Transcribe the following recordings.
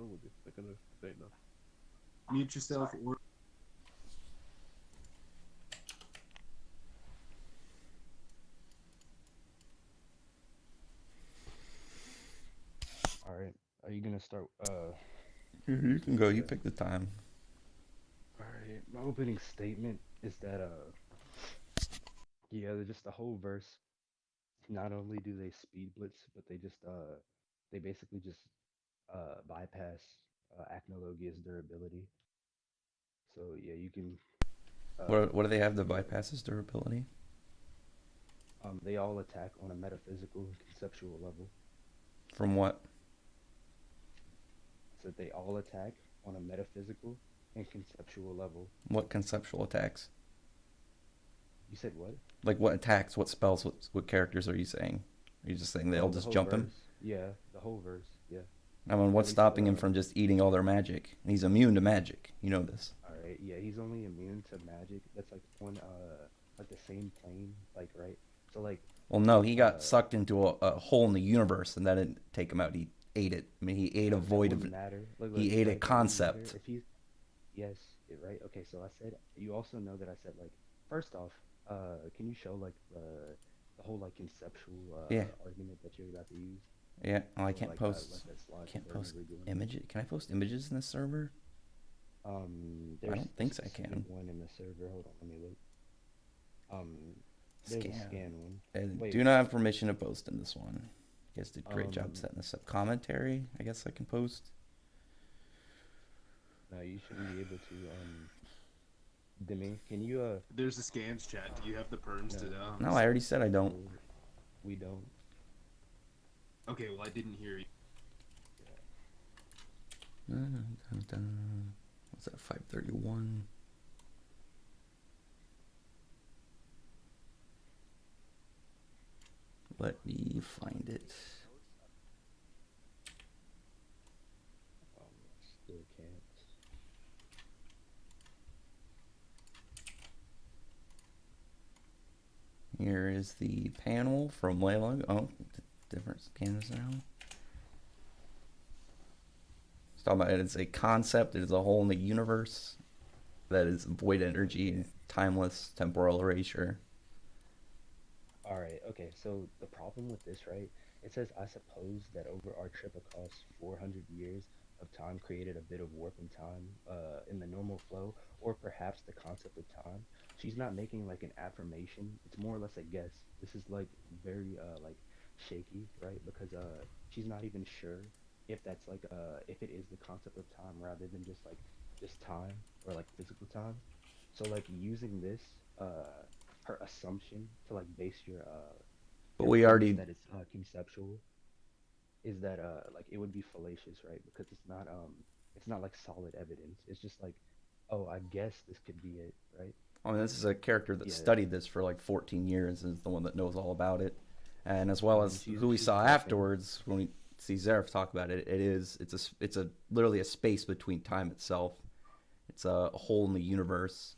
wrong with you? They're gonna say no. Mute yourself or All right. Are you gonna start? You can go. You Yeah. pick the time. All right. My opening statement is that yeah, just the whole verse. Not only do they speed blitz, but they basically just bypass Acnologia's durability. So yeah, you can What do they have you that can go. bypasses durability? They all attack on a metaphysical, conceptual level. From what? So they all attack on a metaphysical and conceptual level. What conceptual attacks? You said what? Like what attacks? What spells? What characters are you saying? Are you just saying they'll The just whole jump him? verse. Yeah, the whole verse. Yeah. I mean, At what's least stopping him from just eating all their magic? He's immune to magic. You know this. all right. Yeah, he's only immune to magic. That's like the same plane, like right. So like Well, no, he got uh sucked into a hole in the universe, and that didn't take him out. He ate it. I mean, he ate a look, that void wouldn't of. matter. Look, He ate a right? That wouldn't matter concept. if he's yes, right. Okay, so I said you also know that I said like first off, can you show like the whole like conceptual Yeah, argument that you're about to use? yeah. Oh, I Or can't like let post. that slide Can't since I post remember doing it. images. Can I post images in this server? I There's don't a think so. I specific can. one in the server. Hold on, let me look. Um, there's a Scan. scan one. And Wait, do not have permission to post in this one. You guys did a great job um, setting this up. Commentary. I guess I can post. no, you shouldn't be able to. Demi, can you there's a scans chat. Do you have the perms to no, No, I set? already said I don't. no, we don't. Okay, well I didn't hear you. Yeah. What's that? 531. Let me find it. Still can't. Here is the panel from Layla. Oh, different scans now. It's talking about it as a concept. It is a whole in the universe that is void energy, Okay. timeless, temporal erasure. All right. Okay. So the problem with this, right? It says, I suppose that over our trip across 400 years of time created a bit of warp in time, in the normal flow, or perhaps the concept of time. She's not making like an affirmation. It's more or less a guess. This is like very like shaky, right? Because she's not even sure if that's like if it is the concept of time rather than just time or like physical time. So like using this her assumption to like base But your we premise already. that it's conceptual is that like it would be fallacious, right? Because it's not like solid evidence. It's just like, oh, I guess this could be it, right? I mean, this is a character that Yeah. studied this for like 14 years and is the one that knows all about it. And as well Hmm. as who we She's saw guessing. afterwards when we see Zareth talk about it, it's a literally a space between time itself. It's a hole in the universe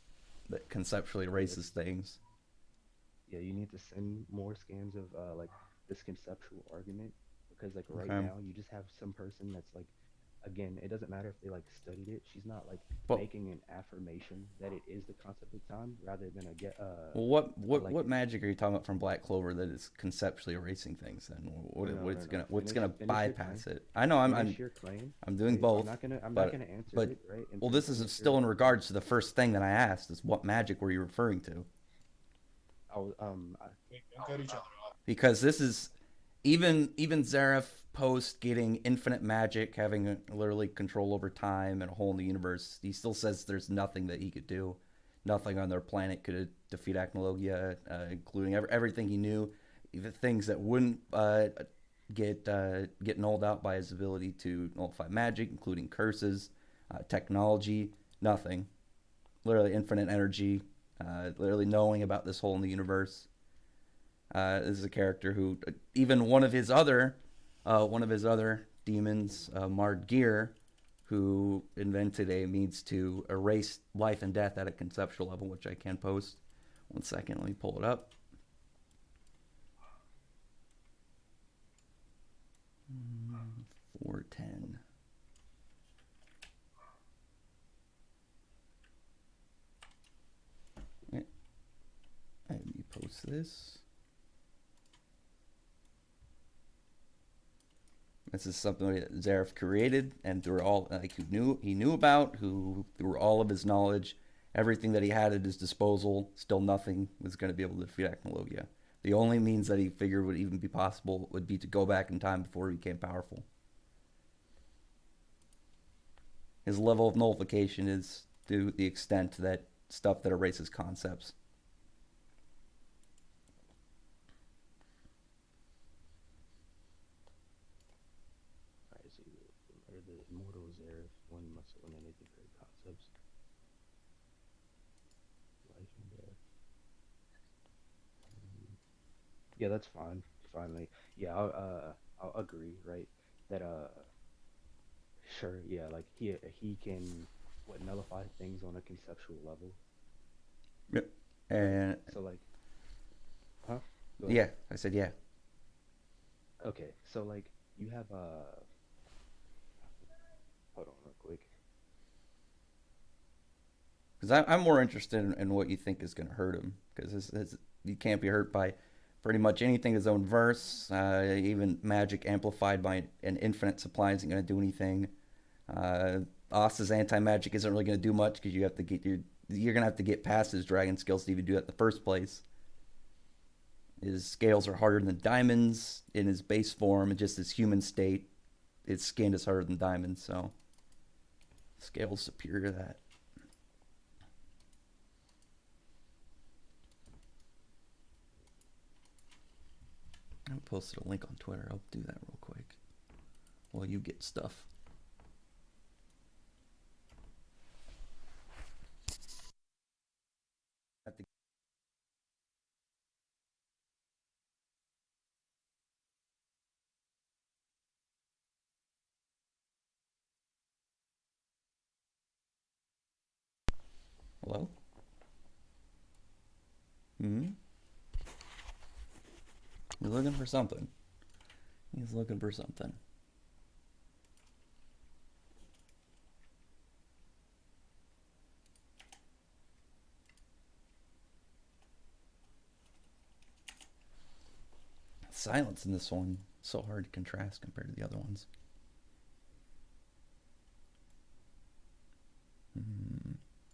that conceptually Yeah. erases things. Yeah, you need to send more scans of like this conceptual argument because like right Okay. now you just have some person that's like again, it doesn't matter if they like studied it. She's not like But making an affirmation that it is the concept of time rather than well, what what like what magic are you talking about from Black Clover that is conceptually erasing things? Then no, no, no. what's gonna Finish your claim. bypass it? I know Finish your claim. I'm doing Wait, both, I'm not but gonna answer but it, right? well, Until you this is finish still in your claim. regards to the first thing that I asked: is what magic were you referring to? I was Don't cut each other off. Because this is even Zareth post getting infinite magic, having literally control over time and a hole in the universe. He still says there's nothing that he could do. Nothing on their planet could defeat Acnologia, including everything he knew, even things that wouldn't get nulled out by his ability to nullify magic, including curses, technology, nothing. Literally infinite energy, literally knowing about this hole in the universe. This is a character who even one of his other demons, Mard Gear, who invented a means to erase life and death at a conceptual level, which I can post. One second, let me pull it up. 410. use this. This is something that Zareth created, and through all he knew about, who through all of his knowledge, everything that he had at his disposal, still nothing was going to be able to defeat Acnologia. The only means that he figured would even be possible would be to go back in time before he became powerful. His level of nullification is to the extent that stuff that erases concepts. Alright, so the immortal Zareth, one must eliminate the great concepts. Life and death. Yeah, that's fine. Finally, yeah, I'll agree, right? That sure, yeah, like he can what nullify things on a conceptual level. Yep. And So like, huh? Go ahead. yeah, I said yeah. Okay, so like you have hold on real quick. Because I'm more interested in what you think is going to hurt him. Because you can't be hurt by pretty much anything his own verse. Even magic amplified by an infinite supply isn't going to do anything. Oss's anti-magic isn't really going to do much because you have to get you're going to have to get past his dragon skills to even do that in the first place. His scales are harder than diamonds in his base form, and just his human state, his skin is harder than diamonds, so scales superior to that. I posted a link on Twitter. I'll do that real quick while you get stuff. Hello? Hmm? He's looking for something. He's looking for something. Silence in this one so hard to contrast compared to the other ones.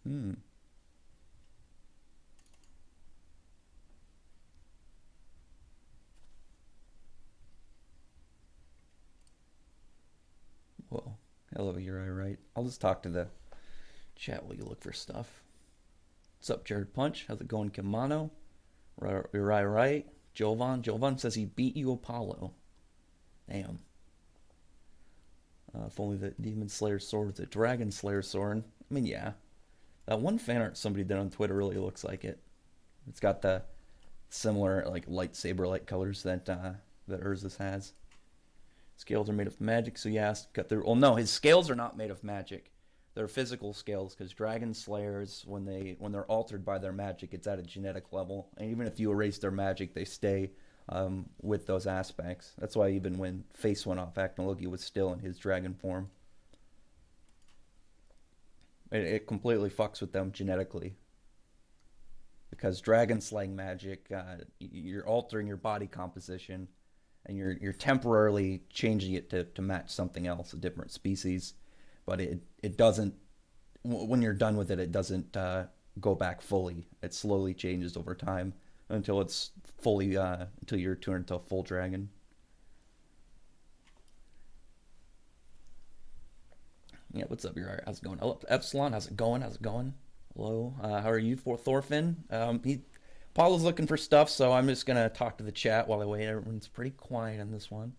Hmm. Whoa. Hello, you're right. I'll just talk to the chat while you look for stuff. What's up, Jared Punch? How's it going, Kimano? Right. Jovan says he beat you, Apollo. Damn. If only the Demon Slayer sword was a Dragon Slayer sword. I mean, yeah. That one fan art somebody did on Twitter really looks like it. It's got the similar like lightsaber-like colors that Urzus has. Scales are made of magic, so yeah, cut through. Well, no, his scales are not made of magic. They're physical scales because Dragon Slayers, when they're altered by their magic, it's at a genetic level, and even if you erase their magic, they stay with those aspects. That's why even when Face went off, Acnologia was still in his dragon form. It completely fucks with them genetically. Because dragon slaying magic, you're altering your body composition, and you're temporarily changing it to match something else, a different species. But it doesn't. When you're done with it, it doesn't go back fully. It slowly changes over time until it's fully until you're turned into a full dragon. Yeah, what's up, your how's it going? Hello, Epsilon, how's it going? Hello, how are you, for Thorfinn? Paula's looking for stuff, so I'm just gonna talk to the chat while I wait. Everyone's pretty quiet on this one.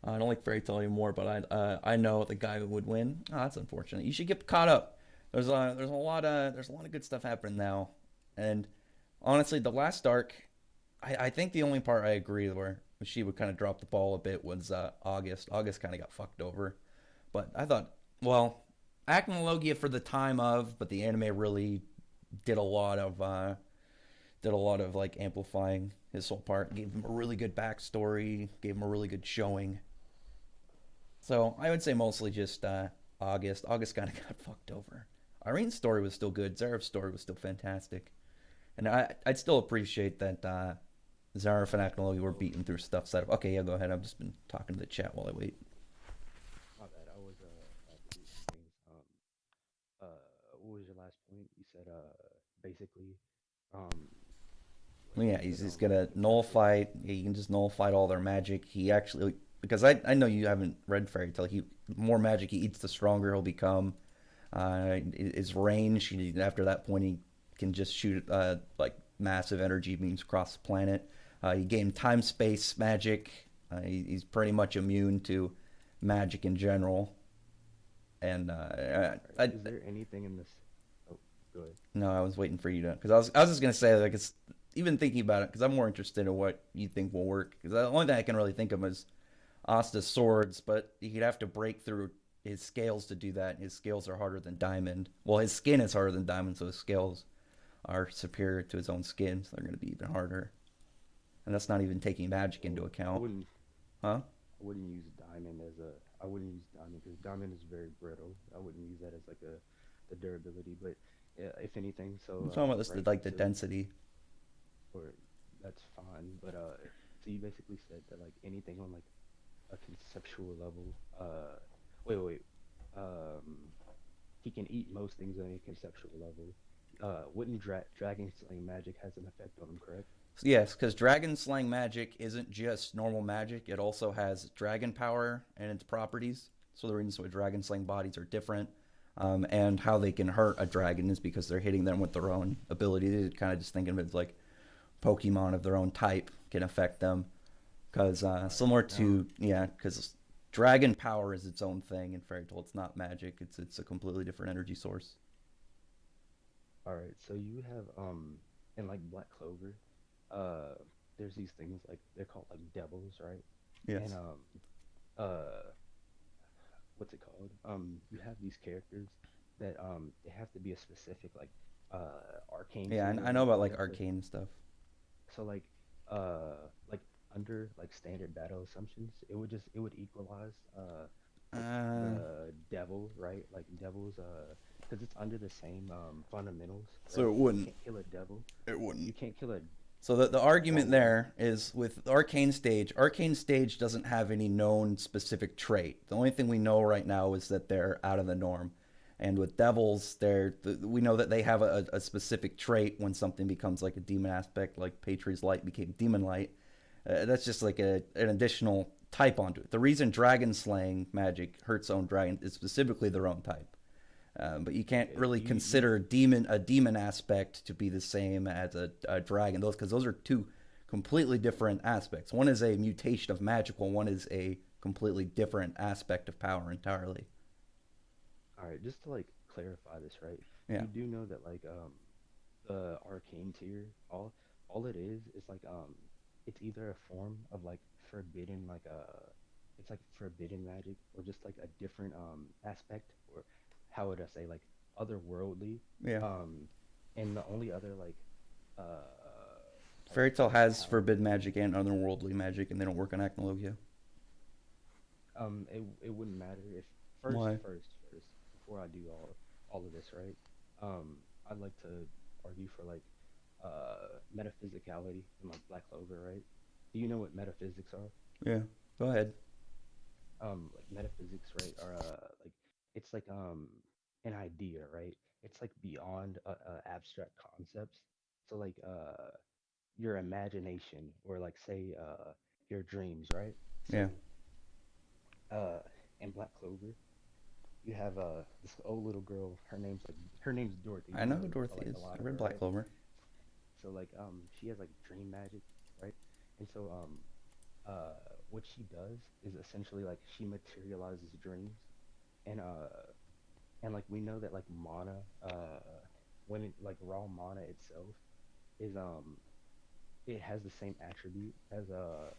I don't like Fairy Tale anymore, but I know the guy who would win. Oh, that's unfortunate. You should get caught up. There's a lot of good stuff happening now, and honestly, the last arc, I think the only part I agree where she would kind of drop the ball a bit was August. August kind of got fucked over, but I thought, well, Acnologia for the time of, but the anime really did a lot of like amplifying his whole part. Gave him a really good backstory. Gave him a really good showing. So I would say mostly just August. August kind of got fucked over. Irene's story was still good. Zareth's story was still fantastic, and I'd still appreciate that Zarif and Acnologia were beating through stuff. Set up. Okay, yeah, go ahead. I've just been talking to the chat while I wait. My bad. I was at the things. What was your last point? You said basically, um, Well, yeah, you he's said just gonna conceptual. nullify. He can just nullify all their magic. He actually, because I know you haven't read Fairy Tale. He the more magic he eats, the stronger he'll become. His range. After that point, he can just shoot like massive energy beams across the planet. He gained time space magic. He's pretty much immune to magic in general. And All right. I Is there anything in this? Oh, go ahead. no, I was waiting for you to because I was just gonna say like it's even thinking about it because I'm more interested in what you think will work because the only thing I can really think of is Asta's swords, but he'd have to break through his scales to do that. And his scales are harder than diamond. Well, his skin is harder than diamond, so his scales are superior to his own skin, so they're going to be even harder. And that's not even taking magic into Well, I account, wouldn't. huh? I wouldn't use diamond as a. I wouldn't use diamond because diamond is very brittle. I wouldn't use that as like a the durability. But yeah, if anything, I'm so talking about this right. like the So density. or that's fine. But so you basically said that like anything on like a conceptual level. Wait. Um, he can eat most things on a conceptual level. Wouldn't dragon slaying magic has an effect on him, correct? So yes, because dragon slaying magic isn't just normal magic; it also has dragon power and its properties. So the reasons why dragon slaying bodies are different, and how they can hurt a dragon is because they're hitting them with their own ability. They kind of just think of it as like Pokemon of their own type can affect them. Because All right. similar Now, to yeah, because dragon power is its own thing in Fairy Tale. It's not magic. It's a completely different energy source. all right. So you have in like Black Clover, uh, there's these things like they're called like devils, right? And Yes. uh, what's it called? You have these characters that they have to be a specific like arcane Yeah, tier, I know right? about They like have to arcane stuff. so like under like standard battle assumptions, it would equalize like Uh, the devil, right? Like devils because it's under the same fundamentals, so right? it So you wouldn't. can't kill a devil. It wouldn't. You can't kill a So the why argument wouldn't it? there is with Arcane Stage doesn't have any known specific trait. The only thing we know right now is that they're out of the norm. And with Devils, we know that they have a specific trait when something becomes like a demon aspect, like Patri's Light became Demon Light. That's just like an additional type onto it. The reason dragon slaying magic hurts own dragon is specifically their own type. But you can't Okay, really you consider a demon aspect to be the same as a dragon. Those because those are two completely different aspects. One is a mutation of magical. One is a completely different aspect of power entirely. all right? Just to like clarify this, right? Yeah. You do know that like the arcane tier, all it is like it's either a form of like forbidden like it's like forbidden magic or just like a different aspect or how would I say like otherworldly Yeah. um and the only other uh Fairy Tale has how forbidden magic and otherworldly magic, and they don't work on Acnologia. it wouldn't matter if Why? first before I do all of this, right? I'd like to argue for like metaphysicality in like Black Clover, right? Do you know what metaphysics are? Yeah. Go ahead. Like metaphysics, right? Are like it's like an idea, right? It's like beyond abstract concepts. So like your imagination or like say your dreams, right? Yeah. So uh in Black Clover, you have this old little girl. Her name's Dorothy. I You know who know Dorothy like a is. lot I of read her, Black right? Clover. So like she has like dream magic, right? And so what she does is essentially like she materializes dreams and like we know that like mana when it like raw mana itself is it has the same attribute as the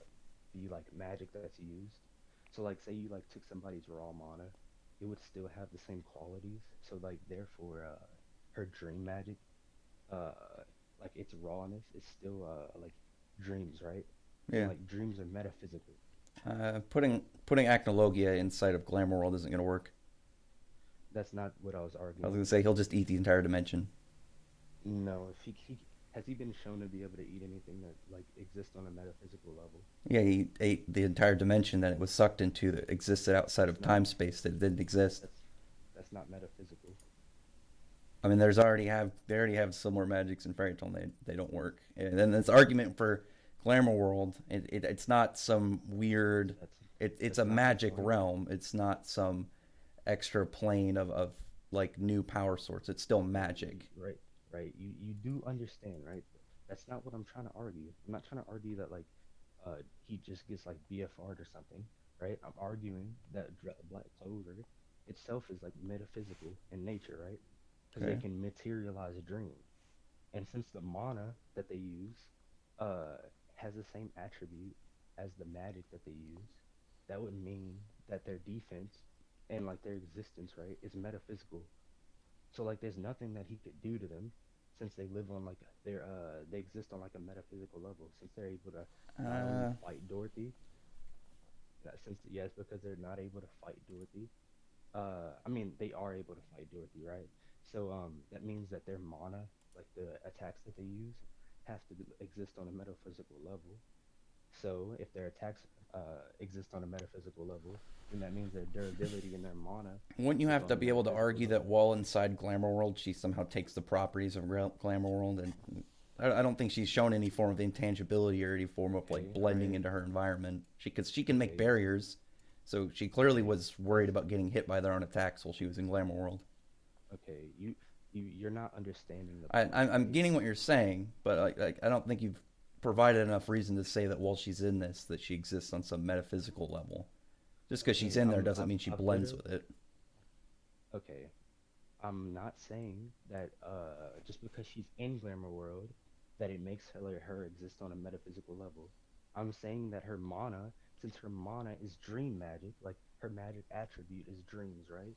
like magic that's used. So like say you like took somebody's raw mana, it would still have the same qualities. So like therefore her dream magic uh like its rawness is still like dreams, right? And Yeah. like dreams are metaphysical. Putting Acnologia inside of Glamour World isn't gonna work. That's not what I was I was arguing. gonna say he'll just eat the entire dimension. No, if Has he been shown to be able to eat anything that like exists on a metaphysical level? Yeah, he ate the entire dimension that it was sucked into that existed outside That's of not time space that didn't exist. that's that's not metaphysical. I mean, they already have similar magics in fairy tale, and they don't work. And then this argument for glamour world, it's not some weird. That's It's that's a not what's magic going on. realm. It's not some extra plane of like new power source. It's still Okay, magic. right, right. You do understand, right? That's not what I'm trying to argue. I'm not trying to argue that like he just gets like BFR'd or something, right? I'm arguing that Black Clover itself is like metaphysical in nature, right? Because they Okay. can materialize a dream. And since the mana that they use uh has the same attribute as the magic that they use, that would mean that their defense and like their existence, right, is metaphysical. So like there's nothing that he could do to them since they live on like they exist on like a metaphysical level since they're able to not only Uh, fight Dorothy, since yes because they're not able to fight Dorothy. I mean they are able to fight Dorothy, right? So that means that their mana, like the attacks that they use, have to exist on a metaphysical level. So if their attacks exist on a metaphysical level, then that means their durability and their mana wouldn't you is have on to a be able to metaphysical argue that level. while inside glamour world, she somehow takes the properties of glamour world, and I don't think she's shown any form of intangibility or any form of like Okay, all blending right, into her environment. She can make okay, barriers, so she clearly okay. was worried about getting hit by their own attacks while she was in glamour world. Okay, you're not understanding the I, point, I'm right? getting what you're saying, but I don't think you've provided enough reason to say that while she's in this, that she exists on some metaphysical level. Just because she's Okay, in there doesn't mean she I've blends literally with it. okay. I'm not saying that just because she's in Glamour World that it makes her exist on a metaphysical level. I'm saying that her mana, since her mana is dream magic, like her magic attribute is dreams, right?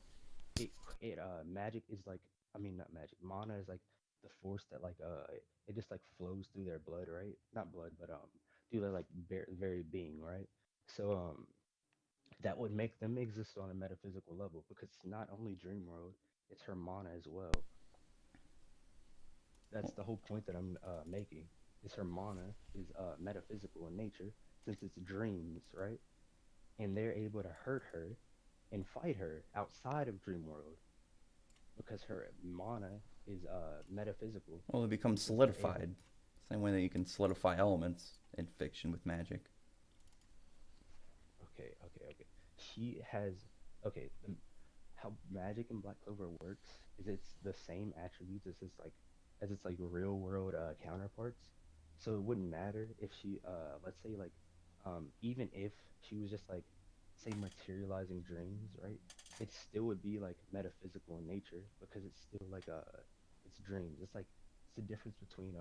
It magic is like I mean not magic. Mana is like the force that like it just like flows through their blood, right? Not blood, but through their like very being, right? So that would make them exist on a metaphysical level because it's not only dream world, it's her mana as well. That's the whole point that I'm making. Is her mana is metaphysical in nature since it's dreams, right? And they're able to hurt her and fight her outside of dream world because her mana is metaphysical Well, it becomes since they're able. solidified. Same way that you can solidify elements in fiction with magic. Okay. She has okay. How magic in Black Clover works is it's the same attributes as its like real world counterparts. So it wouldn't matter if she let's say like even if she was just like say materializing dreams, right? It still would be like metaphysical in nature because it's still like it's dreams. It's like it's the difference between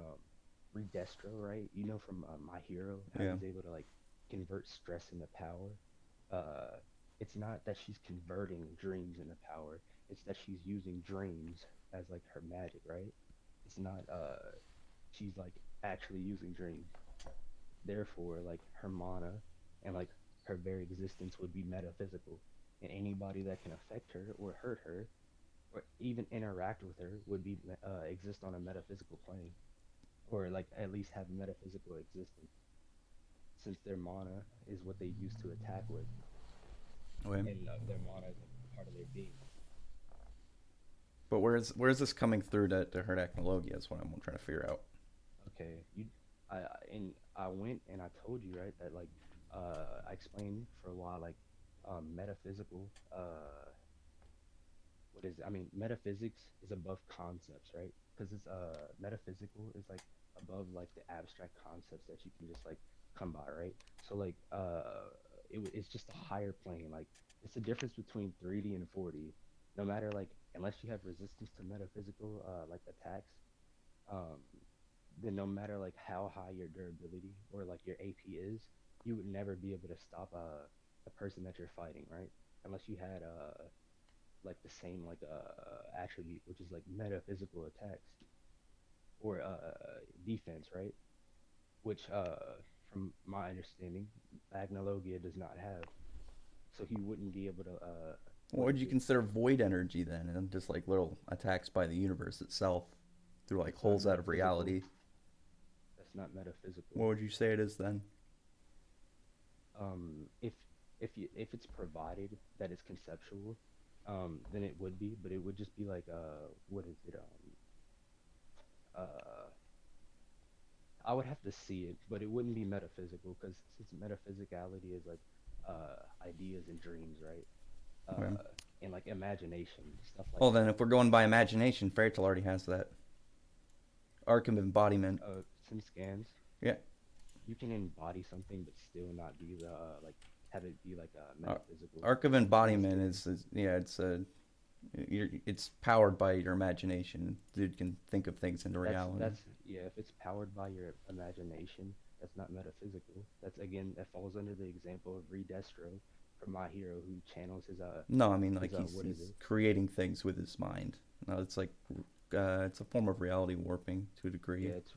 Redestro, right? You know from My Hero how Yeah. he's able to like convert stress into power. uh it's not that she's converting dreams into power, it's that she's using dreams as like her magic, right? It's not she's like actually using dreams, therefore like her mana and like her very existence would be metaphysical, and anybody that can affect her or hurt her or even interact with her would be exist on a metaphysical plane, or like at least have metaphysical existence since their mana is what they use to attack with, Okay. and their mana is like part of their being. But where's this coming through to hurt Acnologia is what I'm trying to figure out. Okay, and I went and I told you right that like I explained for a while like metaphysical what is it? I mean metaphysics is above concepts, right? Because it's metaphysical is like above like the abstract concepts that you can just like come by, right? So like it's just a higher plane, like it's the difference between 3D and 4D. No matter like unless you have resistance to metaphysical like attacks, um then no matter like how high your durability or like your AP is, you would never be able to stop the person that you're fighting, right? Unless you had like the same like attribute, which is like metaphysical attacks or defense, right? Which from my understanding, Agnologia does not have, so he wouldn't be able to What what would is you it? consider void energy then? And just like little attacks by the universe itself through like It's not holes out of metaphysical. reality. that's not metaphysical. What would you say it is then? If if it's provided that it's conceptual, then it would be, but it would just be like what is it? Uh, I would have to see it, but it wouldn't be metaphysical because since metaphysicality is like ideas and dreams, right? Okay. And like imagination, stuff like Well, then, that. if we're going by imagination, fairy tale already has that arc of embodiment. Some scans, Yeah, you can embody something but still not be the like have it be like metaphysical. arc of And that's embodiment different. is yeah, it's powered by your imagination. Dude can think of things into reality. That's yeah. If it's powered by your imagination, that's not metaphysical. That's again that falls under the example of Redestro from My Hero, who channels No, I mean like what is he's it? creating things with his mind. No, it's like it's a form of reality warping to a degree. Yeah, it's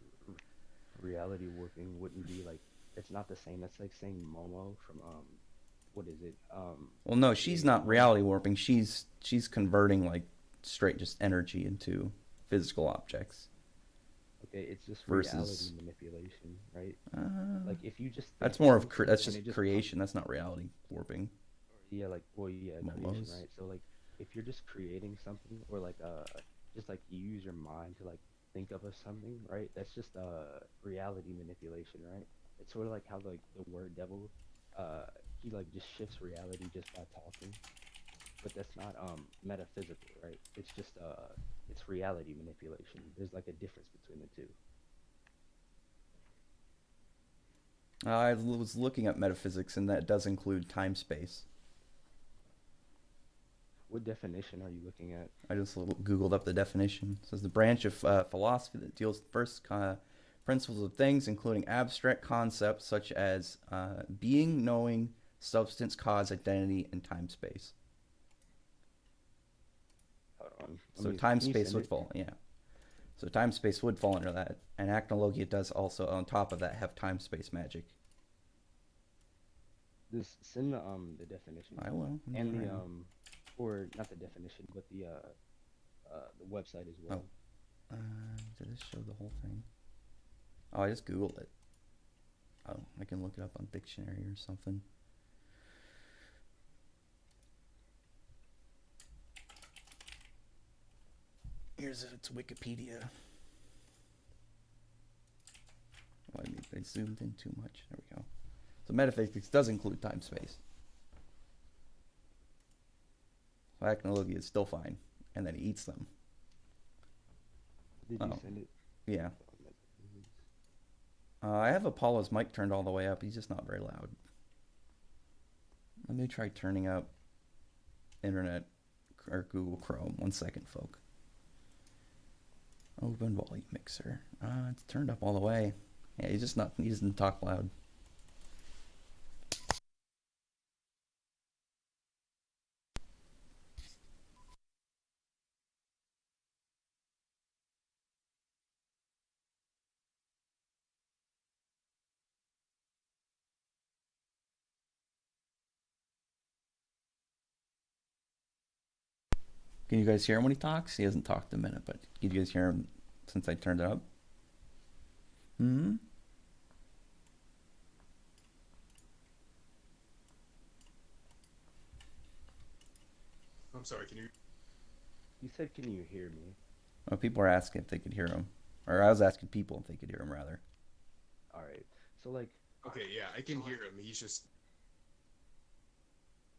reality warping. Wouldn't be like it's not the same. That's like saying Momo from what is it? Well, no, Yeah, she's not Momo. reality warping. She's converting like straight just energy into physical objects Okay, it's just reality versus manipulation, right? uh, Like if you just that's think more of something that's and it just just comes, creation. That's not reality warping. yeah, like well, yeah, creation, Momos. right? So like if you're just creating something or like just like you use your mind to like think of a something, right? That's just reality manipulation, right? It's sort of like how like the word devil, uh, he like just shifts reality just by talking, but that's not metaphysical, right? It's just it's reality manipulation. There's like a difference between the two. I was looking at metaphysics, and that does include time space. What definition are you looking at? I just googled up the definition. It says the branch of philosophy that deals with first principles of things, including abstract concepts such as being, knowing, substance, cause, identity, and time space. Hold on. Let So me. time Can you space send would it? fall, yeah. So time space would fall under that, and Acnologia does also, on top of that, have time space magic. This send the definition I will. I'm and doing it the right now. or not the definition, but the website as Oh, well. did this show the whole thing? Oh, I just googled it. Oh, I can look it up on dictionary or something. Here's its Wikipedia. Oh, I zoomed in too much. There we go. So metaphysics does include time space. So Acnologia is still fine, and then he eats them. Did you Oh, send it? yeah. Oh, metaphysics. I have Apollo's mic turned all the way up. He's just not very loud. Let me try turning up Internet or Google Chrome. 1 second, folk. Open volume mixer. It's turned up all the way. Yeah, he's just not. He doesn't talk loud. Can you guys hear him when he talks? He hasn't talked in a minute, but can you guys hear him since I turned it up? Hmm. I'm sorry, can you? You said, "Can you hear me?" Well, people are asking if they could hear him, or I was asking people if they could hear him rather. All right. So like, Okay, yeah, I can hear him. He's just.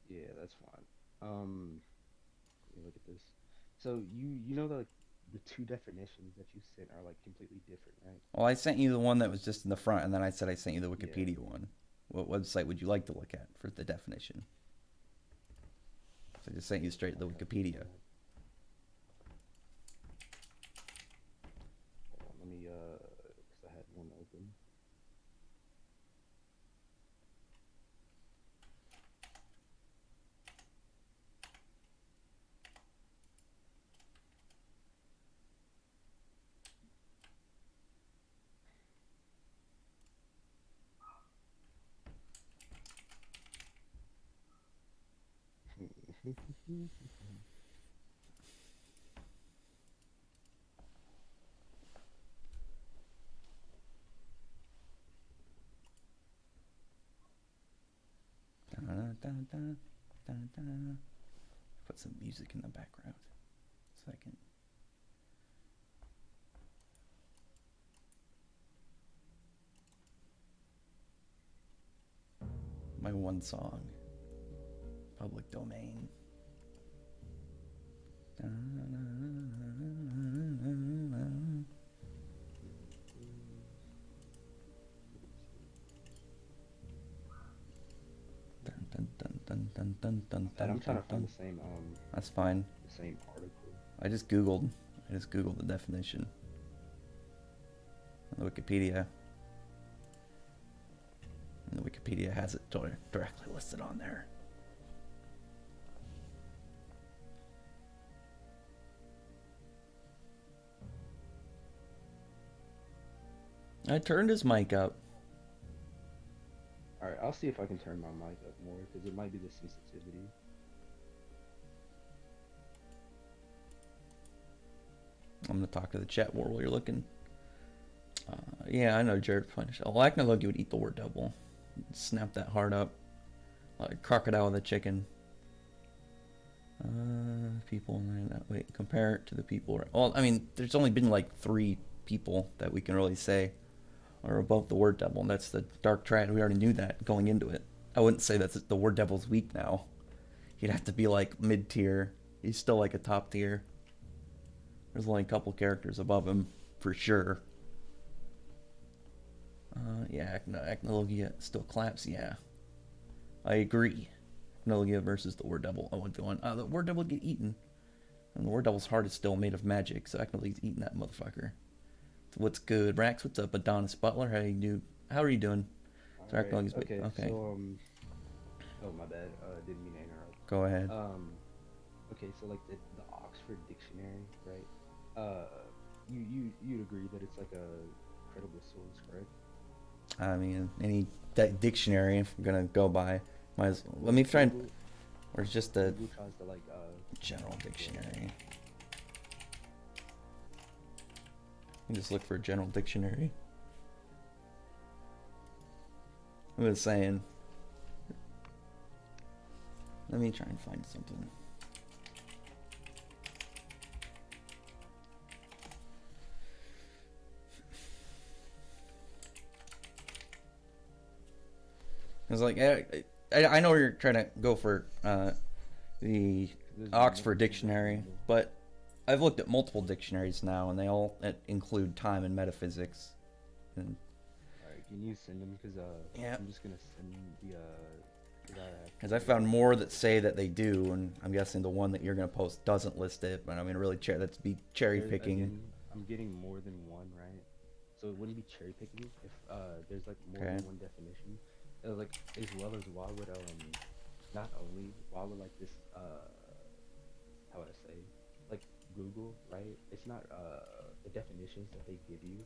yeah, that's fine. Let me look at this. So you know the two definitions that you sent are like completely different, right? Well, I sent you the one that was just in the front, and then I said I sent you the Yeah. Wikipedia one. What website would you like to look at for the definition? So I just sent you straight to the Okay. Wikipedia. Hold on, let me 'cause I had one open. dun, dun, dun. Put some music in the background so I can. My one song, public domain. Dun, dun, dun, dun, dun, dun, And I'm dun, trying dun, to find dun. That's fine. the same article. I just googled the definition on the Wikipedia. And the Wikipedia has it directly listed on there. I turned his mic up. All right, I'll see if I can turn my mic up more because it might be the sensitivity. I'm gonna talk to the chat while you're looking. Yeah, I know Jared punished. Oh, Acnologia would eat the word double. Snap that heart up. Like crocodile with a chicken. People in that way. Compare it to the people. Well, I mean, there's only been like 3 people that we can really say are above the word devil, and that's the dark triad. We already knew that going into it. I wouldn't say that the word devil's weak now. He'd have to be like mid tier. He's still like a top tier. There's only a couple characters above him for sure. Yeah, Acnologia still claps. Yeah, I agree. Acnologia versus the word devil. Oh, the word devil would get eaten, and the word devil's heart is still made of magic, so Acnologia's eating that motherfucker. What's good, Rax? What's up, Adonis Butler? How are you doing? All right. Okay. Okay. So oh my bad. Didn't mean to interrupt. Go ahead. Okay. So like the Oxford Dictionary, right? You'd agree that it's like a credible source, correct? I mean, any dictionary, if I'm gonna go by, let me try and. Or it's just the Google tries to like general dictionary. You just look for a general dictionary. I'm just saying. Let me try and find something. It's like I know you're trying to go for the Oxford Dictionary, but I've looked at multiple dictionaries now, and they all include time and metaphysics. And Alright, can you send them? Because yeah, I'm just gonna send the because I found more that say that they do, and I'm guessing the one that you're gonna post doesn't list it. But I mean, really, that's be cherry picking. Again, I'm getting more than one, right? So it wouldn't be cherry picking if there's like more than one definition. Like as well as why would like this how would I say, like Google, right? It's not the definitions that they give you.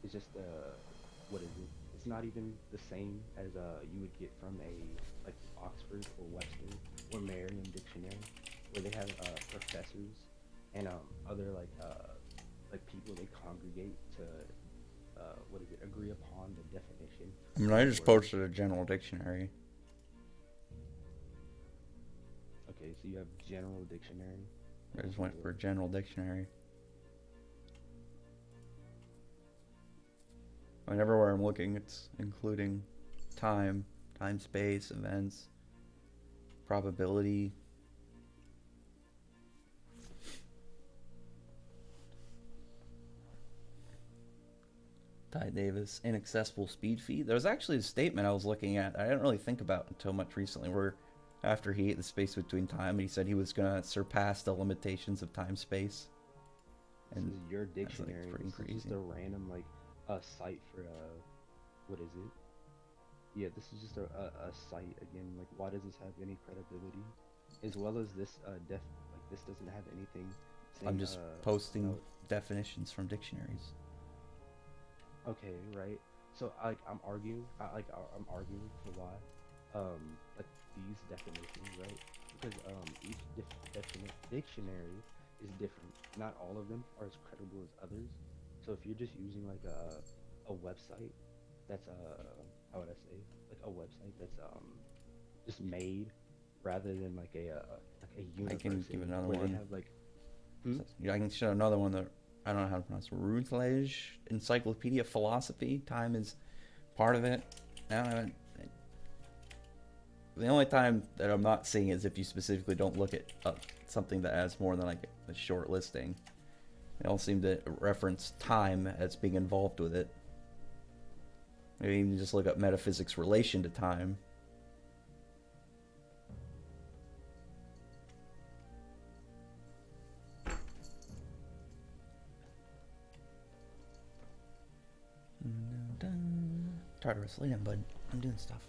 It's just what is it? It's not even the same as you would get from a like Oxford or Webster or Merriam dictionary, where they have professors and other like people they congregate to agree upon the definition. I mean, I just posted a general dictionary. Okay, so you have general dictionary. I just went for a general dictionary. I mean, everywhere I'm looking, it's including time, space, events, probability. Ty Davis, inaccessible speed feed. There was actually a statement I was looking at I didn't really think about until much recently, where after he ate the space between time, he said he was going to surpass the limitations of time space. And this is your dictionary. Like this is just a random like site for what is it? Yeah, this is just a site again. Like, why does this have any credibility? As well as this this doesn't have anything saying, I'm just posting definitions from dictionaries. Okay, right. So I'm arguing. I'm arguing for why, like these definitions, right? Because each dictionary is different. Not all of them are as credible as others. So if you're just using like a website that's how would I say, like a website that's just made rather than like a I can give university another where they one. have like. Hmm? I can show another one that I don't know how to pronounce. Routledge Encyclopedia of Philosophy. Time is part of it. I don't have it. The only time that I'm not seeing is if you specifically don't look at something that has more than like a short listing. They all seem to reference time as being involved with it. Maybe even just look up metaphysics relation to time. Tartarus, lay down, bud. I'm doing stuff.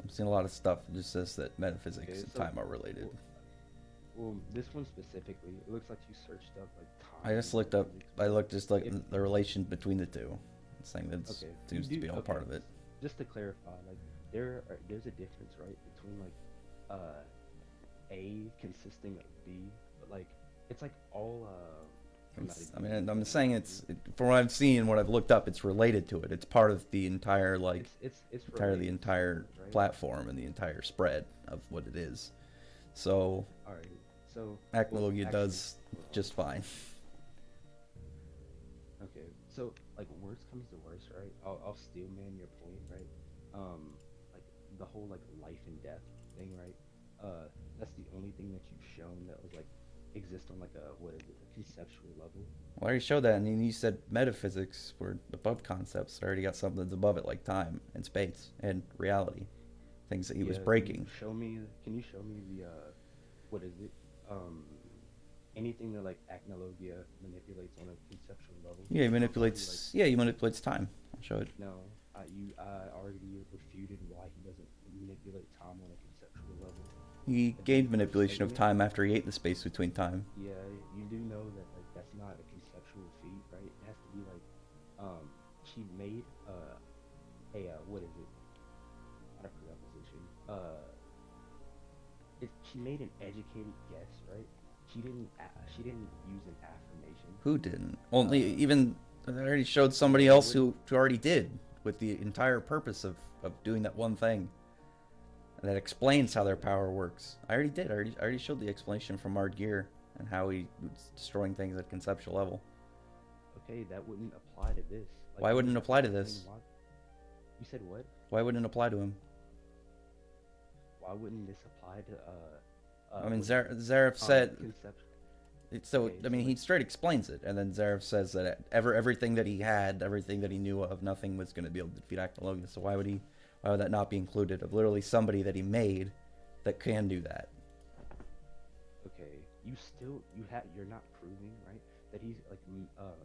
I'm seeing a lot of stuff that just says that metaphysics Okay, and so time are related. well, this one specifically, it looks like you searched up like time. I just and looked up. metaphysics, I looked just like if the relation between the two. It's saying that okay, you seems to do be all okay. part of it. Just to clarify, like there's a difference, right, between like A consisting of B, but like it's like all I'm not I even mean, I'm gonna saying from what I've seen, what I've looked up, it's related to it. It's part of the entire like it's the related entire somewhat, right? platform and the entire spread of what it is. So All right. So well, Acnologia actually, does hold on. just fine. Okay, so like worst comes to worst, right? I'll steel man your point, right? Like the whole like life and death thing, right? That's the only thing that you've shown that was like exist on like a what is it, a conceptual level. Well, I already showed that, and then you said metaphysics were above concepts. I already got something that's above it, like time and space and reality, things that he was Yeah, breaking. can you show me the what is it? Um, anything that like Acnologia manipulates on a conceptual level? Yeah, he I've already like manipulates. Yeah, he manipulates time. I'll show it. no, I already refuted why he doesn't manipulate time on a conceptual level. He Have gained you manipulation of studied it? time after he ate the space between time. Yeah, you do know that like that's not a conceptual feat, right? It has to be like, she made what is it? Not a preposition. She made an educated guess, right? She didn't use an affirmation. Who didn't? Well, Uh, even I already showed somebody yeah, I else wouldn't. who already did with the entire purpose of doing that one thing. And that explains how their power works. I already did. I already showed the explanation from Ard Gear and how he was destroying things at conceptual level. Okay, that wouldn't apply to this. Like, Why you wouldn't just it have to apply to explain this? why. You said what? Why wouldn't it apply to him? Why wouldn't this apply to I mean, what is it? Zaref said Conceptual. so. Okay, I so mean, he like, straight explains it, and then Zaref says that everything that he had, everything that he knew of, nothing was going to be able to defeat Acnologia. So why would he? Why would that not be included? Of literally somebody that he made that can do that. okay, you're not proving, right, that he's like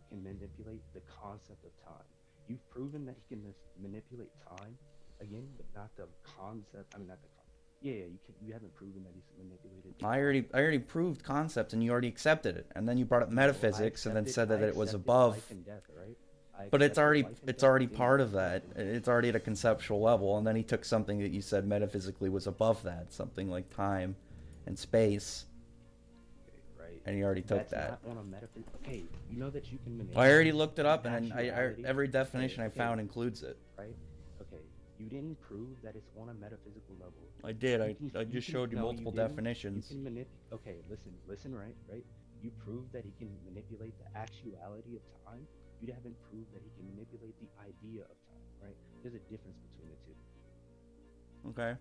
can manipulate the concept of time. You've proven that he can manipulate time again, but not the concept. I mean, not the con. Yeah, you haven't proven that he's manipulated the concept. I already proved concept, and you already accepted it, and then you brought up No, metaphysics, and then said that I it was accepted above. life and death, right? I But accepted life and it's death already in part the of that. concept. It's already at a conceptual level, and then he took something that you said metaphysically was above that, something like time and space, Okay, right. and he already took That's that. not on a metaphysical. Okay, you know that you can I already manipulate looked it the up, and then actuality. every Okay, definition I okay, found includes it. right? Okay, you didn't prove that it's on a metaphysical level. I did. I You just can showed you no, you multiple didn't. You definitions. can Okay, listen, right? You proved that he can manipulate the actuality of time. You haven't proved that he can manipulate the idea of time, right? There's a difference between the two. Okay.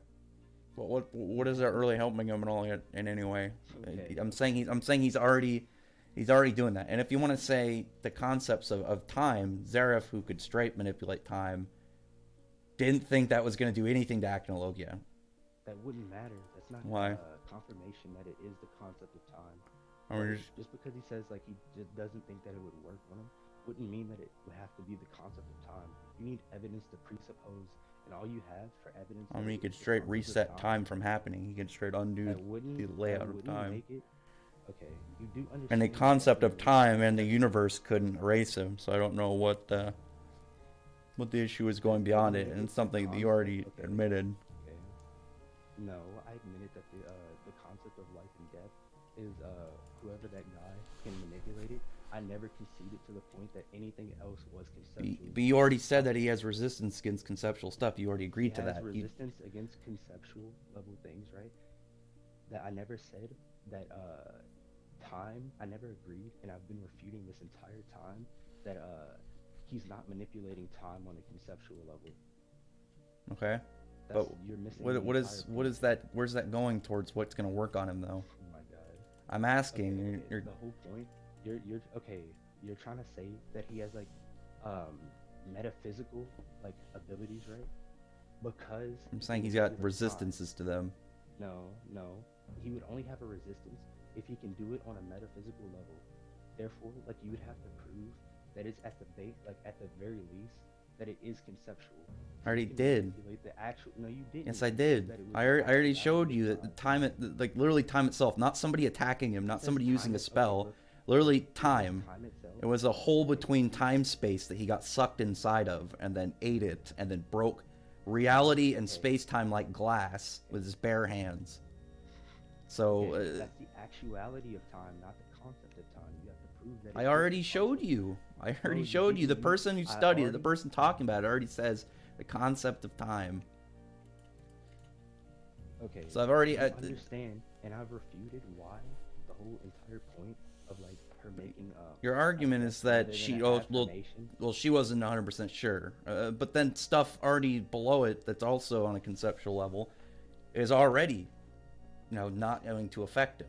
Well, what is that really helping him at all in any way? Okay, I'm saying he's already doing that. And if you want to say the concepts of time, Zaref, who could straight manipulate time, didn't think that was going to do anything to Acnologia. that wouldn't matter. That's not Why? confirmation that it is the concept of time. I mean, Right? Just because he says like he just doesn't think that it would work on him, wouldn't mean that it would have to be the concept of time. You need evidence to presuppose, and all you have for evidence I that mean, he it could is the straight concept of reset time from happening. He could straight undo that the wouldn't layout that of wouldn't time. make it. Okay, you do understand. And the that concept of Acnologia time and the doesn't. universe couldn't erase him. So I don't know what the issue is That going beyond wouldn't it. make And it it's the something that you concept. already Okay, admitted. okay. No, I admitted that the concept of life and death is whoever that guy can manipulate it. I never conceded to the point that anything else was conceptual. But you already said that he has resistance against conceptual stuff. You already He agreed to has that. resistance against conceptual level things, right? That I never said that time. I never agreed, and I've been refuting this entire time that he's not manipulating time on a conceptual level. Okay. That's But you're missing the what entire is point. that? Where's that going towards? What's going to work on him though? Oh my god. I'm asking. Okay, You're the whole point. You're okay. You're trying to say that he has like um metaphysical like abilities, right? Because I'm he saying can he's got manipulate time. resistances to them. No. He would only have a resistance if he can do it on a metaphysical level. Therefore, like you would have to prove that it's at the base, like at the very least, that it is conceptual. I So you already can did. manipulate the actual. No, you didn't. Yes, I You proved did. that it was I the already showed actuality you of that the time. time, like literally time itself, not somebody attacking him, It not says somebody using time a it. Okay, spell. look. Literally It says time. time itself. It was a hole Okay. between time space that he got sucked inside of, and then ate it, and then broke reality and Okay. space time like glass with his bare hands. So Okay, that's the actuality of time, not the concept of time. You have to prove that. I already showed you. I already you showed you. The didn't. person who I studied it, the already- person talking about it, already says the concept of time. Okay. So I've already. You understand, and I've refuted why the whole entire point of like her making. Your argument is that she. Oh, well, she wasn't 100% sure. But then stuff already below it that's also on a conceptual level is already, not going to affect him.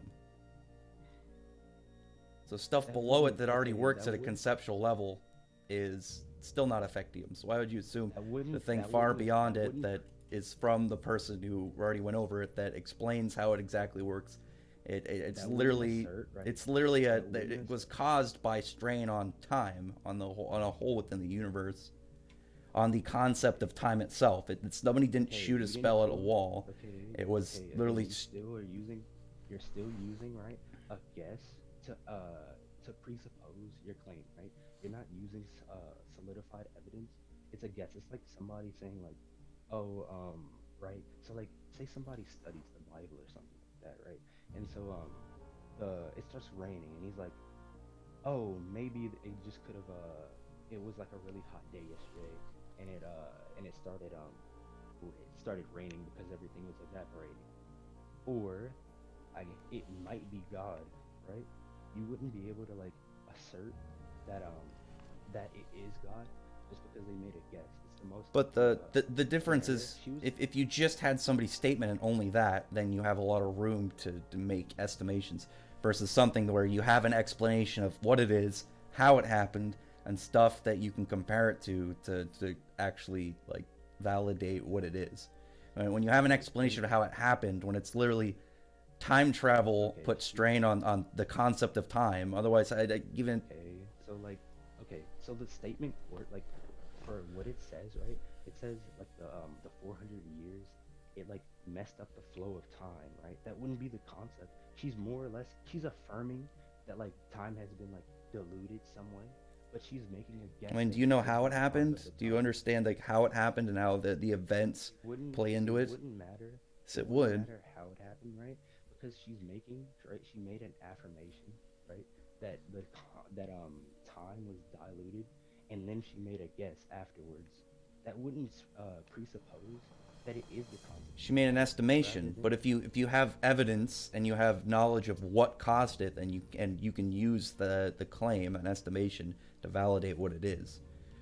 So stuff That below it wouldn't- that already okay, works that at a wouldn't- conceptual level is still not affecting him. So why would you assume That wouldn't- the thing that far wouldn't- beyond that it wouldn't- that is from the person who already went over it that explains how it exactly works? It's that wouldn't literally assert, right? it's literally That wouldn't it was assert. caused by strain on time on a hole within the universe, on the concept of time itself. Somebody didn't Okay, shoot you a didn't spell at a prove- wall. Okay, It was okay, literally you're still using right a guess to presuppose your claim, right? You're not using solidified evidence. It's a guess. It's like somebody saying like, oh, right. So like, say somebody studies the Bible or something like that, right? And so it starts raining, and he's like, oh, maybe it just could have it was like a really hot day yesterday, and it started raining because everything was evaporating, or it might be God, right? You wouldn't be able to like assert that that it is God just because they made a guess. It's the most. But the difference is, if you just had somebody's statement and only that, then you have a lot of room to make estimations, versus something where you have an explanation of what it is, how it happened, and stuff that you can compare it to actually like validate what it is. When you have an explanation of how it happened, when it's literally time travel puts strain on the concept of time. Otherwise, even so the statement court, like, for what it says, right? It says like the 400 years, it like messed up the flow of time, right? That wouldn't be the concept. She's more or less affirming that like time has been like diluted some way, but she's making a guess. I mean, do you know how it happened? Do you understand like how it happened and how the events play into it? It wouldn't matter. Yes, it would. Matter how it happened, right? Because she's making, right? She made an affirmation, right? That time was diluted, and then she made a guess afterwards. That wouldn't presuppose that it is the concept. She made an estimation, but if you have evidence and you have knowledge of what caused it, then you can use the claim, an estimation, to validate what it is.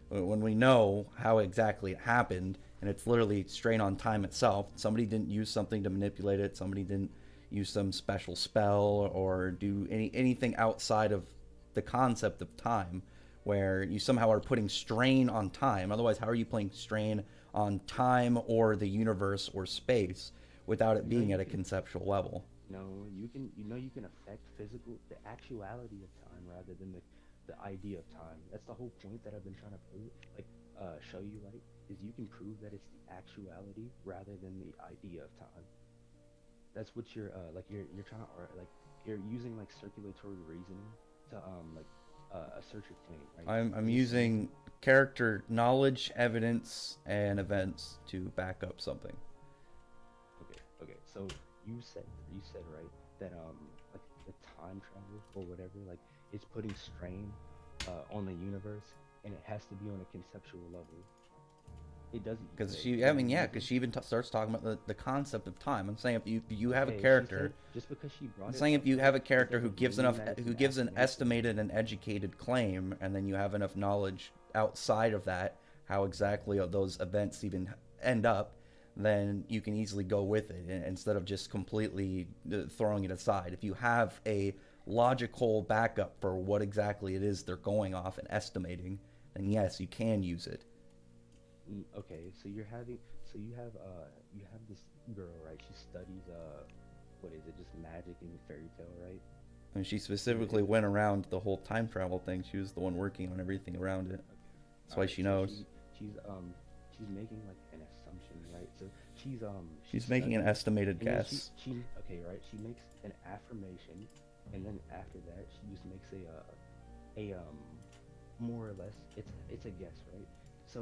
When we know how exactly it happened, and it's literally strain on time itself, somebody didn't use something to manipulate it, somebody didn't use some special spell or do anything outside of the concept of time, where you somehow are putting strain on time. Otherwise, how are you putting strain on time or the universe or space without it being at a conceptual level? No, you can affect the actuality of time rather than the idea of time. That's the whole point that I've been trying to prove, show you, right? Is you can prove that it's the actuality rather than the idea of time. That's what you're trying to, or like you're using like circulatory reasoning to assert your claim, right? I'm using character knowledge, evidence, and events to back up something. Okay. So you said right that like the time travel or whatever, like it's putting strain on the universe, and it has to be on a conceptual level. It doesn't Because say she, I when mean, you yeah, use because it. she even starts talking about the concept of time. I'm saying if you have a Okay, she's saying character, just because she I'm brought it saying if up, you have a it character who doesn't gives mean enough, that it's who an gives an affirmation. estimated and educated claim, and then you have enough knowledge outside of that, how exactly those events even end up, then you can easily go with it instead of just completely throwing it aside. If you have a logical backup for what exactly it is they're going off and estimating, then yes, you can use it. Okay, so you have this girl, right? She studies what is it, just magic and fairy tale, right? And she Is specifically it went around the whole time travel thing. She was the one working on everything around it. okay? That's All why right, she so knows. she's making like an assumption, right? So she She's making an studies, estimated and then guess. she okay, right? She makes an affirmation, and then after that she just makes a more or less it's a guess, right?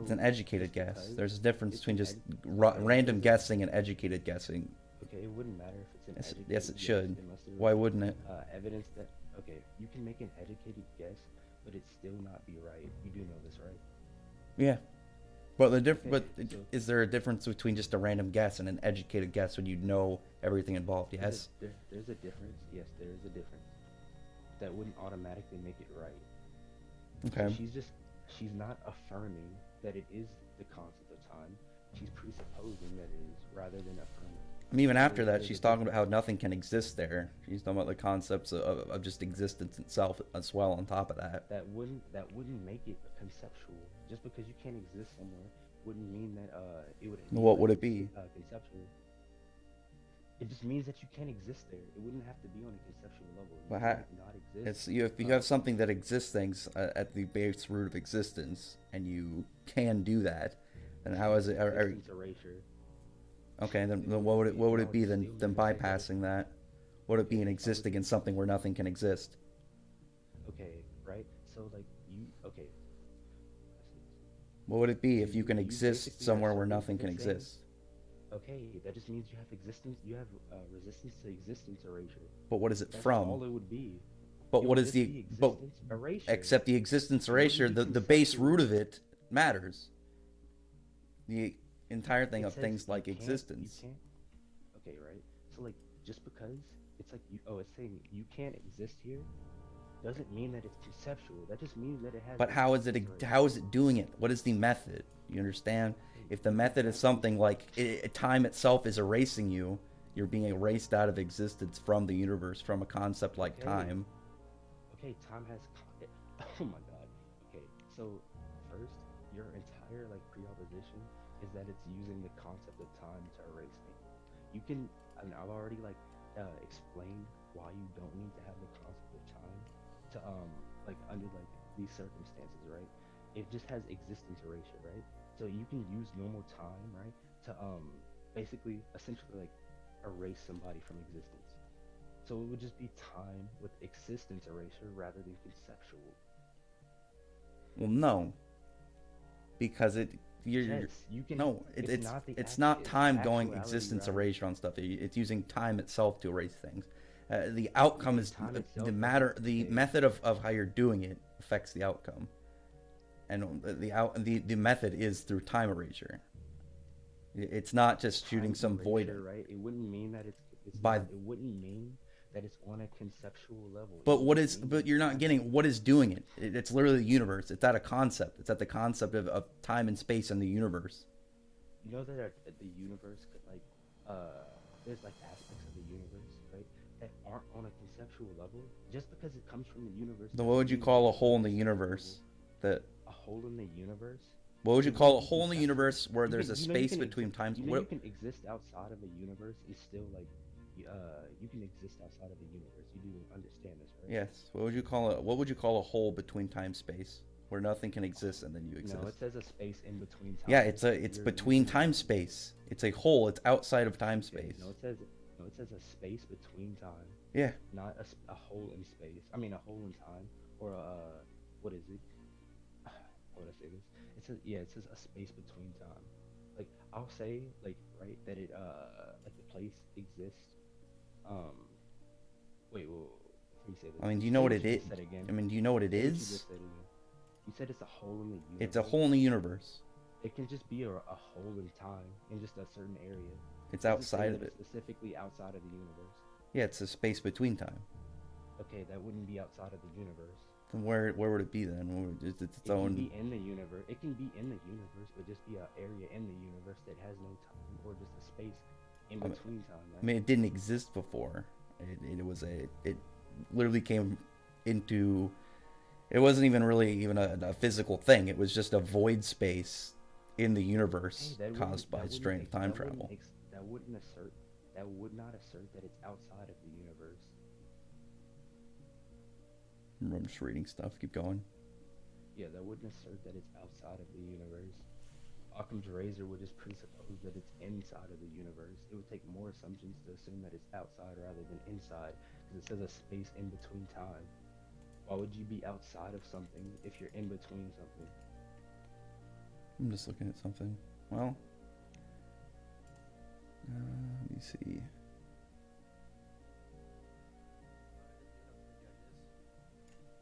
It's an So educated just guess. because There's a difference it's between an just ed okay, random guessing and educated guessing. okay, it wouldn't matter if it's an Yes, yes, educated it guess should. unless there was Why wouldn't it? evidence that okay, you can make an educated guess, but it still not be right. You do know this, right? Yeah, but Okay, so is there a difference between just a random guess and an educated guess when you know everything involved? Yes. there's a difference. Yes, there is a difference. That wouldn't automatically make it right. So Okay. she's not affirming that it is the concept of time. She's presupposing that it is rather than affirming. And even after that, There's a she's talking about difference. how nothing can exist there. She's talking about the concepts of just existence itself as well on top of that. That wouldn't make it conceptual. Just because you can't exist somewhere wouldn't mean that it would be What like would it be? conceptual. It just means that you can't exist there. It wouldn't have to be on a conceptual level. You Well, can like not exist. it's you if you have something that exists things at the base root of existence, and you can do that, then how is it? Existence erasure. Okay, then It would be what would no, it be it's then? still Then gonna say that it's bypassing that, would it be an I would existing in something where nothing can exist? okay, right? So like you okay, let's see. What would it be So if you can you exist basically are somewhere where saying nothing can you're saying exist? okay, that just means you have existence, you have resistance to existence erasure. But what is it That's from? all it would be. But It what would is just the be but existence erasure. except the existence It wouldn't erasure, be the base root conceptual. of it matters. The entire thing It of says things like you existence. can't okay, right? So like just because it's like you oh it's saying you can't exist here doesn't mean that it's conceptual. That just means that it has But existence erasure. how is it doing it? What is the method? You understand? Okay, If the the method is method something like time itself is erasing you, you're being erased out of existence from the universe, from a concept like okay, time. okay, time has oh my god. Okay, so first, your entire like preopposition is that it's using the concept of time to erase things. You can, I mean, I've already like explained why you don't need to have the concept of time to like under like these circumstances, right? It just has existence erasure, right? So you can use normal time, right, to basically essentially like erase somebody from existence. So it would just be time with existence erasure rather than conceptual. Well, no, because you're Yes, you can. no, It's not the it's not time going actuality existence rather. erasure on stuff. It's using time itself to erase things. The outcome Okay, is time the itself doesn't. matter. The Okay, method of how you're doing it affects the outcome, and the method is through time erasure. It's not just shooting time some void erasure, right? It wouldn't mean that it's by. not. It wouldn't mean that it's on a conceptual level. It But would what just is? mean that But you're it's not on a. getting what is doing it. It's literally the universe. It's at a concept. It's at the concept of time and space in the universe. You know that the universe could like there's like aspects of the universe, right, that aren't on a conceptual level. Just because it comes from the universe Then what doesn't would you mean that call a it's on a hole in the conceptual level. universe? That A hole in the universe, what would you it call wouldn't a be hole in the conceptual. universe where You there's can, a you know, you space can between times? you know, you What can exist outside of a universe. It's still like, you can exist outside of a universe. You do understand this, right? yes. What would you call a what would you call a hole between time space where nothing can exist and then you No, it exist? says a space in between Yeah, time. it's You're between using time space. It's a hole. It's outside of time okay. space. No, it says a space between time, Yeah. not a hole in space. I mean, a hole in time, or what is it? How would I say this? It says yeah, it says a space between time. like I'll say like right that it like the place exists. Um, wait, well, before you say this, I mean, do you know say what what it you is? just said again. I mean, do you know what it Say what you is? just said again. You said it's a hole in the It's a universe. hole in the universe. It can just be a hole in time in just a certain area. It's Does it say outside that of it's it. specifically outside of the universe? Yeah, it's a space between time. Okay, that wouldn't be outside of the universe. Then where would it be then? It's its It can own. be in the universe. It can be in the universe, but just be an area in the universe that has no time or just a space in I mean, between time, I right? mean, it didn't exist before. It was a. It literally came into. It wasn't even really even a physical thing. It was just a void space in the Hey, universe that wouldn't caused by that wouldn't strain of ex- time travel. that wouldn't assert that would not assert that it's outside of the universe. I'm just reading stuff. Keep going. Yeah, that wouldn't assert that it's outside of the universe. Occam's razor would just presuppose that it's inside of the universe. It would take more assumptions to assume that it's outside rather than inside, because it says a space in between time. Why would you be outside of something if you're in between something? I'm just looking at something. Well, let me see.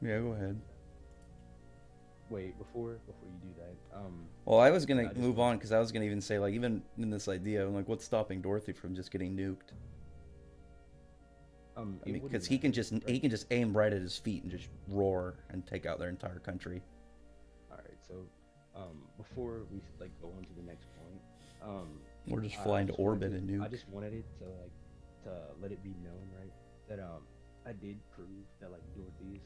Yeah, go ahead. Wait, before you do that, Well, I was gonna I just move want on because I was gonna even say like even in this idea, I'm like, what's stopping Dorothy from just getting nuked? I it mean, wouldn't because matter, he right? can just aim right at his feet and just roar and take out their entire country. All right, so before we like go on to the next point, um, Or just fly into orbit and I nuke. just wanted it to like to let it be known, right, that I did prove that like Dorothy's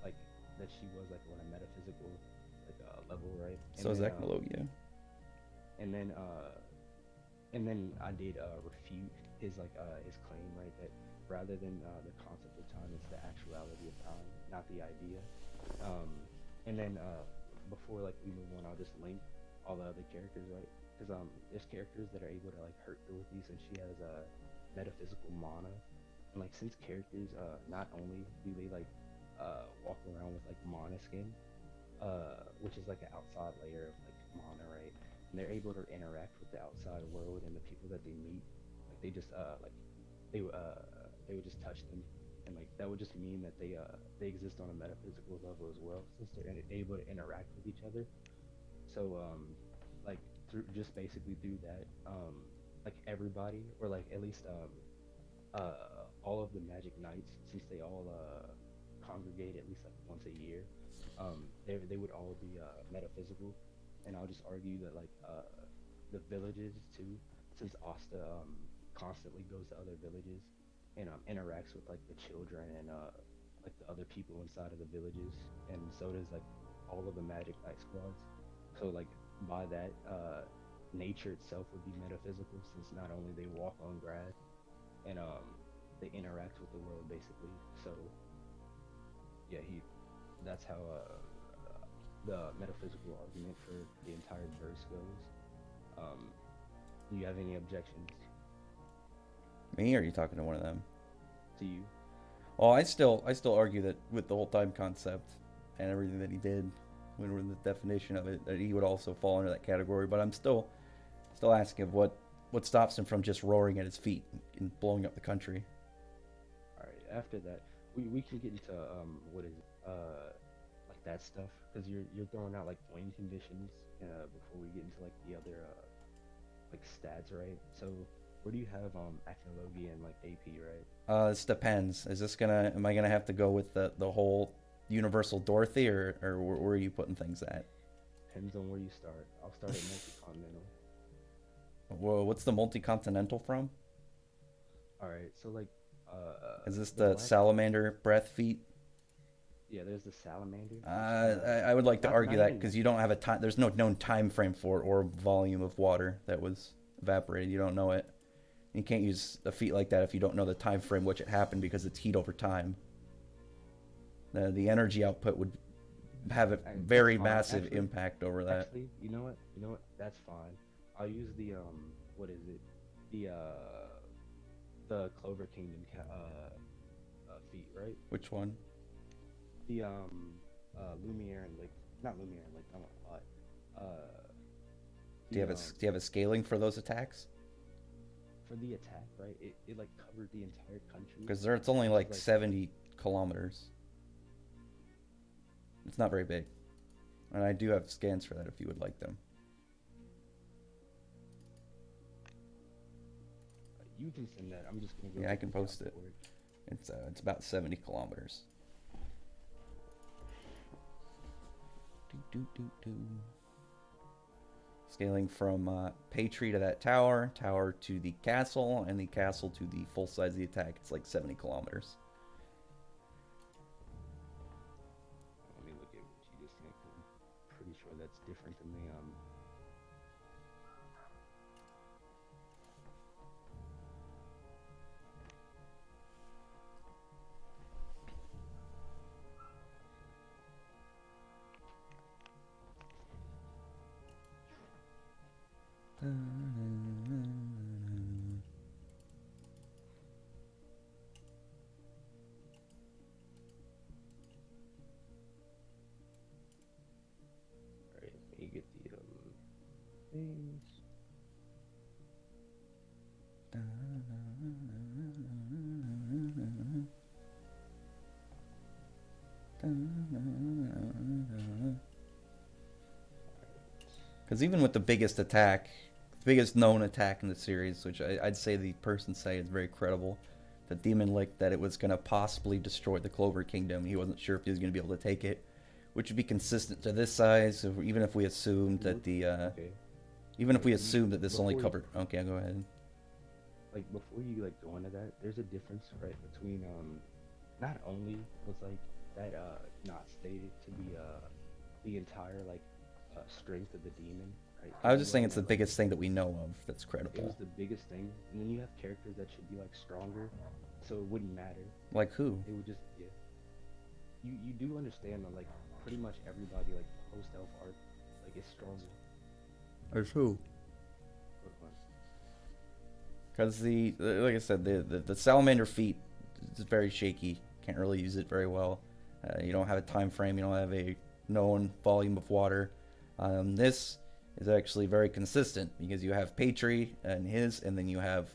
like that she was like on a metaphysical like level, right, So is Acnologia. and then uh and then I did refute his claim, right, that rather than the concept of time, it's the actuality of time, not the idea. Um, and then before like we move on, I'll just link all the other characters, right? Because there's characters that are able to like hurt Dorothy since she has metaphysical mana, and like since characters not only do they like walk around with like mana skin, which is like an outside layer of like mana, right? And they're able to interact with the outside world and the people that they meet. Like they just they would just touch them, and like that would just mean that they exist on a metaphysical level as well, since they're able to interact with each other. So like through just basically through that, like everybody, or like at least all of the Magic Knights, since they all congregate at least like once a year, they would all be metaphysical, and I'll just argue that like the villages too, since Asta constantly goes to other villages and interacts with like the children and like the other people inside of the villages, and so does like all of the Magic Knight squads. So like by that, nature itself would be metaphysical, since not only they walk on grass and they interact with the world basically. So yeah, he that's how the metaphysical argument for the entire verse goes. Um, do you have any objections Me, or are you talking to one of them? to you? Well, I still argue that with the whole time concept and everything that he did, when we're in the definition of it, that he would also fall into that category. But I'm still asking of what stops him from just roaring at his feet and blowing up the country. All right. After that, we can get into what is it? Like that stuff, because you're throwing out like win conditions before we get into like the other like stats, right? So where do you have Acnologia and like AP, right? This depends. Am I gonna have to go with the whole universal Dorothy, or where are you putting things at? Depends on where you start. I'll start at multi-continental. Whoa, what's the multi-continental from? All right, so like Is this the the black, salamander breath feet? yeah, there's the salamander, which I would like to argue not that even because you don't have a time. There's no known time frame for it or volume of water that was evaporated. You don't know it. You can't use a feat like that if you don't know the time frame which it happened because it's heat over time. The energy output would have a that's very fine. massive impact over that. Actually, you know what? You know what? That's fine. I'll use the what is it? The Clover Kingdom feat, right? Which one? The Lumiere and like not Lumiere and like I don't know why. Do you have a scaling for those attacks? for the attack, right? It like covered the entire country. Because it's only which is, like 70 kilometers. It's not very big. And I do have scans for that if you would like them. You can send that. I'm just gonna go. Yeah, I check can this out post it. for It's about 70 kilometers. Scaling from Patry to that tower, tower to the castle, and the castle to the full size of the attack. It's like 70 kilometers. Let me look at what you just sent. I'm pretty sure that's different than the Alright, let me get the things. Because even with the biggest attack, the biggest known attack in the series, which I'd say the person say is very credible, the Demon Lick, that it was going to possibly destroy the Clover Kingdom. He wasn't sure if he was going to be able to take it, which would be consistent to this size. So even if we assumed that the, Okay. even if we assumed that this only Before covered, okay, go ahead. Like before you like go into that, there's a difference, right, between not only was like that not stated to be the entire like strength of the demon, right? I was You just saying look it's the at, like, biggest thing that we know of that's it was credible. the biggest thing, and then you have characters that should be like stronger, so it wouldn't matter. Like who? It would just You do understand that like pretty much everybody like post elf art like is stronger. Or who? Because like I said, the salamander feat is very shaky. Can't really use it very well. You don't have a time frame. You don't have a known volume of water. This is actually very consistent because you have Patry and his, and then you have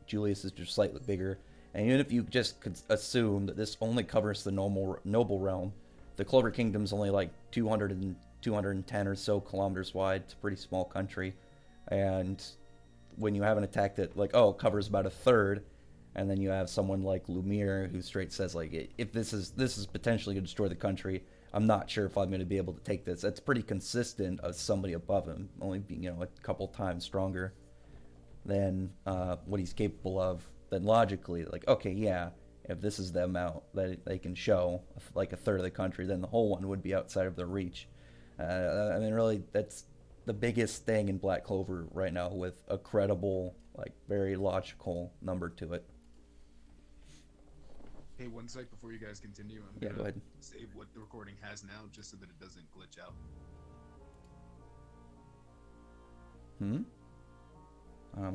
Julius is just slightly bigger. And even if you just could assume that this only covers the noble realm, the Clover Kingdom's only like 210 or so kilometers wide. It's a pretty small country, and when you have an attack that like covers about a third, and then you have someone like Lumiere who straight says like, if this is potentially going to destroy the country, I'm not sure if I'm going to be able to take this. That's pretty consistent of somebody above him only being a couple times stronger than what he's capable of. Then logically, like, okay, yeah, if this is the amount that they can show, like a third of the country, then the whole one would be outside of their reach. I mean, really, that's the biggest thing in Black Clover right now, with a credible, like, very logical number to it. Hey, one sec before you guys continue, I'm Yeah, gonna go ahead. save what the recording has now, just so that it doesn't glitch out. I'm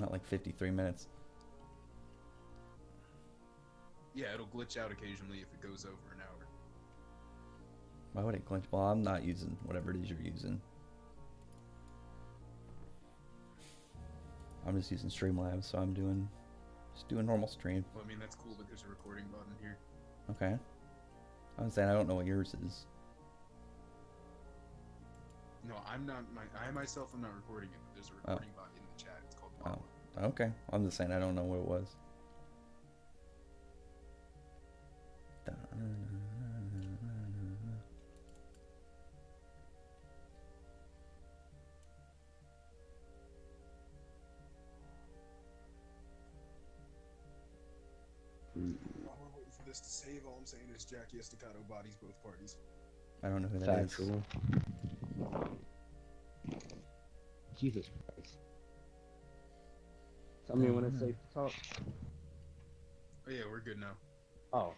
at like 53 minutes. Yeah, it'll glitch out occasionally if it goes over an hour. Why would it glitch? Well, I'm not using whatever it is you're using. I'm just using Streamlabs, so I'm just doing normal stream. Well, I mean, that's cool, but there's a recording button here. Okay. I'm saying I don't know what yours is. No, I myself am not recording it, but there's a recording bot in the chat. It's called Pop. Okay. I'm just saying I don't know what it was. While we're waiting for this to save, all I'm saying is Jackie Estacado bodies both parties. I don't know who that is. Factual. Jesus Christ. Tell me when it's safe to talk. Oh yeah, we're good now. Oh.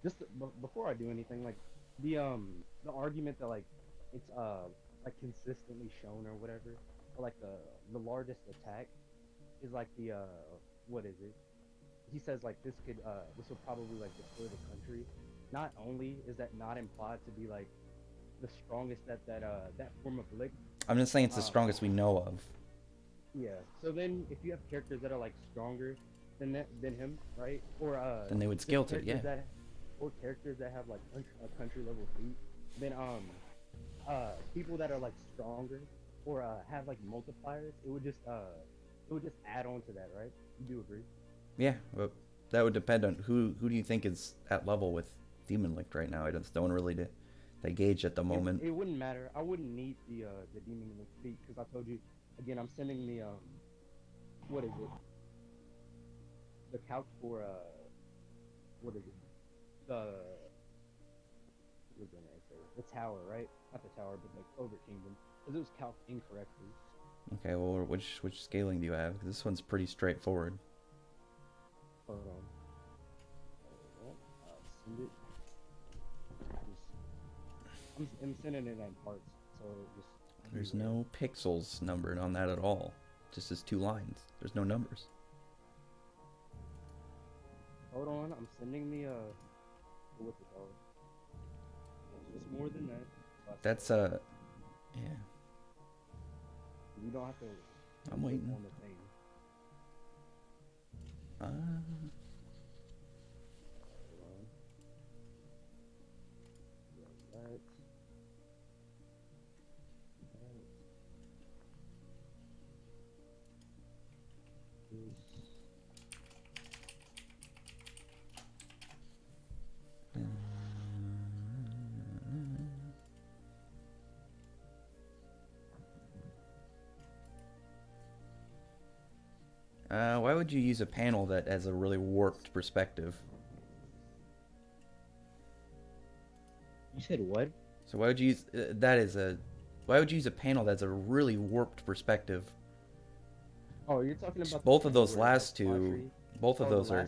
Just before I do anything, like the argument that like it's like consistently shown or whatever, or like the largest attack is like the what is it? He says like this will probably like destroy the country. Not only is that not implied to be like the strongest that form of lick. I'm just saying it's the Um, strongest we know of. yeah. So then, if you have characters that are like stronger than him, right? Or Then they would just scale to it, yeah. characters that have like a country level feat, then people that are like stronger or have like multipliers, it would just add on to that, right? You do agree? Yeah, but that would depend on who do you think is at level with Demon Linked right now. I just don't really they gauge at the moment. It wouldn't matter. I wouldn't need the demon in the feat because I told you again. I'm sending the what is it? The calc for what is it? The what did I say? The tower, right? Not the tower, but the Clover Kingdom, because it was calced incorrectly. Okay, well, which scaling do you have? 'Cause this one's pretty straightforward. Hold on. Send it. I'm sending it in parts, so just. There's no pixels numbered on that at all. Just as 2 lines. There's no numbers. Hold on, I'm sending the what's it called? It's just more than that. That's yeah. You don't have to. I'm waiting. On the thing. Uh, why would you use a panel that has a really warped perspective? You said what? So why would you use why would you use a panel that's a really warped perspective? Oh, you're talking about both of those last two. Both of those are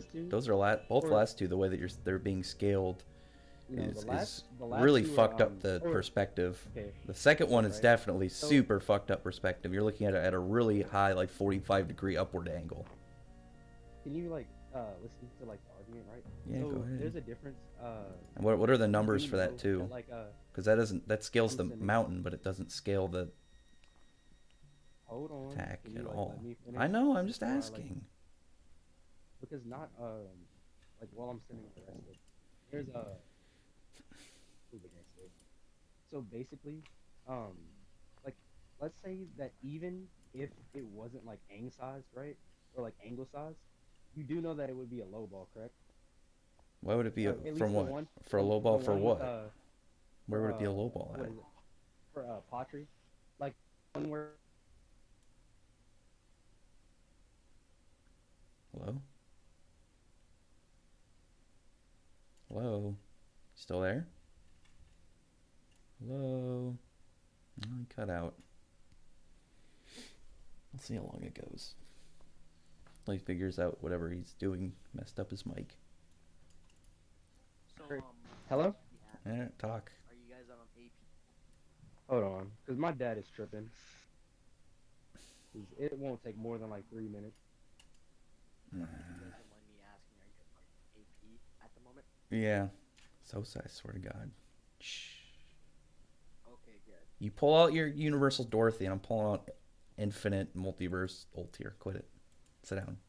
both or, last two. The way that they're being scaled is the last really two fucked are, up the perspective. Okay. The second one is Right. definitely super fucked up perspective. You're looking at a really high, like 45-degree upward angle. Can you like listen to like the argument, right? Yeah, so go ahead. There's a difference. And what are the numbers for that too? Like because that scales the mountain, but it doesn't scale the hold on attack Can you, at like, all. let me finish I know. I'm just before I, asking. because not like while I'm sending the rest of it, there's a what was I gonna say? So basically, like let's say that even if it wasn't like ang sized, right, or like angle sized, you do know that it would be a low ball, correct? Why would it be from what? One, For a low ball for what? With, where would it be a low ball at? For pottery, like one where. Hello? Hello? Still there? Hello? Oh, he cut out. Let's see how long it goes. Till he figures out whatever he's doing messed up his mic. So, Hello? Yeah, talk. are you guys on AP? Hold on, because my dad is tripping. 'Cause it won't take more than like 3 minutes. You guys don't mind me asking, are you on AP at the moment? Yeah. So I swear to God. Shh. Okay, good. You pull out your Universal Dorothy, and I'm pulling out Infinite Multiverse Ult here. Quit it. Sit down.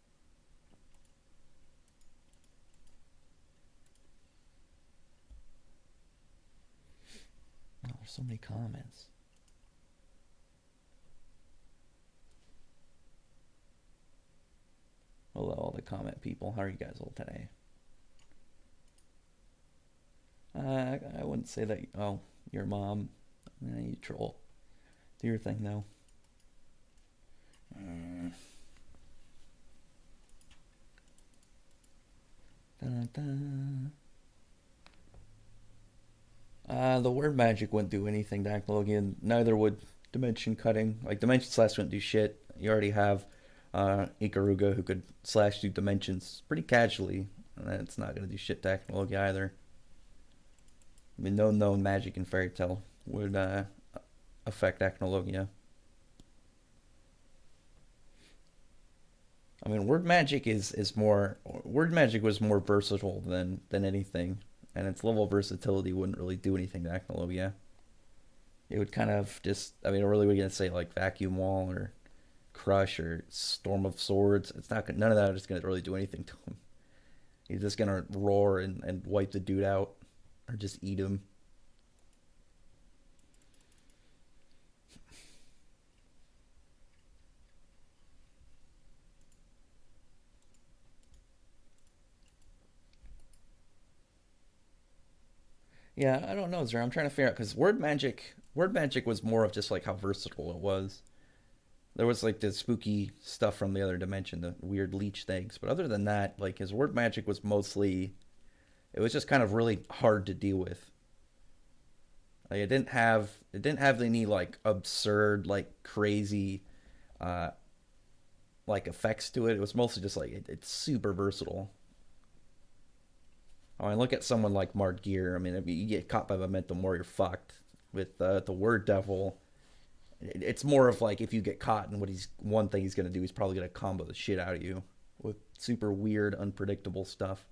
Oh, there's so many comments. Hello, all the comment people. How are you guys all today? I wouldn't say that. Oh, your mom. You troll. Do your thing, though. The word magic wouldn't do anything to Acnologia. Neither would dimension cutting. Like, dimension slash wouldn't do shit. You already have Ikaruga who could slash through dimensions pretty casually. And it's not going to do shit to Acnologia either. I mean, no known magic in Fairy Tail would affect Acnologia. I mean, word magic was more versatile than anything, and its level of versatility wouldn't really do anything to Acnologia. It would kind of just, I mean, really, we're gonna say like vacuum wall or crush or storm of swords. It's not none of that is gonna really do anything to him. He's just gonna roar and wipe the dude out, or just eat him. Yeah, I don't know, Zer. I'm trying to figure out because word magic was more of just like how versatile it was. There was like the spooky stuff from the other dimension, the weird leech things. But other than that, like his word magic was mostly, it was just kind of really hard to deal with. Like it didn't have any like absurd like crazy uh like effects to it. It was mostly just like it's super versatile. I mean, look at someone like Mart Gear. I mean, you get caught by momentum or you're fucked. With the word devil, it's more of like if you get caught, and what he's one thing he's gonna do, he's probably gonna combo the shit out of you with super weird, unpredictable stuff.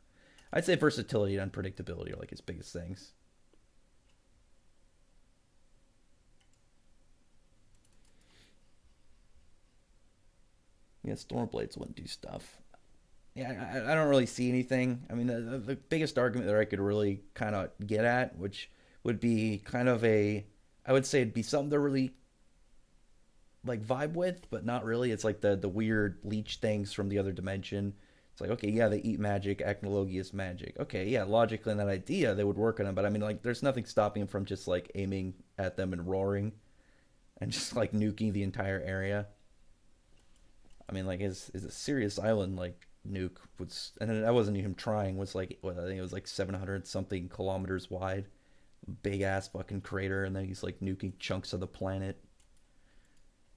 I'd say versatility and unpredictability are like his biggest things. Yeah, Stormblades wouldn't do stuff. Yeah, I don't really see anything. I mean, the biggest argument that I could really kind of get at, which would be kind of a, I would say it'd be something to really like vibe with, but not really. It's like the weird leech things from the other dimension. It's like, okay, yeah, they eat magic. Acnologia is magic. Okay, yeah, logically in that idea they would work on them, but I mean, like, there's nothing stopping them from just like aiming at them and roaring and just like nuking the entire area. I mean, like, is a serious island like nuke was, and that wasn't even trying. Was like, what, I think it was like 700 something kilometers wide, big ass fucking crater, and then he's like nuking chunks of the planet,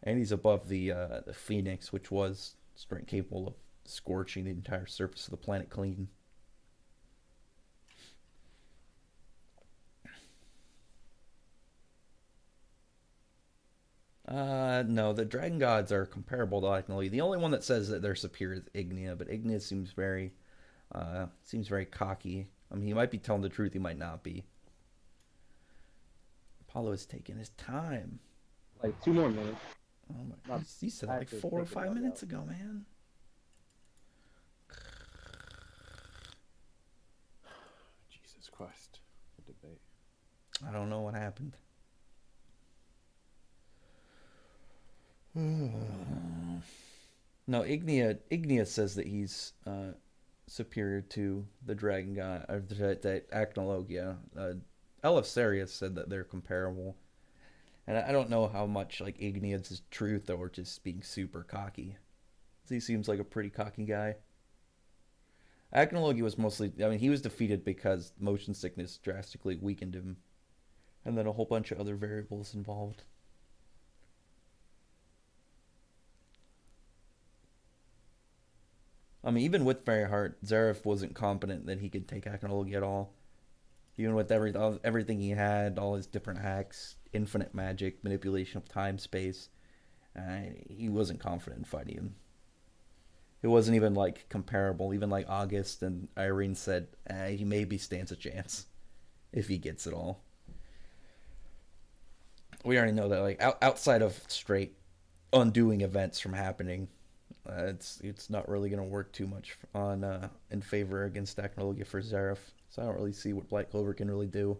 and he's above the Phoenix, which was straight capable of scorching the entire surface of the planet clean. No, the dragon gods are comparable to Acnologia. The only one that says that they're superior is Ignia, but Ignia seems very cocky. I mean, he might be telling the truth, he might not be. Apollo is taking his time. Like 2 more minutes. Oh my, My, he said I that have like to four or take the five dog minutes out. ago, man. Jesus Christ. A debate. I don't know what happened. No, Ignia says that he's superior to the dragon god, or that Acnologia. Eleftherius said that they're comparable, and I don't know how much like Ignia's is truth or just being super cocky. He seems like a pretty cocky guy. Acnologia was mostly, I mean, he was defeated because motion sickness drastically weakened him, and then a whole bunch of other variables involved. I mean, even with Fairheart, Zareth wasn't confident that he could take Acnologia at all. Even with everything he had, all his different hacks, infinite magic, manipulation of time, space, he wasn't confident in fighting him. It wasn't even like comparable. Even like August and Irene said, he maybe stands a chance if he gets it all. We already know that, like outside of straight undoing events from happening, it's not really going to work too much on in favor against Acnologia for Zareth. So I don't really see what Black Clover can really do.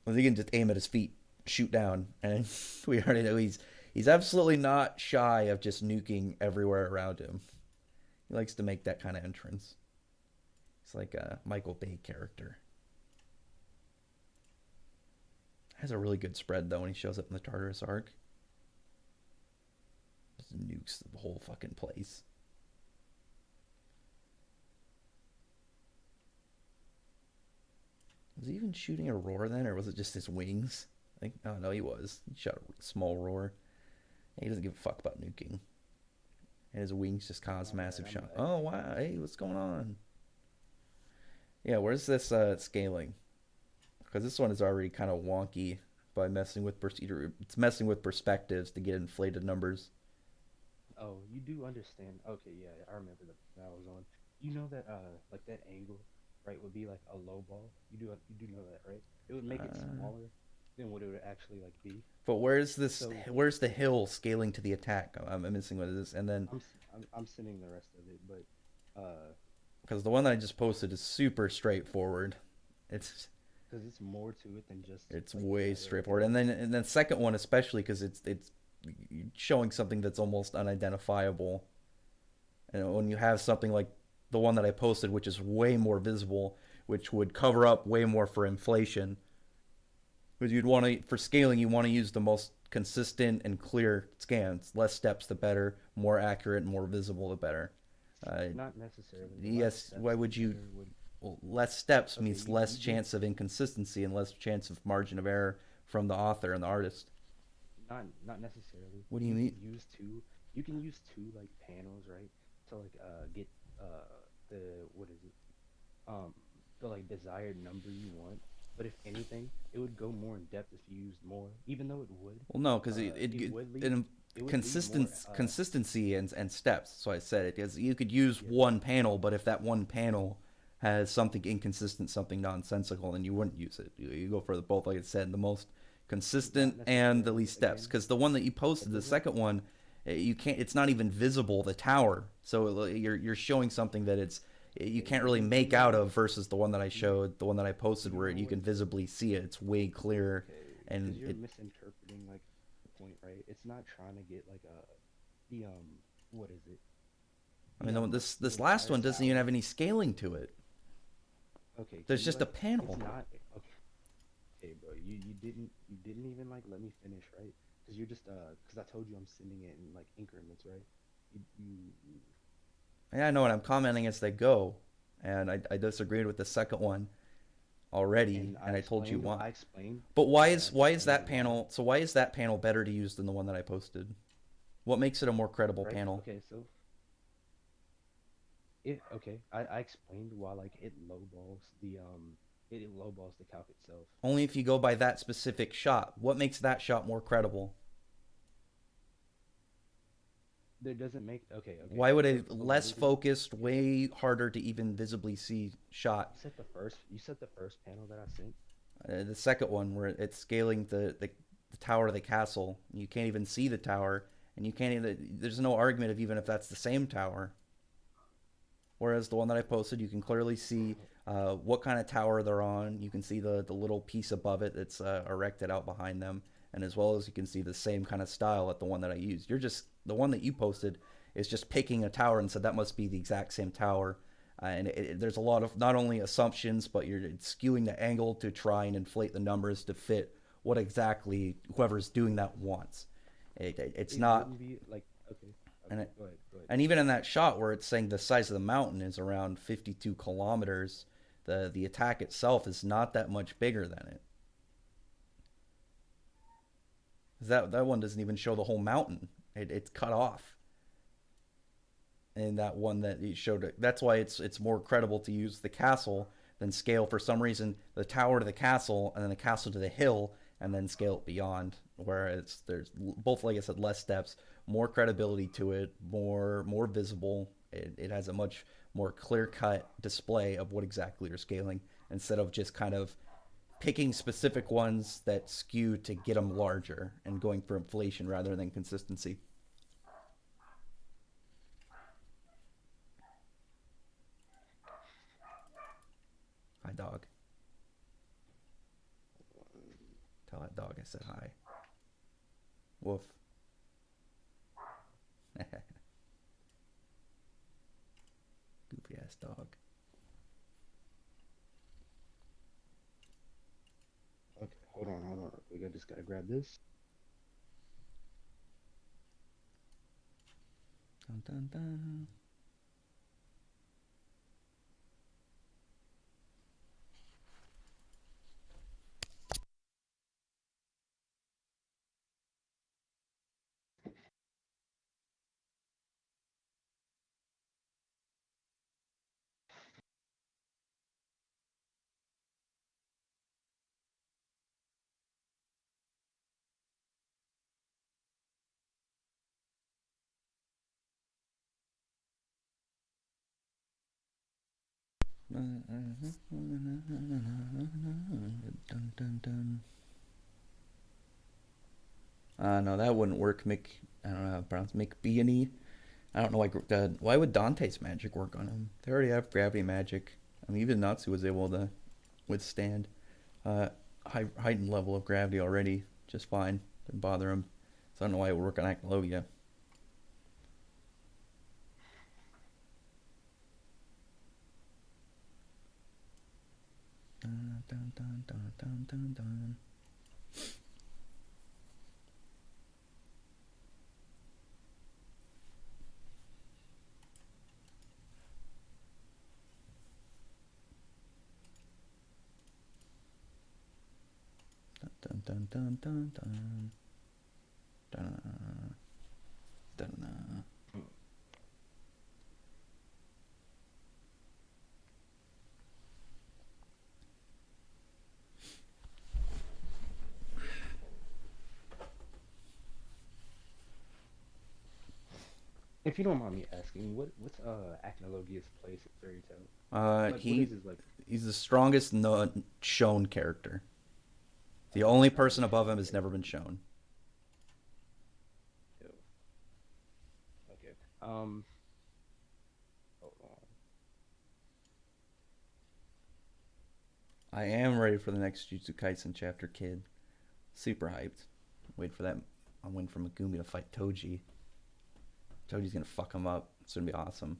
Well, he can just aim at his feet, shoot down, and we already know he's absolutely not shy of just nuking everywhere around him. He likes to make that kind of entrance. It's like a Michael Bay character. Has a really good spread though when he shows up in the Tartarus arc. Just nukes the whole fucking place. Was he even shooting a roar then, or was it just his wings? I think, oh no, he was. He shot a small roar. He doesn't give a fuck about nuking. And his wings just cause I'm massive back. shock. Oh wow, hey, what's going on? Yeah, where's this scaling? Because this one is already kind of wonky by messing with it's messing with perspectives to get inflated numbers. Oh, you do understand. Okay, yeah, I remember that I was on. You know that like that angle, right, would be like a low ball. You do know that, right? It would make it Uh, smaller. than what it would actually like be. But where's this? So Where's the hill scaling to the attack? I'm missing what it is. And then I'm sending the rest of it, but because the one that I just posted is super straightforward. It's because it's more to it than just it's like way the straightforward. hill. And then second one especially because it's showing something that's almost unidentifiable. And when you have something like the one that I posted, which is way more visible, which would cover up way more for inflation, because you'd want to for scaling, you want to use the most consistent and clear scans. Less steps, the better. More accurate, more visible, the better. Uh, Not necessarily. The less yes, why steps, would the you? better would. Well, less steps Okay, means less you did chance of inconsistency and less chance of margin of error from the author and the artist. not necessarily. What do you mean? You can use two like panels, right? To like get the what is it? Um the like desired number you want. But if anything, it would go more in depth if you used more. Even though Well, no, because it would lead it it would lead more consistency and steps. So I said it because you could use yeah, one panel, but if that one panel has something inconsistent, something nonsensical, then you wouldn't use it. You go for the both, like I said, the most consistent not and the necessarily. least steps. Again, Because the one that you it posted, the doesn't second one, you can't. It's not even visible. The tower, so you're showing something that it's you okay, can't really you make know out what of versus the one that I you showed, the one that I posted, you where know you what can visibly see it. It's way clearer, okay, because and you're it. misinterpreting like the point, right? It's not trying to get like the what is it? I mean, The this last entire one doesn't even tower. have any scaling to it. Okay, can There's you just a like it's panel. not okay, okay, bro. You didn't even like let me finish, right? Because you're just because I told you I'm sending it in like increments, right? You Yeah, I know, and I'm okay. commenting as they go, and I disagreed with the second one already, And and I told you why. I explained But okay, I why is explained that why. panel? So why is that panel better to use than the one that I posted? What makes it a more credible Right? panel? Okay, so I explained why like it lowballs the calc itself. Only if you go by that specific shot. What makes that shot more credible? There doesn't make okay. Why would a So less literally focused, way harder to even visibly see shot? you set the first panel that I sent. The second one, where it's scaling the tower of the castle, you can't even see the tower, and you can't even. There's no argument of even if that's the same tower. Whereas the one that I posted, you can clearly see what kind of tower they're on. You can see the little piece above it that's erected out behind them, and as well as you can see the same kind of style at the one that I used. You're just the one that you posted is just picking a tower and said that must be the exact same tower. There's a lot of not only assumptions, but you're skewing the angle to try and inflate the numbers to fit what exactly whoever's doing that wants. It's It not, wouldn't be like and okay, go ahead. and even in that shot where it's saying the size of the mountain is around 52 kilometers, the attack itself is not that much bigger than it. That one doesn't even show the whole mountain. It's cut off. And that one that he showed, that's why it's more credible to use the castle than scale for some reason the tower to the castle and then the castle to the hill and then scale it beyond. Whereas there's both, like I said, less steps, more credibility to it, more visible. It has a much more clear cut display of what exactly you're scaling instead of just kind of picking specific ones that skew to get them larger and going for inflation rather than consistency. Hi, dog. Tell that dog I said hi. Woof. Goofy ass dog. Okay, hold on. I just gotta grab this. Dun, dun, dun. Dun, dun, dun. No, that wouldn't work. I don't know how to pronounce McBeany. I don't know why would Dante's magic work on him? They already have gravity magic. I mean, even Natsu was able to withstand heightened level of gravity already just fine. Didn't bother him. So I don't know why it would work on Acnologia. Dun, dun, dun, dun, dun, dun, dun. Dun, dun, dun, dun, dun. Dun, dun, dun. If you don't mind me asking, what's Acnologia's place in Fairy Tail? Like, what is his like? He's the strongest shown character. The only person above him has never been shown. Ew. Okay. Hold on. I am ready for the next Jujutsu Kaisen chapter, kid. Super hyped. Wait for that. I'm waiting for Megumi to fight Toji. Toji's gonna fuck him up. It's gonna be awesome.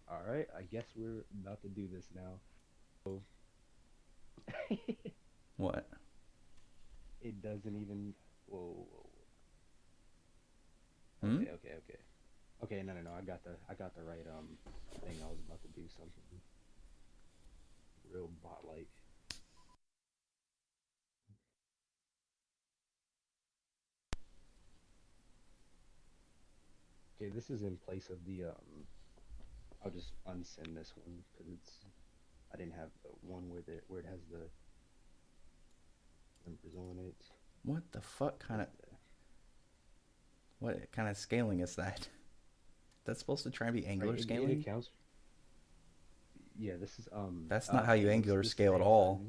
All right. I guess we're about to do this now. So What? it doesn't even. Whoa. Hmm? Okay. Okay. No. I got the right thing. I was about to do something real bot like. Okay, this is in place of the I'll just unsend this one because I didn't have the one where it has the numbers on it. What the fuck what kind of scaling is that? That's supposed to try and be angular Right, scaling? it counts. Yeah, this is That's not how you angular this scale at all.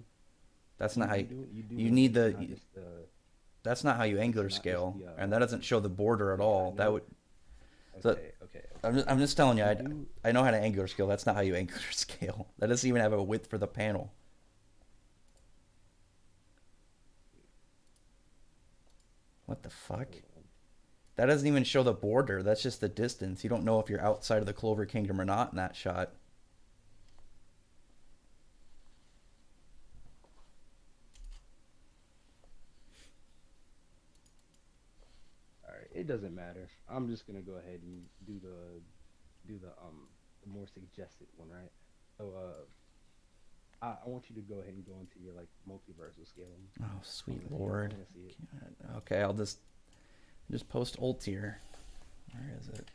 That's not how you need that's not how you angular scale, and that doesn't show the border at all. That would. So Okay. I'm just telling you, I know how to angular scale. That's not how you angular scale. That doesn't even have a width for the panel. What the fuck? That doesn't even show the border. That's just the distance. You don't know if you're outside of the Clover Kingdom or not in that shot. All right, it doesn't matter. I'm just gonna go ahead and do the more suggested one, right? So I want you to go ahead and go into your like multiversal scaling. Oh, sweet I lord. wanna see it. Okay, I'll just post ult here. Where is it?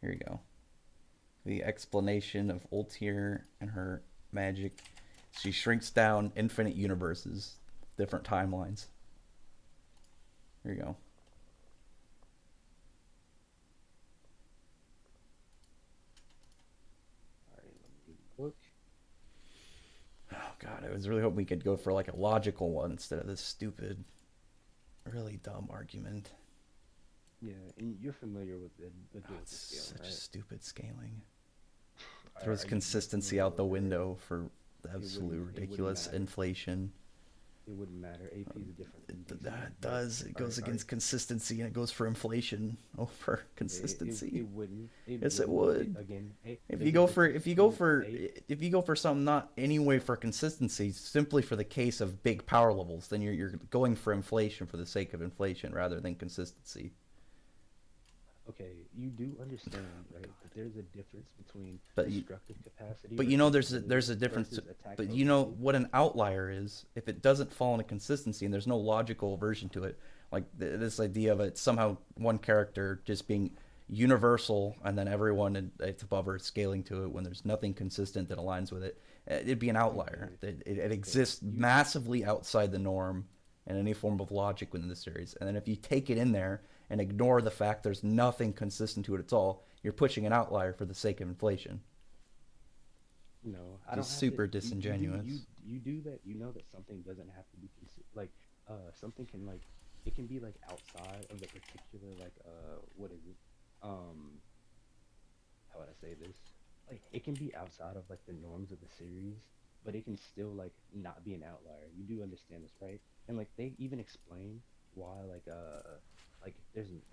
Here you go. The explanation of Ultier and her magic. She shrinks down infinite universes, different timelines. Here you go. All right, let me look. Oh god, I was really hoping we could go for like a logical one instead of this stupid, really dumb argument. Yeah, and you're familiar with the dual It's scale, such right? stupid scaling. Are Throws you consistency familiar out the with window for the absolute it wouldn't ridiculous matter. inflation. It wouldn't matter. AP is different from DC, That but does. It goes are against consistency and it goes for inflation over consistency. it wouldn't. Yes, it wouldn't. would. Again, If there's you a go for difference if you go between for A. if you go for something not anyway for consistency, simply for the case of big power levels, then you're going for inflation for the sake of inflation rather than consistency. Okay, you do understand, right? That there's a difference between But destructive capacity. But there's a difference. Versus attack But you know potency. what an outlier is? If it doesn't fall into consistency and there's no logical version to it, like this idea of it somehow one character just being universal and then everyone it's above her scaling to it when there's nothing consistent that aligns with it, it'd be an outlier. Okay, It okay. exists massively outside the norm, and any form of logic within the series. And then if you take it in there and ignore the fact there's nothing consistent to it at all, you're pushing an outlier for the sake of inflation. No, I don't Just have to. super You disingenuous. you do that. You know that something doesn't have to be like something can like it can be like outside of the particular like what is it um how would I say this? Like it can be outside of like the norms of the series, but it can still like not be an outlier. You do understand this, right? And like they even explain why like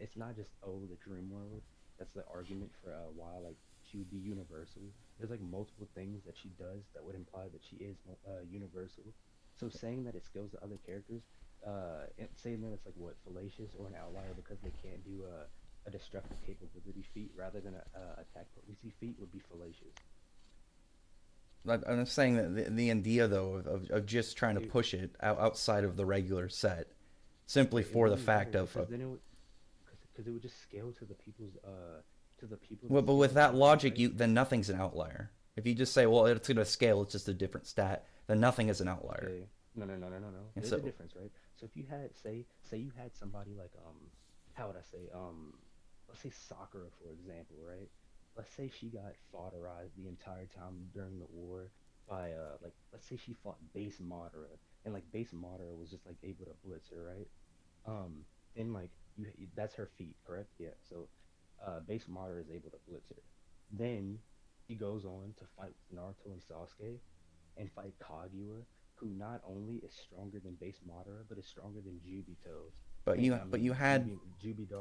it's not just oh the dream world. That's the argument for why like she would be universal. There's like multiple things that she does that would imply that she is universal. So saying that it scales to other characters, and saying that it's like what fallacious or an outlier because they can't do a destructive capability feat rather than a attack potency feat would be fallacious. I'm saying that the idea though of just trying to It, push it outside of the regular set, simply okay, it for the wouldn't fact matter of because then it would because it would just scale to the people's well, but with scale that AP, logic, right? you then nothing's an outlier. If you just say, well, it's going to scale, it's just a different stat, then nothing is an outlier. Okay. No. And There's a so, difference, right? So if you had say you had somebody like how would I say let's say Sakura for example, right? Let's say she got fodderized the entire time during the war by like let's say she fought base Madara and like base Madara was just like able to blitz her, right? Um then like that's her feat, correct? Yeah. So base Madara is able to blitz her. Then he goes on to fight with Naruto and Sasuke and fight Kaguya, who not only is stronger than base Madara, but is stronger than Jubito. but And you I but mean you had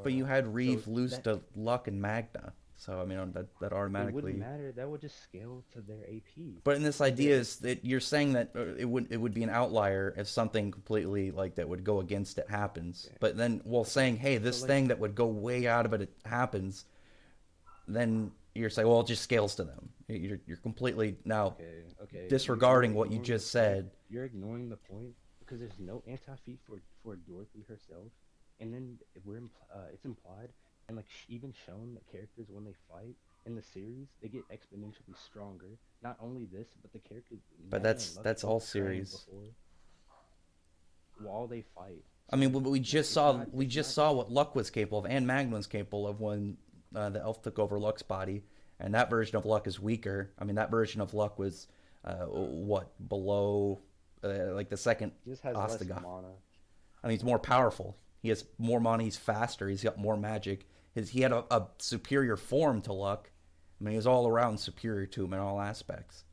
but Jubidara. you had So Reeve lose that to Luck and Magna. So I mean that it wouldn't automatically. matter. That would just scale to their AP But in this because their idea AP. is that you're saying that it would be an outlier if something completely like that would go against it happens. Okay. But then while Okay. saying, hey, So this like thing that would go way out of it happens, then you're saying, well, it just scales to them. You're completely now you're disregarding what you ignoring the just point. said. You're ignoring the point because there's no anti-feat for Dorothy herself, and then it's implied and like even shown that characters when they fight in the series they get exponentially stronger. Not only this, but the characters But Magna and Luck that's all both trained series. before while they fight. I So mean, like we it's just not saw just what Luck was capable of, and Magma was capable of when the elf took over Luck's body, and that version of Luck is weaker. I mean, that version of Luck was what below like the second just has less Astaga. mana. I mean, he's more powerful. He has more money. He's faster. He's got more magic. He had a superior form to Luck. I mean, he was all around superior to him in all aspects.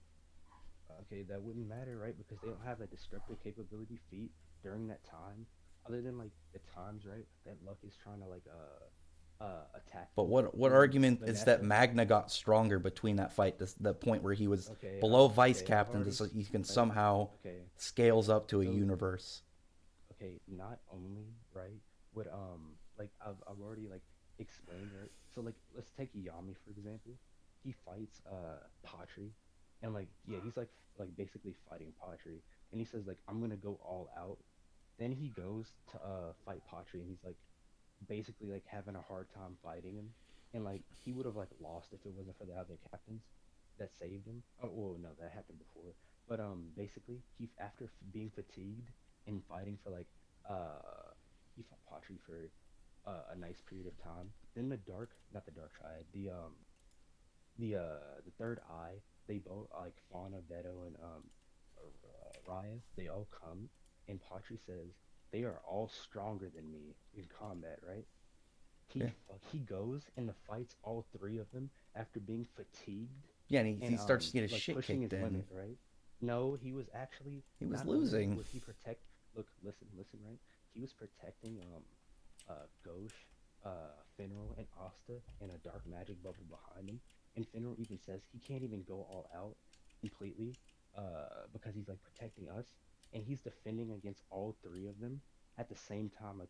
Okay, that wouldn't matter, right? Because they don't have a disruptive capability feat during that time, other than like the times, right? That Luck is trying to like attack But them. what And then argument is that Vanessa, Magna got stronger between that fight, the point where he was okay, below vice okay, I've captain, already so he can right. somehow Okay, scales up to a so universe? okay, not only right, would like I've already like explained right. So like let's take Yami for example. He fights Patri, and like yeah, he's like basically fighting Patri, and he says like I'm gonna go all out. Then he goes to fight Patri, and he's like basically like having a hard time fighting him, and like he would have like lost if it wasn't for the other captains that saved him. Oh well, no, that happened before. But basically he after being fatigued and fighting for like uh he fought Patri for a nice period of time. Then not the dark triad, the third eye, they both like Fauna, Veto, and Raya. They all come, and Patri says they are all stronger than me in combat, right? Yeah, He goes and fights all three of them after being fatigued yeah, and he and starts to get his like shit pushing kicked his in. limit, right? No, he was actually He was not only losing. was he protect look, listen, right? He was protecting Gauche, Finral, and Asta in a dark magic bubble behind him. And Finral even says he can't even go all out completely, because he's like protecting us and he's defending against all three of them at the same time, like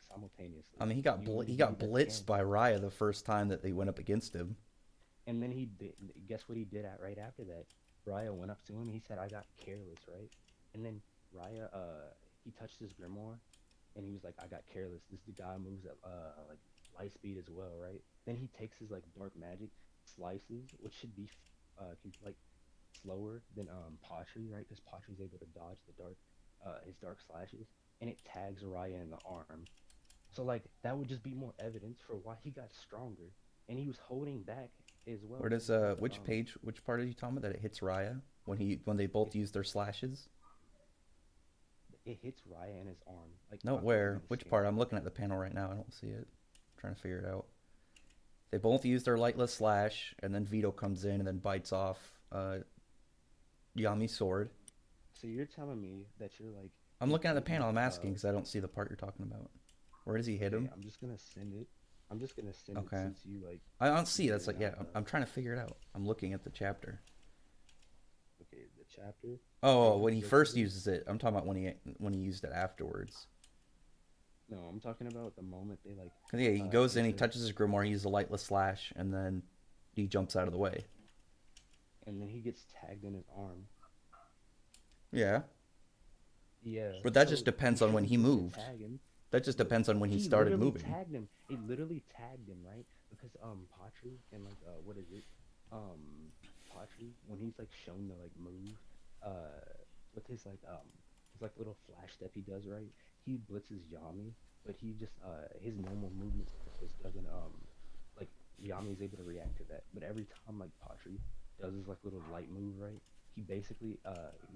I simultaneously. mean, Do you really he believe got that's blitzed by Raya the first time that they went up against him. And then he did, guess what he did at right after that? Raya went up to him. He said, "I got careless, right?" And then Raya, he touched his grimoire, and he was like, "I got careless." This the guy moves at like light speed as well, right? Then he takes his like dark magic slices, which should be like slower than Patri, right? Because Patri's able to dodge the dark. his dark slashes, and it tags Raya in the arm. So like that would just be more evidence for why he got stronger, and he was holding back as well Where does too. Like which page, which part are you talking about that it hits Raya when they both it, use their slashes? it hits Raya in his arm. Like No, I'm gonna give you where? the Which scene part? right I'm now. looking at the panel right now. I don't see it. I'm trying to figure it out. They both use their lightless slash, and then Vito comes in and then bites off Yami's sword. So you're telling me that you're like I'm looking at the panel. like I'm asking because I don't see the part you're talking about. Where does he hit okay, him? I'm just gonna send it. I'm just gonna send it Okay. since you like I don't see. you're That's like, yeah. not I'm trying to figure it out. I'm looking at the chapter. okay, the chapter where Oh, he when he blitzes first him. uses it. I'm talking about when he used it afterwards. No, I'm talking about the moment they like 'Cause, yeah, he goes in, he enter, touches his grimoire, he uses a lightless slash, and then he jumps out of the way. and then he gets tagged in his arm. Yeah, Yeah, but that just so he depends on when shouldn't he get to moved. tag him. That just But depends on when he he started literally moving. tagged him. He literally tagged him, right? Because Patri and like what is it? Patri when he's like shown to like move, uh, with his like little flash step he does, right? He blitzes Yami, but he just his normal movement just doesn't like Yami is able to react to that. But every time like Patri does his like little light move, right? He basically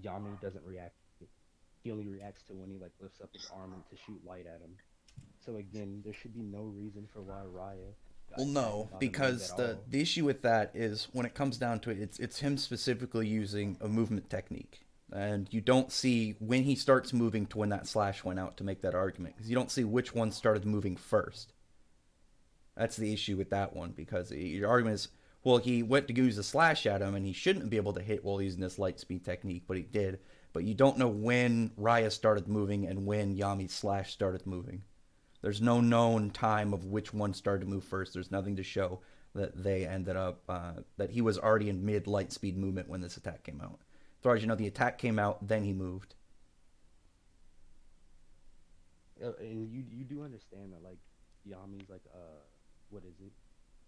Yami doesn't react. He only reacts to when he like lifts up his arm and to shoot light at him. So again, there should be no reason for why Raya Well, got no, tagged by the move because at the all. the issue with that is when it comes down to it, it's him specifically using a movement technique, and you don't see when he starts moving to when that slash went out to make that argument because you don't see which one started moving first. That's the issue with that one because your argument is, well, he went to use a slash at him and he shouldn't be able to hit while using this light speed technique, but he did. But you don't know when Raya started moving and when Yami's slash started moving. There's no known time of which one started to move first. There's nothing to show that they ended up that he was already in mid light speed movement when this attack came out. As far as you know, the attack came out, then he moved. And you do understand that like Yami's like what is it?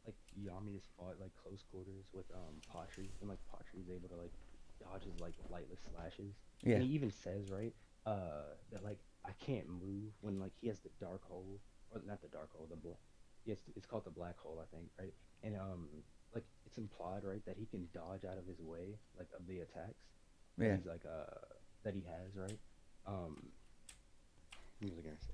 Like Yami has fought like close quarters with Patri, and like Patri is able to like dodge his like lightless slashes. Yeah, And he even says right that like I can't move when like he has the dark hole, or not the dark hole, the black. Yes, it's called the black hole, I think, right? And like it's implied right that he can dodge out of his way like of the attacks that yeah. he's like that he has, right? Um, what was I gonna say?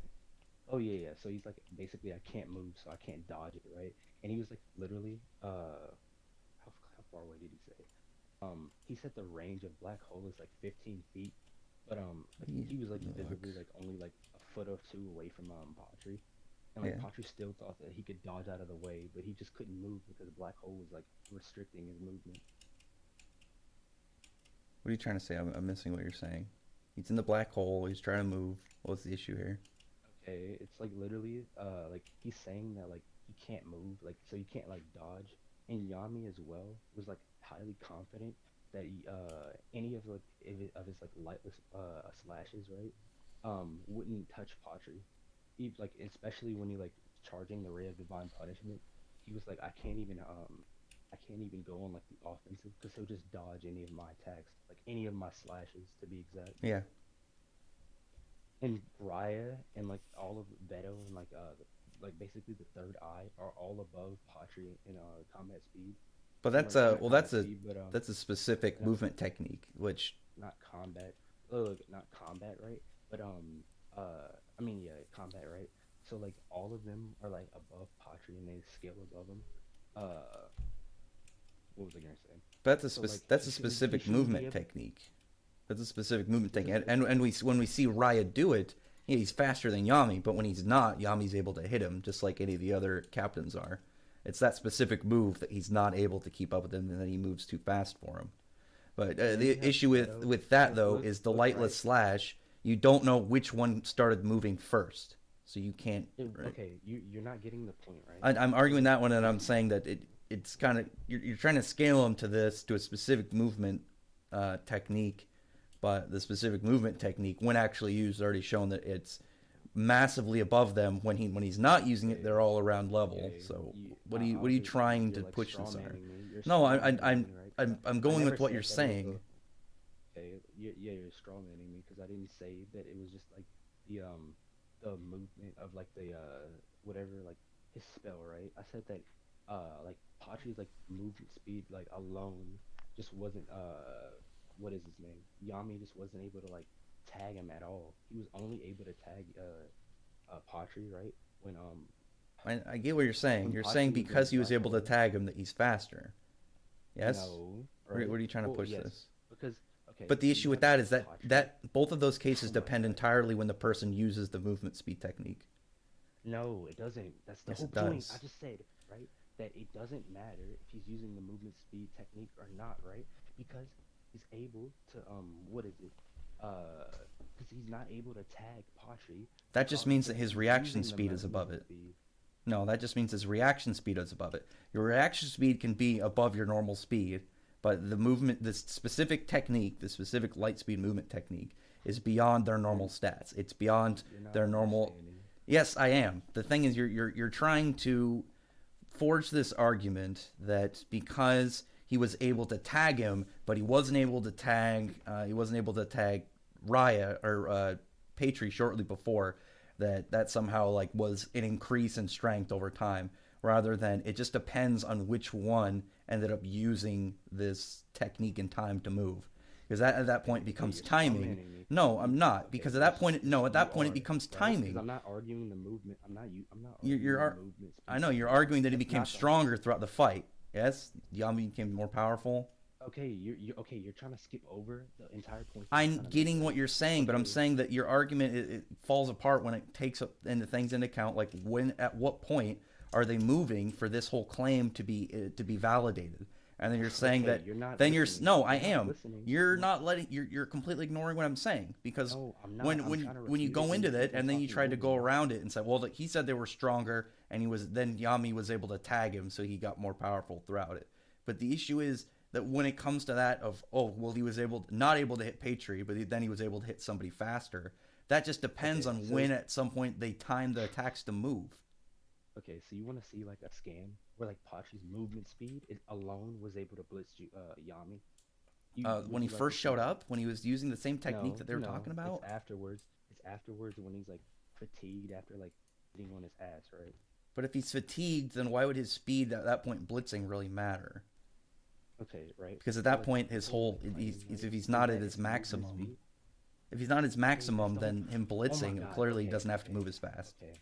Oh yeah, yeah. So he's like basically I can't move, so I can't dodge it, right? And he was like literally how far away did he say? He said the range of black hole is like 15 feet, but like he was like Look. visibly like only like a foot or two away from Patri, and like Yeah. Patri still thought that he could dodge out of the way, but he just couldn't move because the black hole was like restricting his movement. What are you trying to say? I'm missing what you're saying. He's in the black hole. He's trying to move. What's the issue here? Okay, it's like literally, like he's saying that like he can't move, like so he can't like dodge. And Yami as well was like highly confident that any of like of his like lightless slashes, right, wouldn't touch Patri. He like especially when he like charging the ray of divine punishment, he was like I can't even go on like the offensive because he'll just dodge any of my attacks, like any of my slashes to be exact. Yeah, And Raya and like all of Beto and like basically the third eye are all above Patri in combat speed. but And that's like a not well, combat speed, but that's a specific not movement technique, which not combat. Look, not combat, right? But I mean yeah, combat, right? So like all of them are like above Patri and they scale above him. Uh, what was I gonna say? So like that's a he specific shouldn't be movement able. technique. That's a specific movement It's a technique, it's and we when we see Raya do it, yeah, he's faster than Yami, but when he's not, Yami's able to hit him just like any of the other captains are. It's that specific move that he's not able to keep up with him, and then he moves too fast for him. But and then you the have issue Beto. with that Look though look is the look right. lightless slash. You don't know which one started moving first, so you can't. Right? Okay, you're not getting the point, right? I'm So arguing like that one, and if I'm saying that it's kind of you're trying to scale him to this to a specific movement technique, but the specific movement technique, when actually used, already shown that it's massively above them. When he's not using it, they're okay, all around level. okay, So you what I'll are you just trying you're to like push straw this on? manning me. You're No, straw manning me, right? Because I'm I going never with what you're said that it was saying. the okay. Yeah, you're straw manning me because I didn't say that it was just like the movement of like the whatever like his spell, right? I said that like Pachi's like movement speed like alone just wasn't what is his name? Yami just wasn't able to like tag him at all. He was only able to tag Pachi, right? When I get what you're saying. when You're saying Pachi was like because he was black able to hole. tag him that he's faster. Yes? No, Where, right? where are you trying to Well, push yes, this? because okay, But the so you issue with have that is Pachi. that both of those cases Oh my depend God. entirely when the person uses the movement speed technique. No, it doesn't. That's the Yes, whole it point. I does. just said, right, that it doesn't matter if he's using the movement speed technique or not, right? Because he's able to what is it? Because he's not able to tag Pachi That just means regardless that of if his he's reaction using the speed is above movement it. speed. No, that just means his reaction speed is above it. Your reaction speed can be above your normal speed, but the movement, the specific technique, the specific light speed movement technique, is beyond their You're normal stats. It's beyond you're not their normal. understanding. Yes, I am. The thing is, you're trying to forge this argument that because he was able to tag him, but he wasn't able to tag Raya or Patri shortly before, that somehow like was an increase in strength over time, rather than it just depends on which one ended up using this technique in time to move, because that at that point Okay, becomes you're straw timing. manning me. No, I'm not, Okay, because at that point, no, at you that point it are, becomes right? Because timing. I'm not arguing the movement. I'm not You're, arguing the you're movement I speed know you're technique. arguing that he That's became not the stronger throughout the fight. Yes, Yami became more powerful. okay. You okay. You're trying to skip over the entire point that I'm I'm trying to make, getting what right? you're saying, but I'm Okay, saying that your argument it falls apart when it takes into things into account, like when at what point are they moving for this whole claim to be validated? And then you're saying okay. that You're not then you're listening. no, I You're not am. listening. You're No, not letting you're completely ignoring what I'm saying, because no, I'm not. I'm trying to when you refute it, go and into you that keep on and then you talking tried to over go me. around it and say, well, he said they were stronger, and he was then Yami was able to tag him, so he got more powerful throughout it. But the issue is that when it comes to that of, oh well, he was not able to hit Patri, but then he was able to hit somebody faster. That just depends Okay, on so when at some point they time the attacks to move. okay, so you want to see like a scan where like Pachi's movement speed it alone was able to blitz you, Yami? You When would he you like to first see showed that? up, when he was using the same technique No, that they were no, talking it's about. afterwards. It's afterwards when he's like fatigued after like sitting on his ass, right? But if he's fatigued, then why would his speed at that point blitzing really matter? Okay, right. Because at So that like point, the his whole whole like claim, right, if he's is not at that his his movement maximum, speed. if he's not his Okay, that's maximum, the whole. then him Oh my blitzing God. clearly Okay, doesn't have to okay, move as fast. okay,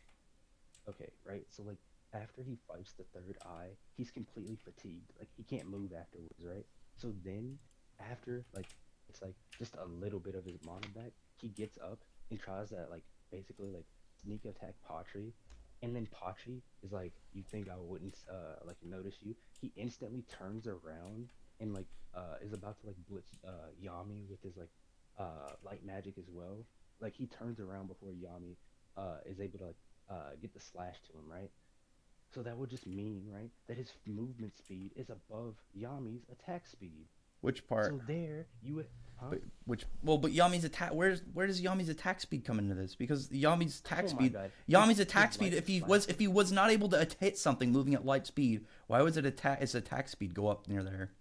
okay, right. So like after he fights the third eye, he's completely fatigued. Like he can't move afterwards, right? So then after like it's like just a little bit of his mana back, he gets up and tries to like basically like sneak attack Patri, and then Patri is like, "You think I wouldn't like notice you?" He instantly turns around and like is about to like blitz Yami with his like light magic as well. Like he turns around before Yami is able to like get the slash to him, right? So that would just mean, right, that his movement speed is above Yami's attack speed. Which part? So there you would, huh? But Yami's attack. Where does Yami's attack speed come into this? Because Oh my God, Yami's attack speed. light If slashes. he was not able to hit something moving at light speed, why was it attack his attack speed go up near there?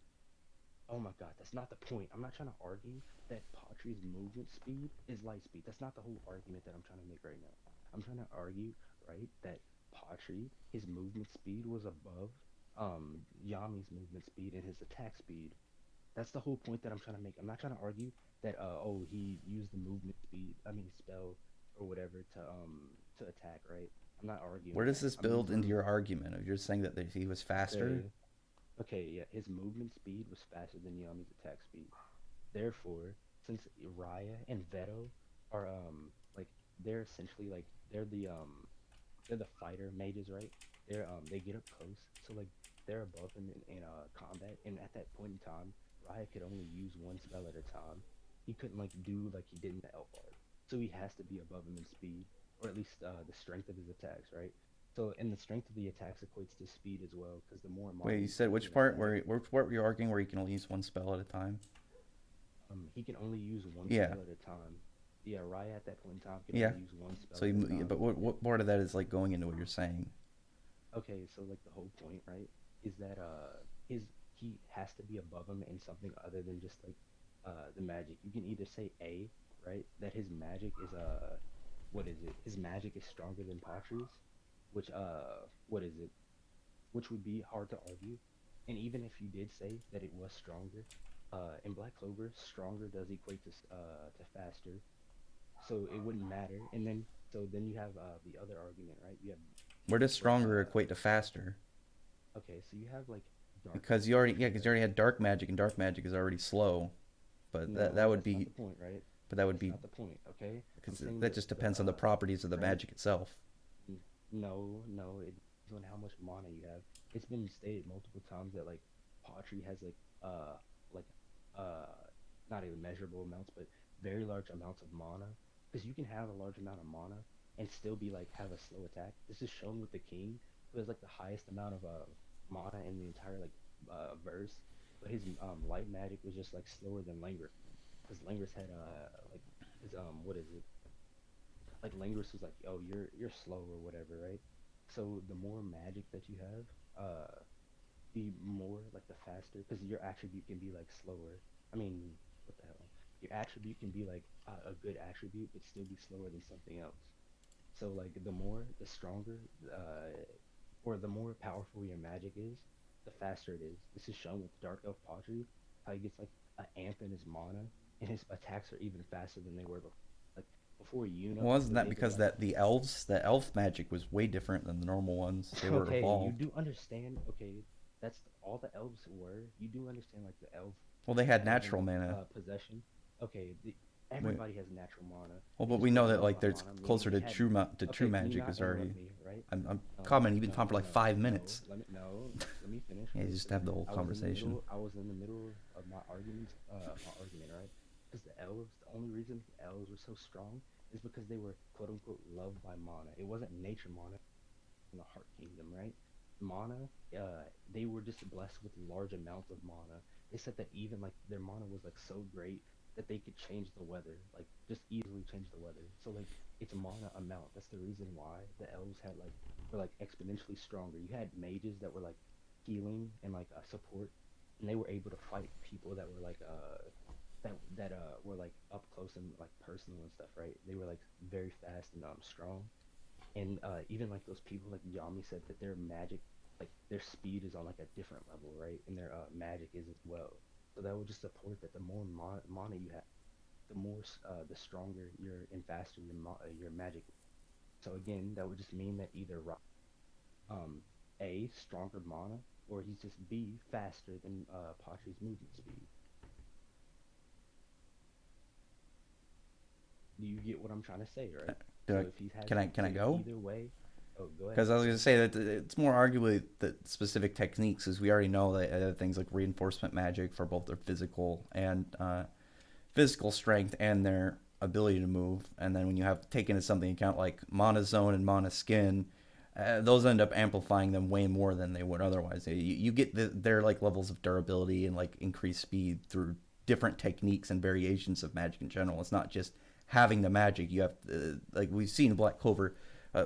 Oh my God, that's not the point. I'm not trying to argue that Patri's movement speed is light speed. That's not the whole argument that I'm trying to make right now. I'm trying to argue, right, that Patri, his movement speed was above Yami's movement speed and his attack speed. That's the whole point that I'm trying to make. I'm not trying to argue that oh he used the movement speed, I mean spell or whatever to attack, right? I'm not Where arguing does that. this I'm build into literally your argument? If you're saying that he was faster, okay. Okay, yeah, his movement speed was faster than Yami's attack speed. Therefore, since Raya and Veto are like they're essentially like they're the fighter mages, right? They get up close, so like they're above him in combat, and at that point in time, Raya could only use one spell at a time. He couldn't like do like he did in the Elfard, so he has to be above him in speed, or at least the strength of his attacks, right? So and the strength of the attacks equates to speed as well, because the more mana wait, you you said put into which that part? bag, Which part were you arguing where he can only use one spell at a time? he can only use one Yeah, spell at a time. Yeah, Raya at that point in time can yeah. only use one spell So, at a but time. what part of that is like going into what you're saying? Okay, so like the whole point, right, is that his he has to be above him in something other than just like the magic. You can either say A, right, that his magic is what is it? His magic is stronger than Patry's, which what is it? Which would be hard to argue. And even if you did say that it was stronger, in Black Clover, stronger does equate to faster, so it wouldn't matter. And then so then you have the other argument, right? You have Where does like stronger equate to faster? okay, so you have like dark Because you magic, already, yeah, because you right? already had dark magic, and dark magic is already slow. But that No, would that's not be, the point, right? but that would That's be, not the point, okay? I'm because saying that just the depends on the properties of the right? magic itself. No, no, it depends on how much mana you have. It's been stated multiple times that like pottery has like uh not even measurable amounts, but very large amounts of mana. Because you can have a large amount of mana and still be like have a slow attack. This is shown with the king, who has like the highest amount of mana in the entire like verse, but his light magic was just like slower than Langris, because Langris had like his what is it? Like Langris was like, "Oh, you're slow or whatever, right?" So the more magic that you have, the more like the faster, because your attribute can be like slower. I mean, what the hell? Your attribute can be like a good attribute, but still be slower than something else. So like the more, the stronger, or the more powerful your magic is, the faster it is. This is shown with Dark Elf Pottery, how he gets like an amp in his mana, and his attacks are even faster than they were before. Like before Well, Yuno wasn't was that able to because like, that the elves, the elf magic was way different than the normal ones? They were okay, you evolved. do understand. Okay, that's all the elves were. You do understand like the Well, they had elven natural mana. possession. Okay, Wait, everybody has natural mana. well, They but just we know couldn't that know like about there's mana, meaning closer they to had. true Okay, can you magic not is interrupt already. me, right? I'm No, commenting. You've been no, talking for no, like no, 5 minutes. let me finish, Yeah, you right? just Because have the whole conversation. I was in the middle of my argument, right? Because the elves, the only reason the elves were so strong is because they were quote unquote loved by mana. It wasn't nature mana in the Heart Kingdom, right? Mana, they were just blessed with large amounts of mana. They said that even like their mana was like so great that they could change the weather, like just easily change the weather. So like it's mana amount. That's the reason why the elves had like were like exponentially stronger. You had mages that were like healing and like support, and they were able to fight people that were like that were like up close and like personal and stuff, right? They were like very fast and strong, and even like those people like Yami said that their magic, like their speed is on like a different level, right? And their magic is as well. So that would just support that the more mana you have, the more the stronger your and faster your magic. So again, that would just mean that either um A, stronger mana, or he's just B, faster than Patri's movement speed. Do you get what I'm trying to say, right? Do So I, if he has can so I go? either way, oh go ahead. Because I was going to say that it's more arguably the specific techniques, as we already know that things like reinforcement magic for both their physical strength and their ability to move. And then when you have taken into something account like mana zone and mana skin, those end up amplifying them way more than they would otherwise. You get their like levels of durability and like increased speed through different techniques and variations of magic in general. It's not just having the magic. You have like we've seen in Black Clover,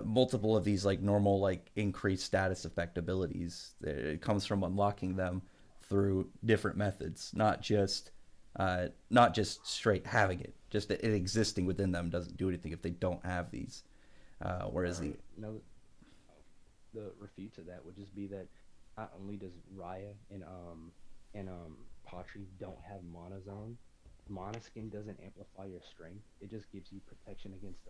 multiple of these like normal like increased status effect abilities. It comes from unlocking them through different methods, not just straight having it. Just it existing within them doesn't do anything if they don't have these. Whereas the No, the refute to that would just be that not only does Raya and Patri don't have mana zone, mana skin doesn't amplify your strength. It just gives you protection against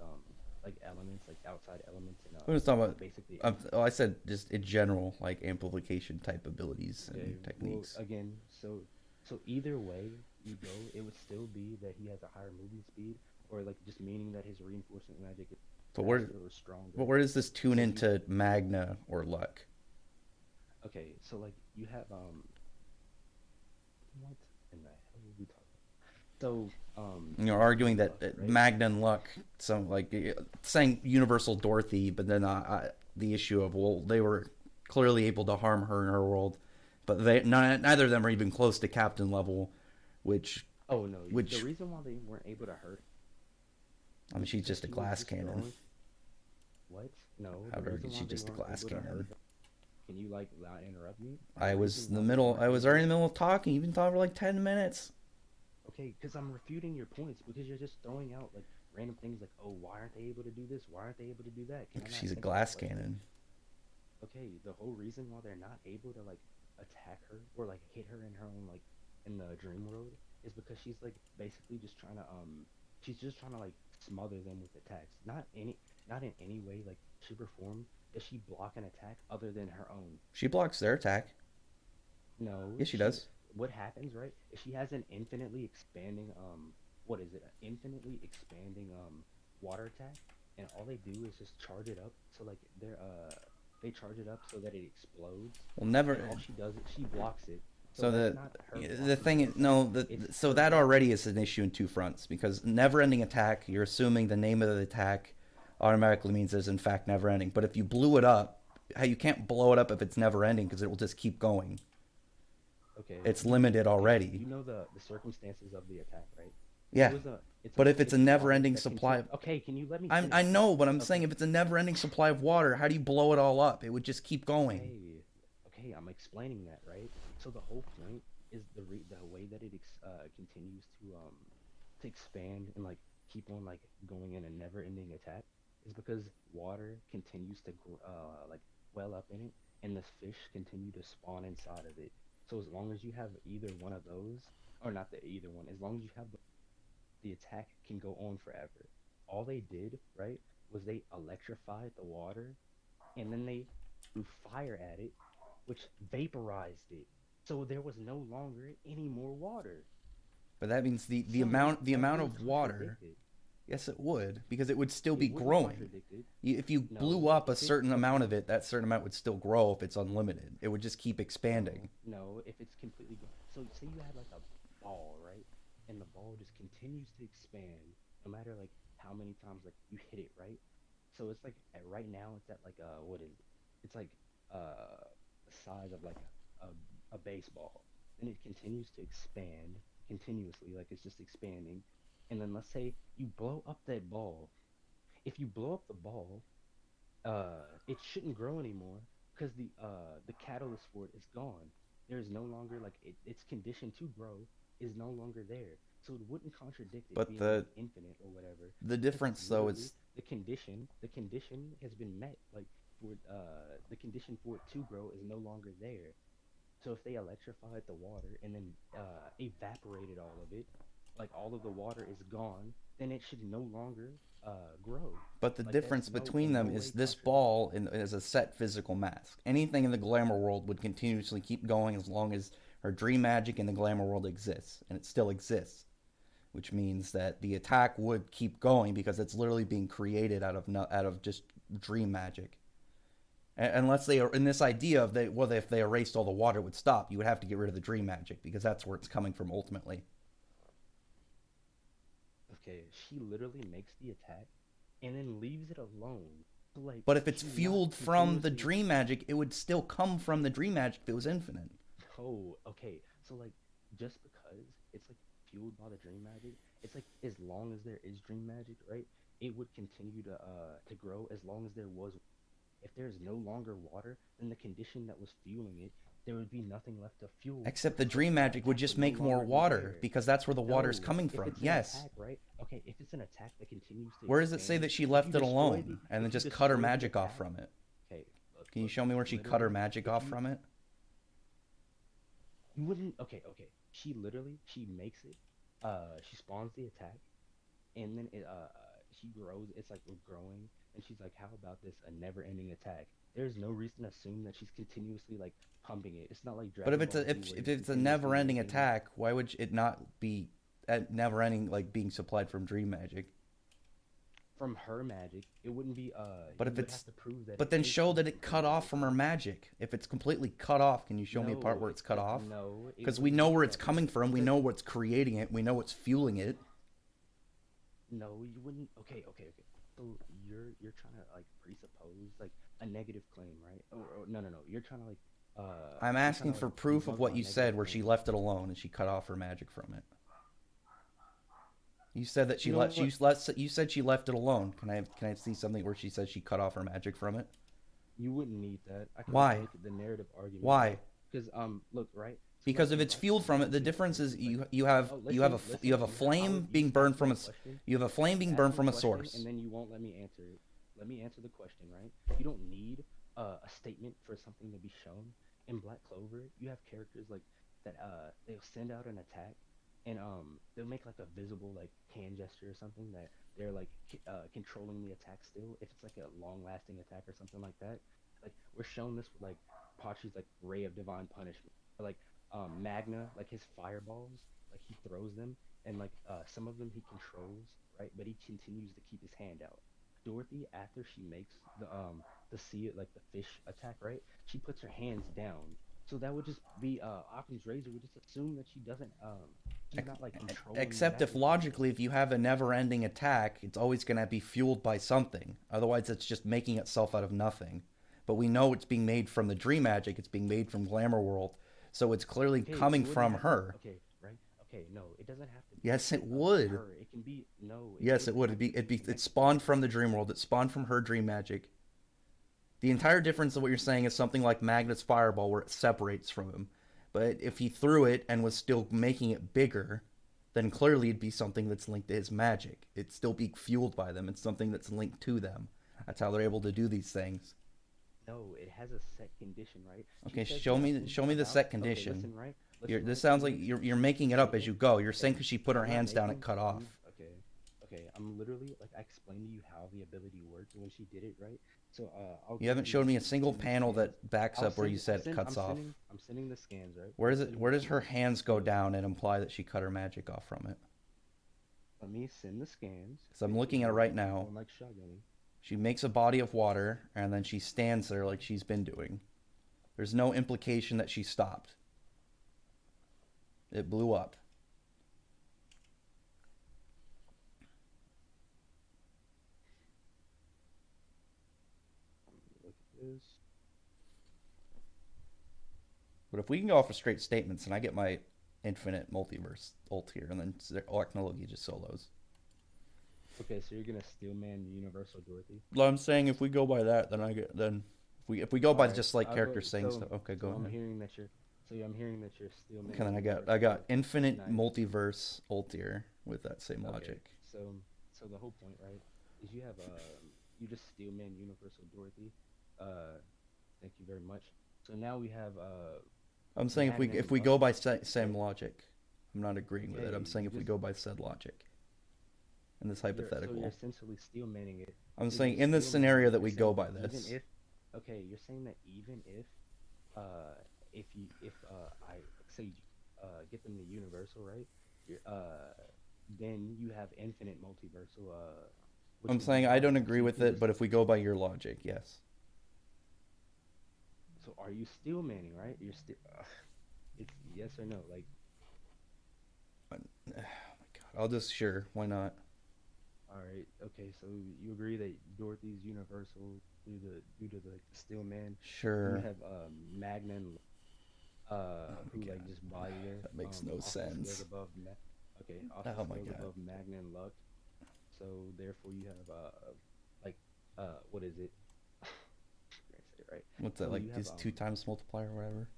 like elements, like outside elements, and I'm just talking basically about. I said just in general, like amplification type abilities okay. and Well, techniques. again, so either way you go, it would still be that he has a higher movement speed, or like just meaning that his reinforcement magic is But where, faster or but stronger. where does this tune So you into Magna or Luck? okay, so like you have what in the hell are we talking? So Arguing that luck, right? Magna and Luck, some like saying Universal Dorothy, but then the issue of well, they were clearly able to harm her in her world, but neither of them are even close to Captain level, which Oh no, the which reason why they weren't able to hurt I mean is she's because just a he was glass just cannon. throwing what? No, How the dirty reason is why she? they Just a weren't glass able to hurt cannon. her. Can you like not interrupt me? I The was reason in the why they middle. weren't I was able already to. in the middle of talking. You've been talking for like 10 minutes. Okay, because I'm refuting your points because you're just throwing out like random things like, oh, why aren't they able to do this? Why aren't they able to do that? Can I not She's a answer the glass question? cannon. Okay, the whole reason why they're not able to like attack her or like hit her in her own like in the dream world is because she's like basically just trying to she's just trying to like smother them with attacks. Not in any way like shape or form does she block an attack other than her own. She blocks their attack. No, Yes, she does. what happens, right? If she has an infinitely expanding what is it? An infinitely expanding water attack and all they do is just charge it up so like they charge it up so that it explodes Well, never. and all she does is she blocks it. So So that's not her the blocking thing the is, attack. no, It's so her that blocking. already is an issue in two fronts because never-ending attack. You're assuming the name of the attack automatically means there's in fact never-ending. But if you blew it up, how you can't blow it up if it's never-ending because it will just keep going. Okay, It's limited okay. already. You know the circumstances of the attack, right? It Yeah, was a but if it's a it's water never-ending that supply, continue. Okay, can you let me I finish? know, but I'm saying Okay, if it's a never-ending supply of water, how do you blow it all up? It would just keep going. okay, okay. I'm explaining that, right? So the whole point is the way that continues to expand and like keep on like going in a never-ending attack is because water continues to like well up in it, and the fish continue to spawn inside of it. So as long as you have either one of those, or not the either one, as long as you have the attack can go on forever. All they did, right, was they electrified the water and then they threw fire at it, which vaporized it. So there was no longer any more water. But that means the So amount the that amount wouldn't of water. contradict it. Yes, it would because it would still It be wouldn't growing. contradict it. If you blew No, up a if it certain amount okay, of it, that certain amount would still grow if it's unlimited. It would just keep expanding. no, if it's completely so say you had like a ball, right? And the ball just continues to expand no matter like how many times like you hit it, right? So it's like right now it's at like what is it? It's like the size of like a baseball. And it continues to expand continuously, like it's just expanding. And then let's say you blow up that ball. If you blow up the ball, it shouldn't grow anymore because the catalyst for it is gone. There is no longer like its condition to grow is no longer there. So it wouldn't contradict it But being like infinite or whatever the because like difference though literally is the condition has been met. Like for the condition for it to grow is no longer there. So if they electrified the water and then evaporated all of it, like all of the water is gone, then it should no longer grow. but the Like that's difference no between in no them is way this contradicting. ball is a set physical mask. Anything in the glamour world would continuously keep going as long as her dream magic in the glamour world exists, and it still exists, which means that the attack would keep going because it's literally being created out of out of just dream magic. Unless they are in this idea of they well, if they erased all the water, it would stop. You would have to get rid of the dream magic because that's where it's coming from ultimately. Okay, she literally makes the attack and then leaves it alone. So like But if it's she's not fueled from the continuously. dream magic, it would still come from the dream magic if it was infinite. Oh, okay. So like just because it's like fueled by the dream magic, it's like as long as there is dream magic, right? It would continue to grow as long as there was. If there's no longer water, then the condition that was fueling it, there would be nothing left to fuel. Except the So dream that magic would attack would just no make more longer be water there. because that's where the water is No, coming if from. it's an Yes. attack, right? Okay, if it's an attack that continues to Where does it say expand, that she if you left it destroy the alone and then if you just cut her destroy the magic off attack, from it? okay, look, Can you look, show me where she cut her literally, magic if off you from it? you wouldn't okay, she literally she makes it, she spawns the attack, and then she grows. It's like we're growing, and she's like, "How about this? A never-ending attack." There's no reason to assume that she's continuously like pumping it. It's not like But if Dragon it's Ball a Z where if you're it's a continuously never-ending making it attack, why would it not be at never-ending like being supplied from dream magic? from her magic. It wouldn't be. But You if would it's have to prove that but it then is show coming that from it her cut off magic, from her right? magic. If it's completely cut off, can you show me a part No, where it's cut off? no, it Because we wouldn't know be where it's cut coming from. We because know what's creating it. We know what's fueling it. no, you wouldn't. Okay. So you're trying to like presuppose like a negative claim, right? Or no. You're trying to like I'm you're trying asking to like for proof of debunk what my you negative said, where she claim. left it alone and she cut off her magic from it. You said that You she know let what? you said she left it alone. Can I see something where she says she cut off her magic from it? You wouldn't need that. I can just Why? make the narrative argument, right? Why? Because look, right? Because if it's fueled from it, the difference is you have Oh, you have a listen, you have a listen, flame you being just burned asked from me a a question. you have a flame being Ask burned me from a question, source. and then you won't let me answer it. Let me answer the question, right? You don't need a statement for something to be shown. In Black Clover, you have characters like that. They'll send out an attack, and they'll make like a visible like hand gesture or something that they're like controlling the attack still. If it's like a long-lasting attack or something like that, like we're shown this with like Pachi's like Ray of Divine Punishment, or like Magna, like his fireballs, like he throws them, and like some of them he controls, right? But he continues to keep his hand out. Dorothy, after she makes the sea like the fish attack, right? She puts her hands down. So that would just be Occam's razor would just assume that she doesn't she's not like controlling the Except if magic per se. logically, if you have a never-ending attack, it's always going to be fueled by something. Otherwise, it's just making itself out of nothing. But we know it's being made from the dream magic. It's being made from Glamour World, so it's clearly Okay, it coming wouldn't from have to. her. Okay, right? Okay, no, it doesn't have to be Yes, it would. her. It can be no. It Yes, it wouldn't would. have to be It connected to spawned her. from the dream world. It spawned from her dream magic. The entire difference of what you're saying is something like Magnet's fireball, where it separates from him. But if he threw it and was still making it bigger, then clearly it'd be something that's linked to his magic. It'd still be fueled by them. It's something that's linked to them. That's how they're able to do these things. No, it has a set condition, right? She Okay, says show nothing me the about. set Okay, condition. listen, right? This She sounds like makes you're making it she up as you makes. go. You're Okay, saying because she put her I'm not hands down, it making. cut off. Okay, okay. I'm literally like I explained to you how the ability works when she did it, right? So I'll You go haven't through showed me a and single send the panel scans. that backs up where you said it cuts off. I'm sending the scans, right? Where I'm does it? sending Where the does her scans. hands go So down and imply that she cut her magic off from it? let me send the scans. So I'm Okay, looking at it you're right now. going like shotgunning. She makes a body of water and then she stands there like she's been doing. There's no implication that she stopped. It blew up. Look at this. But if we can go off of straight statements and I get my infinite multiverse ult here and then Acnologia just solos. Okay, so you're gonna Steelman Universal Dorothy. Well, I'm saying if we go by that, then if we go All by right, just like I'll go. characters saying stuff. Okay, go So I'm ahead. hearing that you're. So I'm hearing that you're Steelman Okay, then I Universal got Dorothy. infinite Nice. multiverse ult here with that same Okay, logic. so the whole point, right, is you have you just Steelman Universal Dorothy. Uh, thank you very much. So now we have I'm saying Magna if and we Luck, go by same right? logic, I'm not agreeing with it. Okay, I'm saying you if we just go by said logic in this so you're hypothetical. essentially Steelmanning it. I'm So you're saying in this Steelmanning scenario it. that You're we go saying by that even this. if okay, you're saying that even if you if I say get them to universal, right? You're then you have infinite multiversal which I'm would be saying I hard. don't So agree you with can it, just but if we go by your logic, yes. so are you Steelmanning, right? You're still it's yes or no, like Oh my god. I'll just sure, why not? all right, okay, so you agree that Dorothy's universal due to the Steelman. Then you Sure. have Magna and Oh my who like god. just body there. That makes no Also scales sense. above okay, also Oh my scales god. above Magna and Luck. So therefore you have like what is it? I'm gonna say it right. What's that So you like have these two times multiplier or whatever?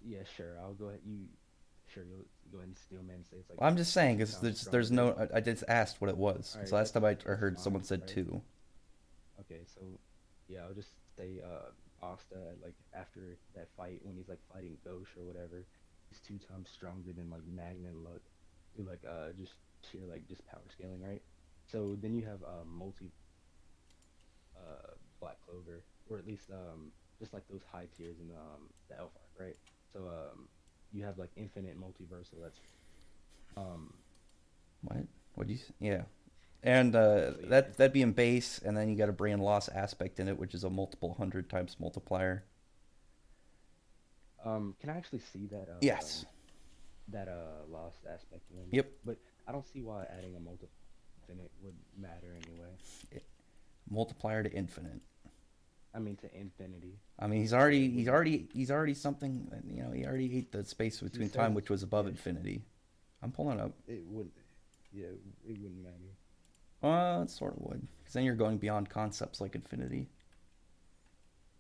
yeah, sure. I'll go ahead. You'll go ahead and steal man and say it's like Well, I'm just saying two because times there's stronger. no I just asked what it was. All Because right, last time I that's heard fine, someone said right? two. Okay, so yeah, I'll just say Asta like after that fight when he's like fighting Ghost or whatever, he's two times stronger than like Magna and Luck through like just sheer like just power scaling, right? So then you have multi Black Clover, or at least just like those high tiers in the Elf arc, right? So you have like infinite multiversal. That's um What? What do you? Yeah. And so yeah, that'd be in base, and then you got a brain loss aspect in it, which is a multiple hundred times multiplier. can I actually see that Yes. lost aspect in them? Yep. But I don't see why adding a multi infinite would matter anyway. Multiplier to infinite. I mean to infinity. I mean, It wouldn't. he's already something. You know, he already ate the space He between says time, which was above yeah. infinity. I'm pulling up. It wouldn't. Yeah, it wouldn't matter. It sort of would, because then you're going beyond concepts like infinity.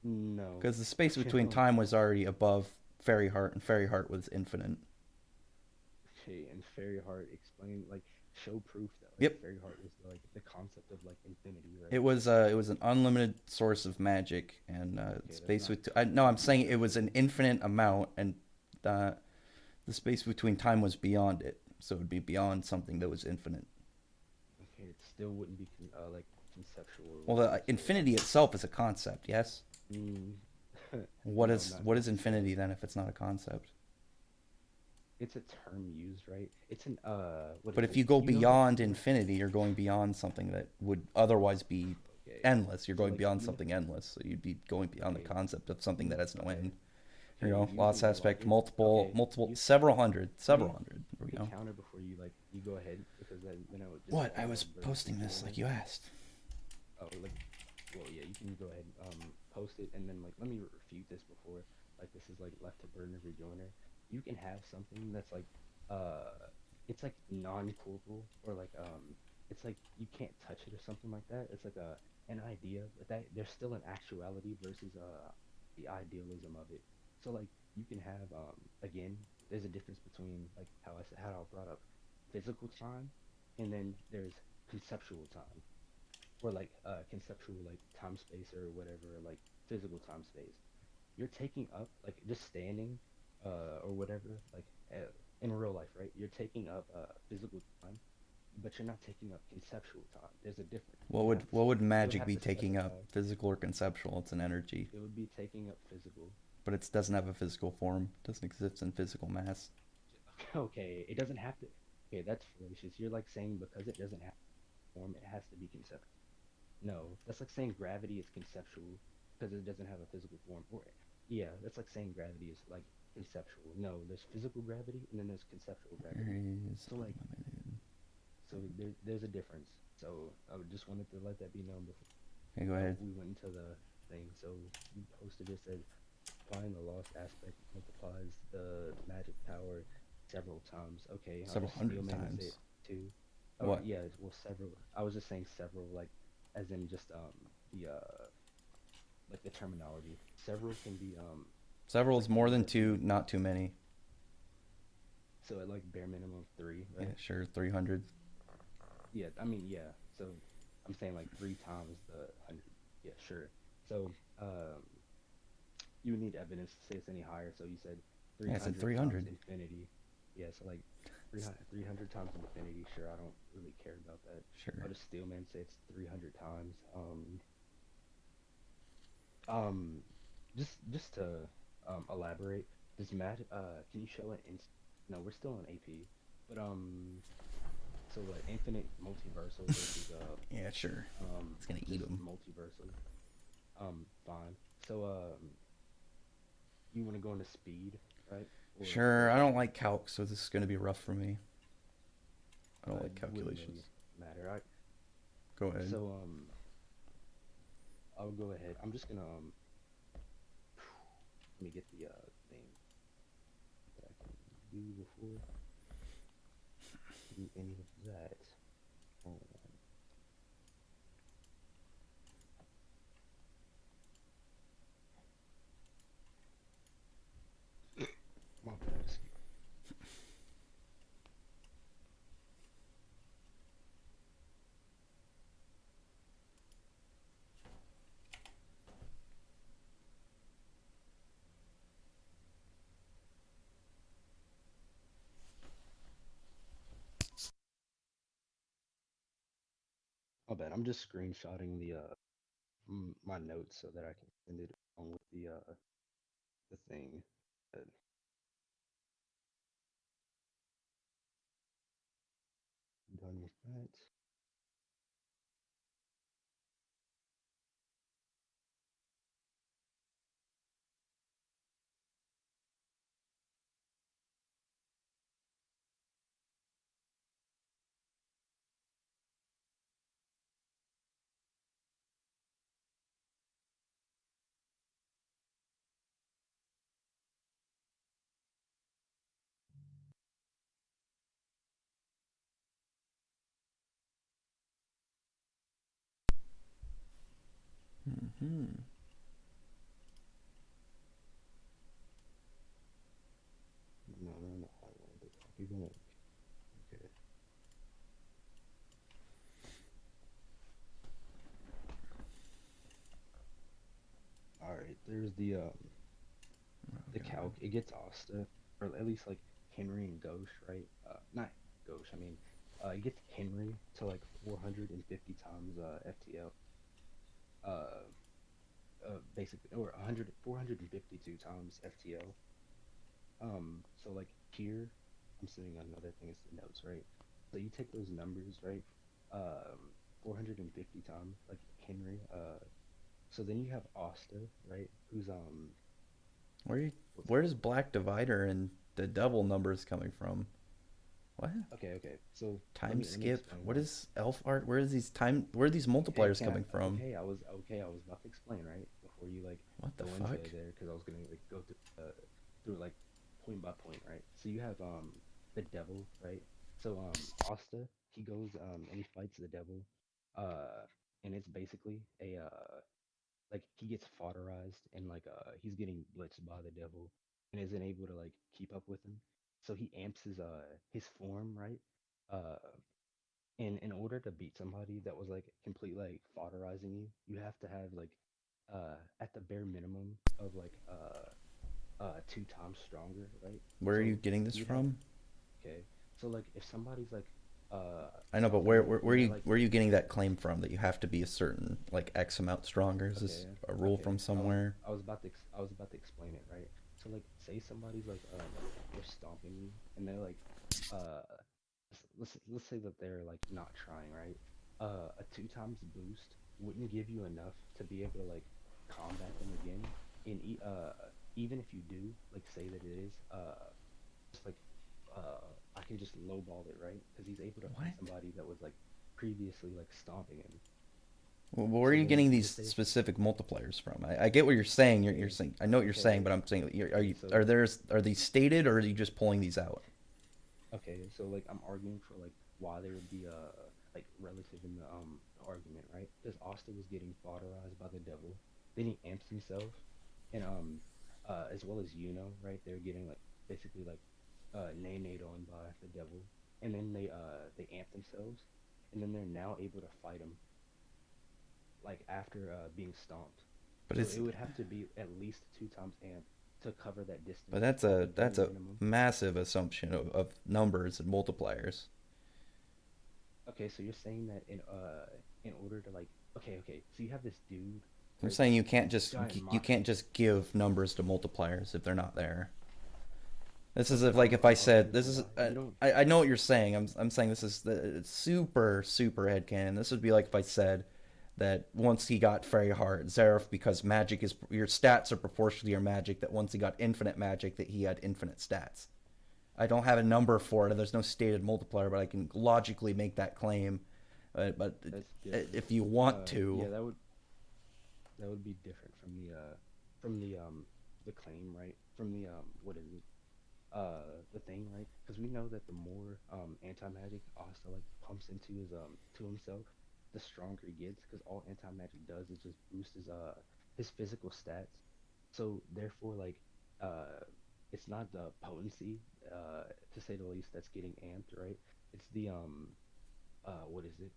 No. Because the space between No. time was already above Fairy Heart, and Fairy Heart was infinite. Okay, and Fairy Heart explain like show proof that like Yep. Fairy Heart was like the concept of like infinity, right? It was an unlimited source of magic, and Okay, that's space not with. No, I'm that's not saying it was conceptual. an infinite amount, and uh, the space between time was beyond it, so it would be beyond something that was infinite. Okay, it still wouldn't be like conceptual or Well, whatever. the So infinity itself is a concept, yes. mm, What no, is not what is necessarily. infinity then if it's not a concept? It's a term used, right? It's an what But is if it? you go You know the beyond you know infinity, you're going beyond something that would otherwise be okay. endless. You're So going like beyond you know something endless, so you'd be going beyond the okay, concept of something that has no okay. end. Here Okay, we go. Loss using aspect, logic. multiple, Okay, multiple, use several hundred, let several me hundred. Here let we me go. counter before you like you go ahead because then I would just What? I was burn some posting fuel this in like there. you asked. Oh, like well, yeah, you can go ahead post it and then like let me refute this before like this is like left to burn a rejoiner. You can have something that's like uh it's like non-coolable or like it's like you can't touch it or something like that. It's like an idea, but that there's still an actuality versus the idealism of it. So like you can have again, there's a difference between like how I brought up physical time and then there's conceptual time or like conceptual like time space or whatever like physical time space you're taking up like just standing or whatever like in real life right you're taking up physical time but you're not taking up conceptual time there's a difference What would you would magic have be to taking specify up? Physical or conceptual? It's an energy, it would be taking up physical. but it doesn't have a physical form. It doesn't exist in physical mass. Okay it doesn't have to okay that's fallacious you're like saying because it doesn't have form it has to be conceptual. No, that's like saying gravity is conceptual because it doesn't have a physical form. Or yeah, that's like saying gravity is like conceptual. No, there's physical gravity and then there's conceptual gravity. Where is So like, unlimited? so there's a difference. So I just wanted to let that be known before Okay, go ahead. we went into the thing. So you posted it said applying the lost aspect multiplies the magic power several times. Okay, I'll Several just steel hundred man it times. too. Oh What? yeah, well several. I was just saying several like as in just the like the terminology. Several can be Several is like more can than definitely two, be not too many. so at like bare minimum three, Yeah, right? sure, 300. Yeah, I mean yeah. So I'm saying like three times the 100. Yeah, sure. So you would need evidence to say it's any higher. So you said Yeah, I said 300 times 300. infinity. Yeah, so like 300 times infinity. Sure, I don't really care about that. I'll Sure. just steelman say it's 300 times. Um, just to elaborate, does Matt can you show an inst no, we're still on AP. But so what infinite multiversal versus Yeah, sure. It's gonna eat just them. multiversal. Fine. So you want to go into speed, right? Sure. Or I don't like calc, so this is gonna be rough for me. I don't it like wouldn't really calculations. matter. I Go ahead. so I'll go ahead. I'm just gonna let me get the thing that I can do before I do any of that. Oh, my bad. My bad. I'm just screenshotting the my notes so that I can send it along with the thing. Uh, done with that. Hmm. there's the calc. It gets Asta, or at least like Henry and Gauche, right? Not Gauche. I mean, it gets Henry to like 450 times FTL. Uh, Basically, or 100, 452 times FTL. So like here, I'm sitting on another thing. It's the notes, right? So you take those numbers, right? 450 times, like Henry. So then you have Asta, right? Who's Where you, what's it where does called? Black Divider and the Devil numbers coming from? What? Okay, okay. So Time let me skip? explain, What right? is elf art? Where is these time? Where are these Okay, multipliers coming from? I was about to explain, right? Before you like What the go into fuck? it there, because I was gonna like go through like point by point, right? So you have the devil, right? So Asta, he goes and he fights the devil, uh, and it's basically a like he gets fodderized and like he's getting blitzed by the devil and isn't able to like keep up with him. So he amps his form, right? Uh, in order to beat somebody that was like completely like fodderizing you, you have to have like at the bare minimum of like 2 times stronger, right? Where are you So getting this you'd have from? okay. So like if somebody's like uh I know, but stomping you where and are they're you like getting that claim from that you have to be a certain like X amount stronger? Is this okay, a rule okay. from somewhere? I was about to explain it, right? So like say somebody's like they're stomping you and they're like uh let's say that they're like not trying, right? A 2 times boost wouldn't give you enough to be able to like combat them again. And even if you do, like say that it is just like I can just lowball it, right? Because he's able to fight What? somebody that was like previously like stomping him. Well, where are So you then getting these just say if specific multipliers from? I get what you're saying. You're okay, saying I know what you're saying, okay, but I'm saying okay. are So there's are these stated or are you just pulling these out? okay, so like I'm arguing for like why there would be like relative in the argument, right? Because Austin was getting fodderized by the devil, then he amps himself, and as well as right? They're getting like basically like nay on by the devil, and then they amp themselves, and then they're now able to fight him like after being stomped. But So it's it would have to be at least 2 times amp to cover that but distance that's at the a bare minimum. massive assumption of numbers and multipliers. Okay, so you're saying that in order to like okay, so you have this dude, I'm right? saying This giant you can't Maki. just give numbers to multipliers if they're not there. This is Okay, if like if I I'm said arguing this for is why you don't. I know what you're saying. I'm saying this is it's super headcanon. This would be like if I said that once he got very hard Zareth because magic is your stats are proportional to your magic. That once he got infinite magic that he had infinite stats. I don't have a number for it. There's no stated multiplier, but I can logically make that claim. But That's different. if you want to, Yeah, that would be different from the claim, right? From the what is it? The thing, right? Because we know that the more anti-magic Asta like pumps into his to himself, the stronger he gets. Because all anti-magic does is just boost his physical stats. So therefore, like uh, it's not the potency, to say the least, that's getting amped, right? It's the what is it?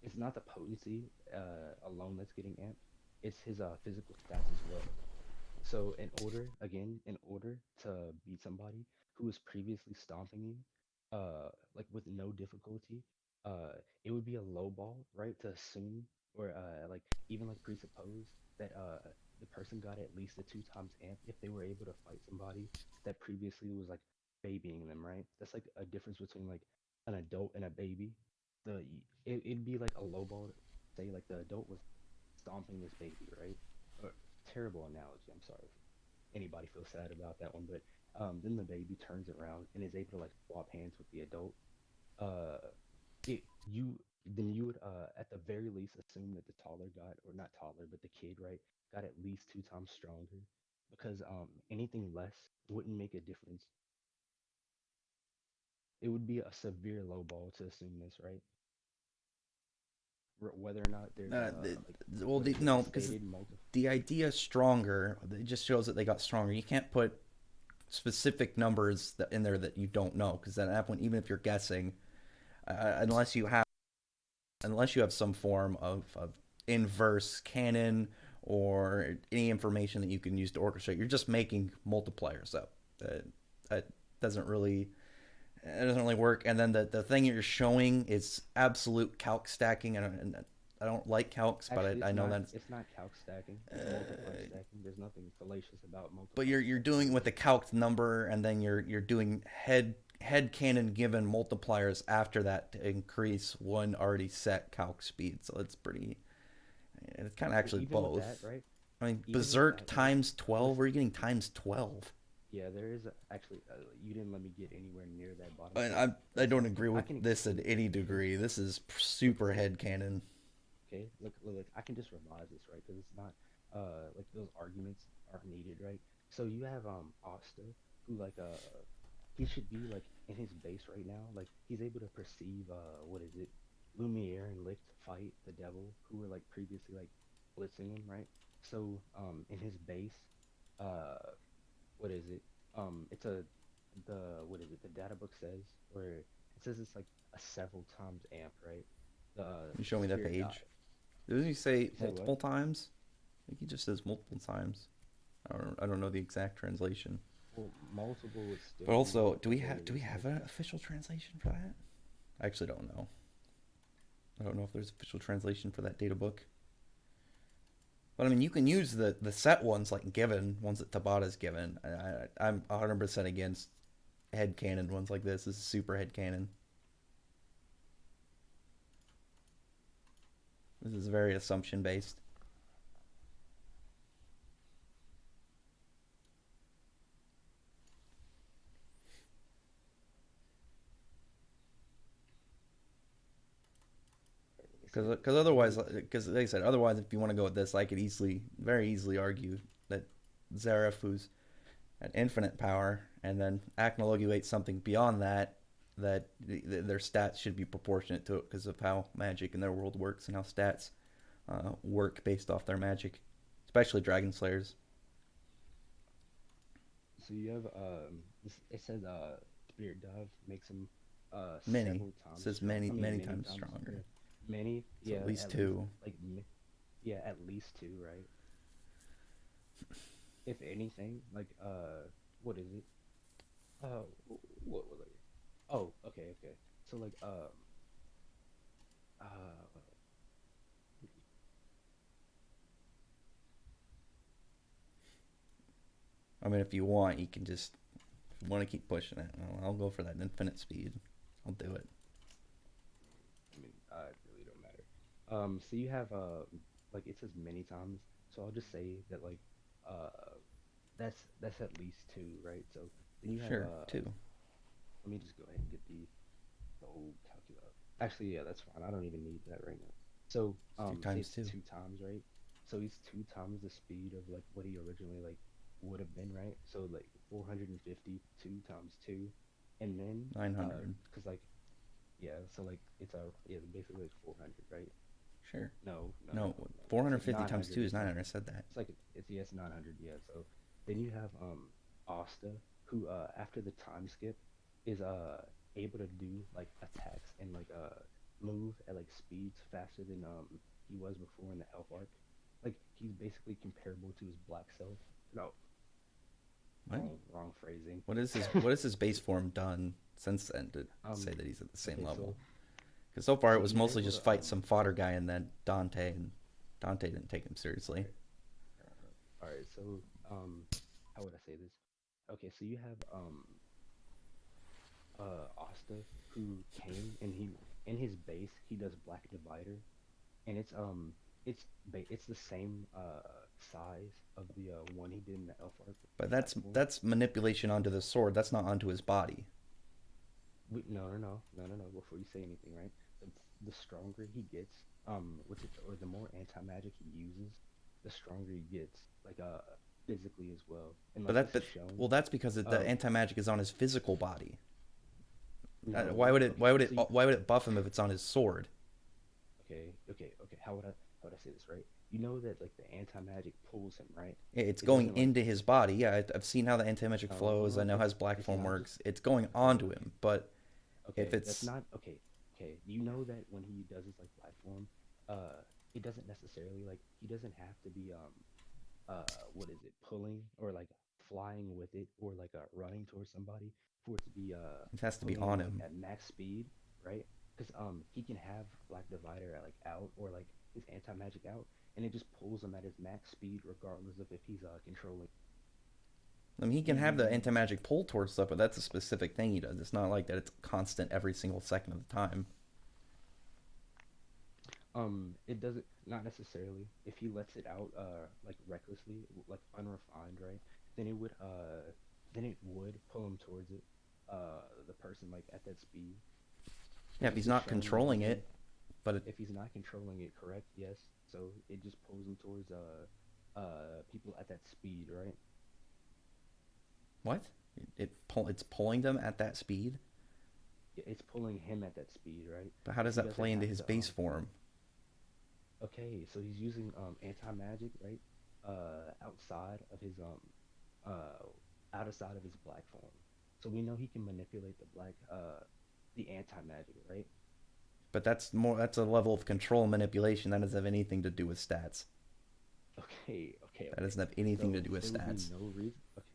It's not the potency alone that's getting amped. It's his physical stats as well. So in order to beat somebody who was previously stomping you, like with no difficulty, uh, it would be a low ball, right? To assume or like even like presuppose that the person got at least a 2 times amp if they were able to fight somebody that previously was like babying them, right? That's like a difference between like an adult and a baby. It'd be like a low ball, say like the adult was stomping this baby, right? Terrible analogy. I'm sorry if anybody feels sad about that one, but then the baby turns around and is able to like swap hands with the adult. Uh, it you then you would at the very least assume that the taller guy, or not taller, but the kid, right, got at least 2 times stronger, because anything less wouldn't make a difference. It would be a severe low ball to assume this, right? Whether or not there's uh, like well, what is it, a no, because stated multi. the idea is stronger. It just shows that they got stronger. You can't put specific numbers in there that you don't know, because at that point, even if you're guessing, unless you have some form of inverse canon or any information that you can use to orchestrate. You're just making multipliers up. That doesn't really it doesn't really work. And then the thing you're showing is absolute calc stacking. I don't like calcs, Actually, but I know that. it's not calc stacking. It's multiplier stacking. There's nothing fallacious about But multiplier you're stacking. doing it with the calc number, and then you're doing head canon given multipliers after that to increase one already set calc speed. So it's pretty. It's kind of But actually even with both. that, right? I mean, Even with Berserk that, right? times 12. Where are you Listen, getting times 12? yeah, there is actually. You didn't let me get anywhere near that bottom part. I don't Listen, agree I with can this at any look, degree. This is look, super look. head canon. Okay, look. I can just revise this, right? Because it's not like those arguments are needed, right? So you have Asta, who like he should be like in his base right now. Like he's able to perceive what is it, Lumiere and Licht fight the devil, who were like previously like blitzing him, right? So in his base, uh what is it? It's a the what is it? The data book says where it says it's like a several times amp, right? You show The me that spirit page. die. Doesn't he say You said what? multiple times? I think he just says multiple times. I don't know the exact translation. Well, multiple would still But be also, like a very do we have reasonable an count. official translation for that? I actually don't know. I don't know if there's official translation for that data book. But I mean, you can use the set ones like given ones that Tabata's given. I'm 100% against headcanon ones like this. This is super headcanon. This is very assumption based. Right, let me see. Because So otherwise, he's because like I said, otherwise, if you want to go with this, I could very easily argue that Zareth, who's at infinite power, and then Acnologia something beyond that, that their stats should be proportionate to it because of how magic in their world works and how stats work based off their magic, especially Dragon Slayers. so you have it says spirit dive makes him Many. It several times says strong. I mean many many times times. Yeah, stronger. many. So at Yeah, least at least two. like yeah, at least two, right? If anything, like what is it? What was it? Oh, okay. So like uh I mean, if you want, you can just if you want to keep pushing it. I'll go for that infinite speed. I'll do it. I mean, it really don't matter. So you have like it says many times. So I'll just say that like uh that's at least two, right? So then you have Sure, two. let me just go ahead and get the old calculator. Actually, yeah, that's fine. I don't even need that right now. So Let's do say times it's two. two times, right? So he's two times the speed of like what he originally like would have been, right? So like 452 times two, and then 900. cause like yeah, so like it's a yeah basically like 400, right? Sure. No. No, It's like 450 times 2 900. is 900. I said that. It's like it's yes 900. Yeah. So then you have Asta, who after the time skip is able to do like attacks and like move at like speeds faster than he was before in the Elf arc. Like he's basically comparable to his black self. No, What? wrong phrasing. What has his base form done since then to um. say that he's at the same Okay. level? So Because so far it was he's mostly able just to fight some fodder guy and then Dante, and Dante didn't take him seriously. all right. So how would I say this? Okay. So you have Asta, who came and he in his base he does Black Divider, and it's the same size of the one he did in the Elf arc But Black form. that's manipulation onto the sword. That's not onto his body. No. Before you say anything, right? The stronger he gets, which is, or the more anti magic he uses, the stronger he gets, like physically as well. And like this is shown. That's because the Uh, anti magic is on his physical body. no. Okay. So you, Why would it buff him if it's on his sword? okay. How would I say this right? You know that like the anti magic pulls him, right? It's It going doesn't like into his body. Yeah, I've seen how the anti magic flows. I no. know how his black It's form not just works. It's going okay. onto him. But if Okay, that's it's not okay. Okay, you know that when he does his like life form, uh, it doesn't necessarily like he doesn't have to be what is it, pulling or like flying with it or like running towards somebody for it to be It has to be pulling him on like him. at max speed, right? Because he can have Black Divider at like out or like his anti magic out, and it just pulls him at his max speed regardless of if he's controlling. I mean, he can have the anti magic pull towards stuff, but that's a specific thing he does. It's not like that. It's constant every single second of the time. It doesn't, not necessarily. If he lets it out like recklessly, like unrefined, right? Then it would then it would pull him towards it, the person like at that speed. Yeah, Because if it's he's just not showing that controlling it, but it, if he's not controlling it correct, yes. So it just pulls him towards people at that speed, right? what? It's pulling them at that speed. Yeah, it's pulling him at that speed, right? But how Because does he that doesn't play into have his to base form? okay, so he's using anti magic, right? Outside of his uh outside of his black form. So we know he can manipulate the anti magic, right? But that's more. That's a level of control and manipulation. That doesn't have anything to do with stats. Okay, okay, That okay. doesn't have anything to So do with there would be stats. no reason. Okay,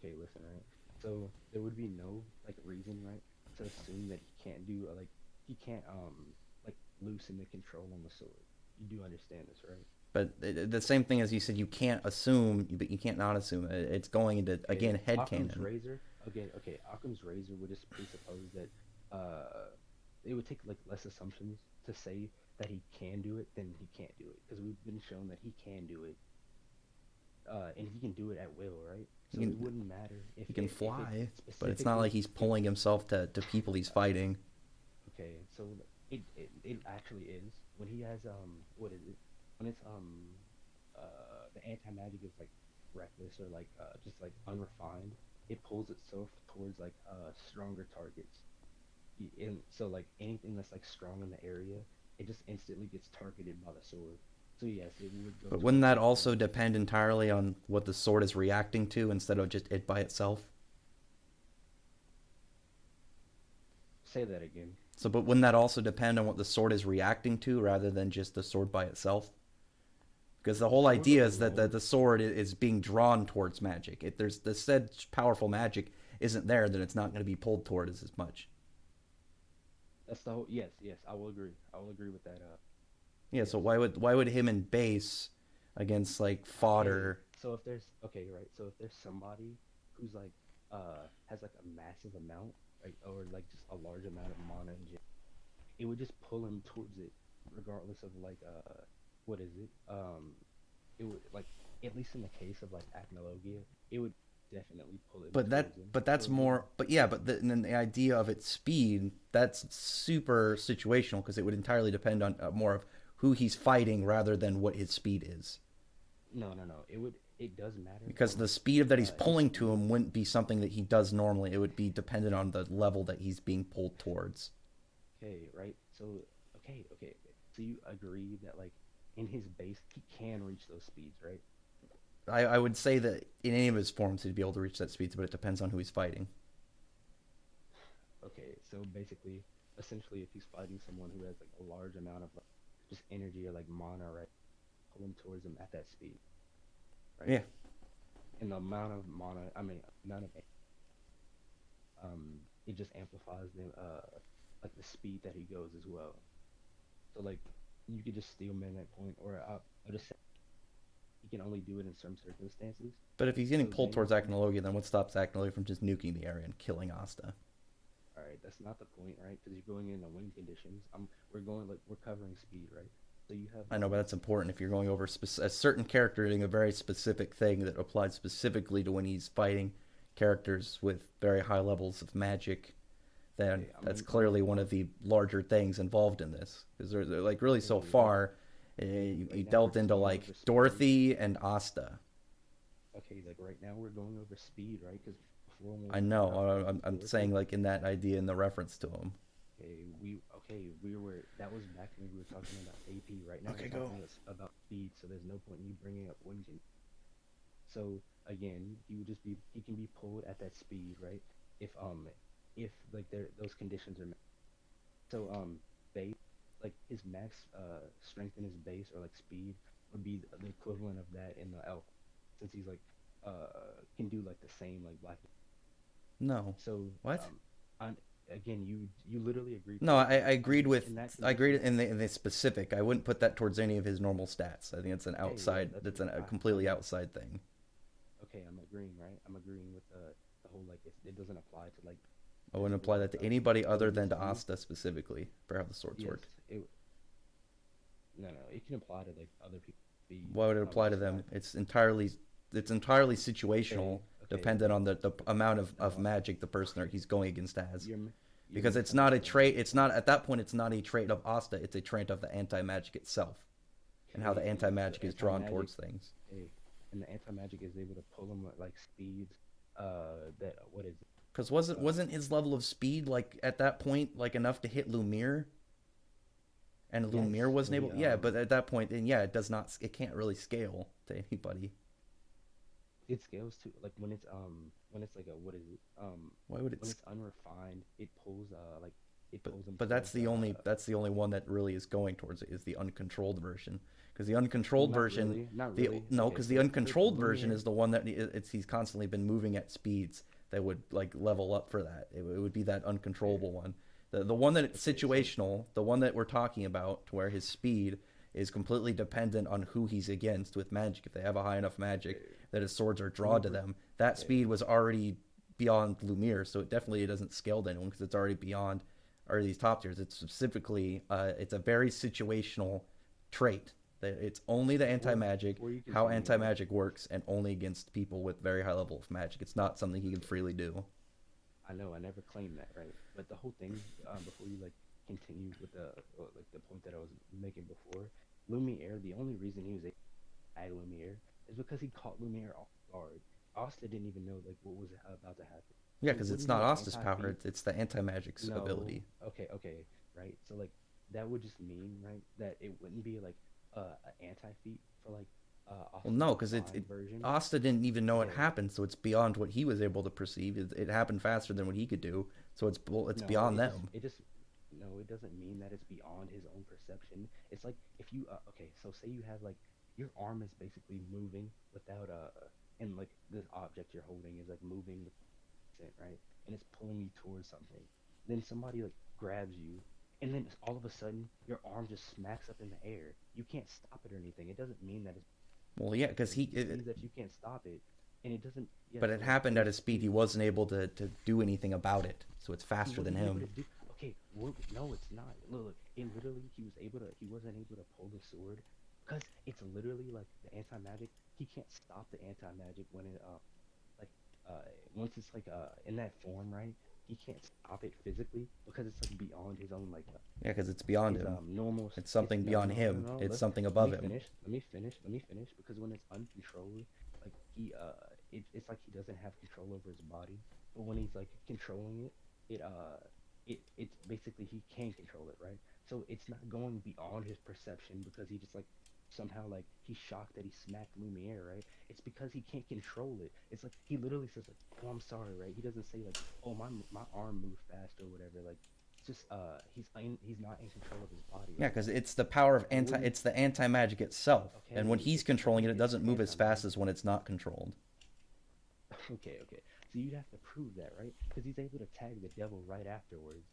okay, listen, right? So there would be no like reason, right, to assume that he can't do like he can't like loosen the control on the sword. You do understand this, right? But the same thing as you said, you can't assume, but you can't not assume. It's going into Okay, again head Occam's canon. razor. Okay, okay. Occam's razor would just presuppose that it would take like less assumptions to say that he can do it than he can't do it because we've been shown that he can do it, and he can do it at will, right? He So it can wouldn't matter he can if it fly, but it's not like specifically he's if pulling himself to people he's fighting. okay. So it actually is when he has what is it when it's the anti magic is like reckless or like just like unrefined. It pulls itself towards like stronger targets. And so like anything that's like strong in the area, it just instantly gets targeted by the sword. So yes, it would go But wouldn't towards that like also depend entirely on what the sword is reacting to instead of just it by itself? say that again. So, but wouldn't that also depend on what the sword is reacting to rather than just the sword by itself? Because the The whole sword idea is that alone, the sword is being drawn towards magic. If there's the said powerful magic isn't there, then it's not going to be pulled toward as much. that's the whole yes, yes, I will agree. I will agree with that Yeah. yes. So why would him in base against like Okay, fodder? so if there's okay, right. So if there's somebody who's like has like a massive amount, right, or like just a large amount of mana in general, it would just pull him towards it, regardless of like what is it? It would like at least in the case of like Acnologia, it would definitely pull him But towards him. So that's it would more. But yeah, but then the idea of its speed that's super situational because it would entirely depend on more of who he's fighting rather than what his speed is. no. It does matter Because on the like speed of that he's his pulling to speed. him wouldn't be something that he does normally. It would be dependent on the level that he's being pulled towards. Okay, right? So okay. So you agree that like in his base he can reach those speeds, right? I would say that in any of his forms he'd be able to reach that speed, but it depends on who he's fighting. Okay, so basically, essentially, if he's fighting someone who has like a large amount of like just energy or like mana, right, pull him towards him at that speed, right? Yeah, And the amount of mana, I mean, amount of it just amplifies the like the speed that he goes as well. So like, you could just steal him at that point, or I'll just say he can only do it in certain circumstances. but if he's getting So pulled then, towards Acnologia, then what stops Acnologia from just nuking the area and killing Asta? all right, that's not the point, right? Because you're going into wind conditions. We're going like we're covering speed, right? So you have I know, but that's important if you're going over a certain character doing a very specific thing that applies specifically to when he's fighting characters with very high levels of magic. Then okay. that's clearly one of the larger things involved in this because they're like really so Okay, right. far. Okay, You right now we're delved just into going like over speed. Dorothy and Asta. Okay, like right now we're going over speed, right? Because before when we I were talking about know. I'm Dorothy, saying like in that idea in the reference to him. we were that was back when we were talking about AP. Right now we're Okay, go. talking about speed, so there's no point in you bringing up Wingen. So again, he can be pulled at that speed, right? If if like there those conditions are met. So base like his max strength in his base or like speed would be the equivalent of that in the elf, since he's like can do like the same like black. No. So What? on again, you literally agreed No, to it, I right? agreed with. In that I agreed condition, in the specific. I wouldn't put that towards any of his normal stats. I think it's an hey, yeah, outside. that's That's what a I completely know. outside thing. Okay, I'm agreeing, right? I'm agreeing with the whole like it doesn't apply to like I wouldn't physical apply like that to anybody what other it than used to to be. Asta specifically for how the swords Yes, work. it no no it can apply to like other people's speed, Why would it apply to them? stat. It's entirely Okay, situational, okay, dependent okay. on the amount of No, magic the person or he's going against has. you're mi- you're Because it's not a misunderstanding trait. my It's not point. at that point. It's not a trait of Asta. It's a trait of the anti magic itself and how the Okay, anti the magic is anti drawn magic. towards things. Hey, and the anti magic is able to pull them at like speeds. That what is it? Because wasn't Um, his level of speed like at that point like enough to hit Lumir, and yes, Lumir wasn't when he able. Yeah, but at that point, then yeah, it does not. It can't really scale to anybody. it scales to like when it's like a what is it Why would it? when it's unrefined it pulls like it But pulls them but towards that's the only one that really is going towards it is the uncontrolled version. Because the uncontrolled not version, really, not the really. no, Okay, because the so with uncontrolled version Lumiere, is the one that he's constantly been moving at speeds that would like level up for that. It would be that okay, uncontrollable one. The one that it's okay, so situational, the one that we're talking about, to where his speed is completely dependent on who he's against with magic. If they have a high enough magic okay, that his swords are let me drawn to br- them, that okay, speed was already beyond Lumiere, so it definitely doesn't scale to anyone because it's already beyond or these top tiers. It's specifically it's a very situational trait. That it's only the anti magic, before you how continue, anti right? magic works, and only against people with very high level of magic. It's not something he can freely do. I know I never claimed that, right? But the whole thing, before you like continue with the like the point that I was making before, Lumiere, the only reason he was able to tag Lumiere is because he caught Lumiere off guard. Asta didn't even know like what was about to happen. Yeah, So because it's wouldn't not his Asta's anti power. feat? It's the anti magic's No. ability. Okay, okay, right. So like that would just mean, right, that it wouldn't be like an anti feat for like Well, Asta's no, because refined version. Asta didn't even know it Okay, happened, so it's beyond what he was able to perceive. It happened faster than what he could do, so it's no, beyond them. it just no, it doesn't mean that it's beyond his own perception. It's like if you okay, so say you have like your arm is basically moving without and like this object you're holding is like moving with consent, right? And it's pulling you towards something. Then somebody like grabs you, and then all of a sudden your arm just smacks up in the air. You can't stop it or anything. It doesn't mean that it's Well, yeah, because perception. It just means that you can't stop it, and it doesn't. Yeah, but it so like happened when at his a speed he speed, wasn't able to do anything about it, so it's he faster than wasn't able him. to do. Okay, no, it's not. Look, it literally he was able to. He wasn't able to pull the sword because it's literally like the anti magic. He can't stop the anti magic when it like once it's like in that form, right? He can't stop it physically because it's like beyond his own like Yeah, because it's beyond his him. normal. It's It's something no beyond no no him. no. It's something Let above me him. finish. Let me finish. Because when it's uncontrolled, like it's like he doesn't have control over his body. But when he's like controlling it, it's basically he can control it, right? So it's not going beyond his perception because he just like somehow like he's shocked that he smacked Lumiere, right? It's because he can't control it. It's like he literally says like, "Oh, I'm sorry," right? He doesn't say like, "Oh, my arm moved fast" or whatever. Like, it's just he's not in control of his body, Yeah, right? because it's the power of It anti. wouldn't. It's the anti magic itself, and when Okay, he's controlling it, it it's doesn't the move as anti fast as magic. when it's not controlled. Okay, okay. So you'd have to prove that, right? Because he's able to tag the devil right afterwards.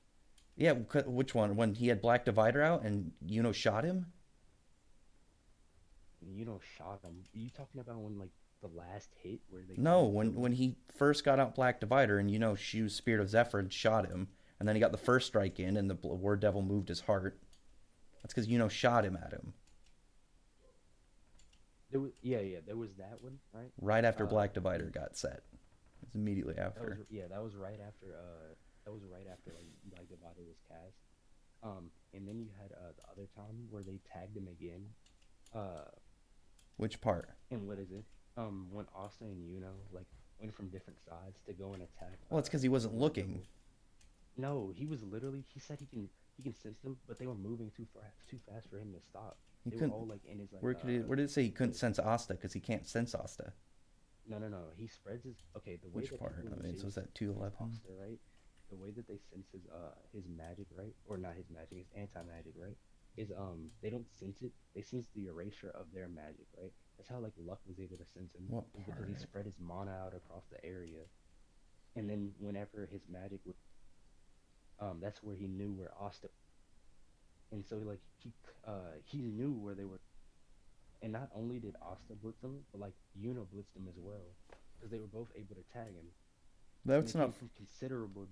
Yeah, which one? When he had Black Divider out and shot him? And you know, shot him. Are you talking about when like the last hit where they No, couldn't kill when him? he first got out Black Divider and she used Spirit of Zephyr and shot him, and then he got the first strike in and the Word Devil moved his heart. That's because shot him at him There was yeah, there was that one, right? right after Black And Divider got set. It's immediately after. that was right after like Black Divider was cast. And then you had the other time where they tagged him again. Uh, Which part? and what is it? When Austin and like went from different sides to go and attack Well, it's because he the wasn't Word looking. Devil. No, he was literally. He said he can sense them, but they were moving too fast for him to stop. He They were couldn't. all like in his like Where did it say he what couldn't is sense Asta? Because he can't sense Asta. no. He spreads his okay. The way Which that part? people I mean, so is that sense 211? Asta, right? The way that they sense his magic, right? Or not his magic, his anti magic, right? is they don't sense it. They sense the erasure of their magic, right? That's how like Luck was able to sense him, What is because he part? spread his mana out across the area, and then whenever his magic was, that's where he knew where Asta, and so like he knew where they were, and not only did Asta blitz him, but like Yuna blitzed him as well, because they were both able to tag him, and they That's came enough. from But considerable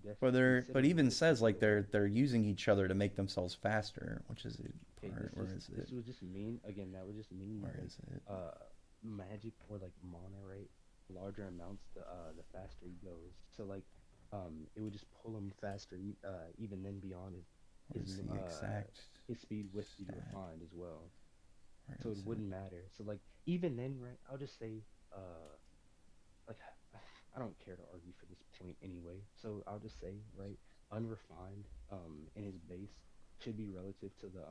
even says distance like away. they're using each other to make themselves faster, which is a Okay, part. Where is it? this would just mean, again, that would just mean Where like is it? uh magic or like mana, right? Larger amounts, the faster he goes. So like it would just pull him faster, even then beyond Where's the exact his speed with speed stat? refined as well. Where So it is it? wouldn't matter. So like even then, right? I'll just say uh like I don't care to argue for this point anyway. So I'll just say, right, unrefined in his base should be relative to the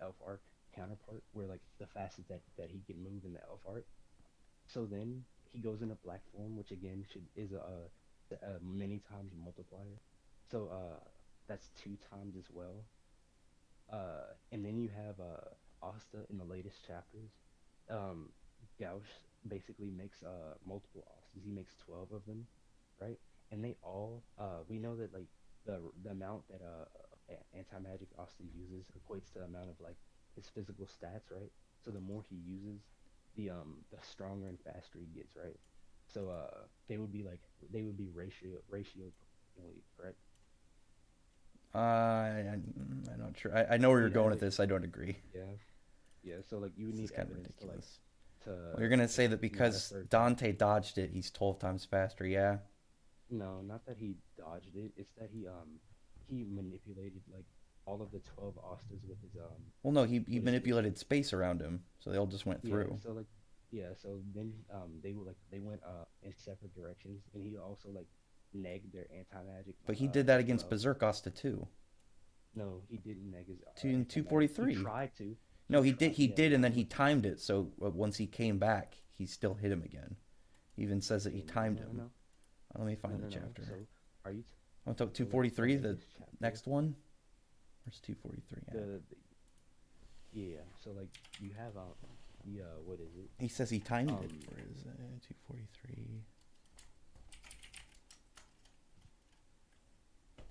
elf arc counterpart, where like the fastest that he can move in the elf arc. So then he goes into black form, which again should is a many times multiplier. So that's two times as well. And then you have Asta in the latest chapters. Um, Gauss basically makes multiple Astas. He makes 12 of them, right? And they all we know that like the amount that anti magic Asta uses equates to the amount of like his physical stats, right? So the more he uses, the stronger and faster he gets, right? So they would be ratio proportionally, correct? I'm not sure. I know where You you're need going with evidence. this. I don't agree. Yeah, yeah. So like you would This is need kind of evidence to like ridiculous. to Well, you're gonna to say that not because assert that. Dante dodged it, he's 12 times faster. Yeah. No, not that he dodged it. It's that he manipulated like all of the 12 Ostas Well, no, he with his manipulated space around him, so they all just went yeah. through. So like yeah. So then they went in separate directions, and he also like negged their anti magic But he did that as against well. Berserk Asta too. No, he didn't neg his Two anti forty magic. He three. tried to. No, He he did. tried. He Yeah, did, but and not then he with. timed it. So once he came back, he still hit him again. He even says that he Okay, timed no, no, him. no, Let me no, find the no, no. chapter. So are you? I want to talk So like the 243, the latest chapter, next one. Where's 243 at? the yeah. So like you have the what is it? He says he timed it. Um Where is it? 243.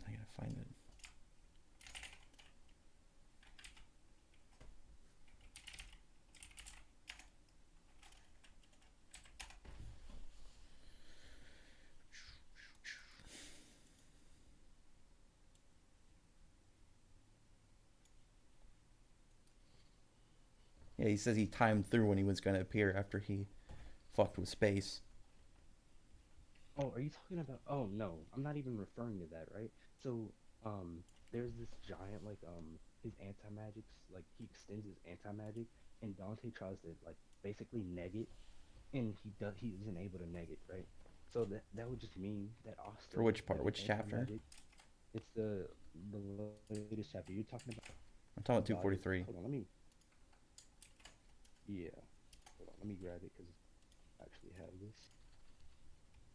I gotta find it. Yeah, he says he timed through when he was gonna appear after he fucked with space. oh, are you talking about? Oh no, I'm not even referring to that, right? So um there's this giant like his anti magics like he extends his anti magic, and Dante tries to like basically neg it, and he isn't able to neg it, right? So that would just mean that For Asta which part? with his Which anti chapter? magic, it's the latest chapter. You're talking I'm talking about about it. 243. Hold on, let me yeah. Hold on, let me grab it because I actually have this.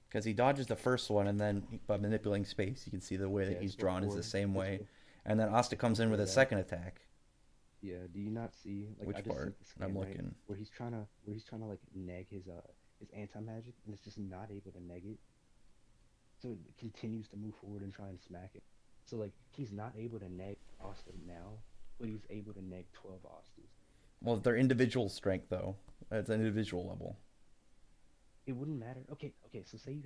Because he dodges the first one, and then by manipulating space, you can see the way that Yeah, he's drawn is the same it's way. And then Asta comes in with before a that. second attack. Yeah, do you not see like I Which just part? sent the I'm scan, right? looking. Where he's trying to like neg his anti magic, and it's just not able to neg it. So it continues to move forward and try and smack it. So like he's not able to neg Asta now, but he's able to neg 12 Astas. Well, their individual strength, though. It's an individual level. It wouldn't matter. Okay, okay, so say you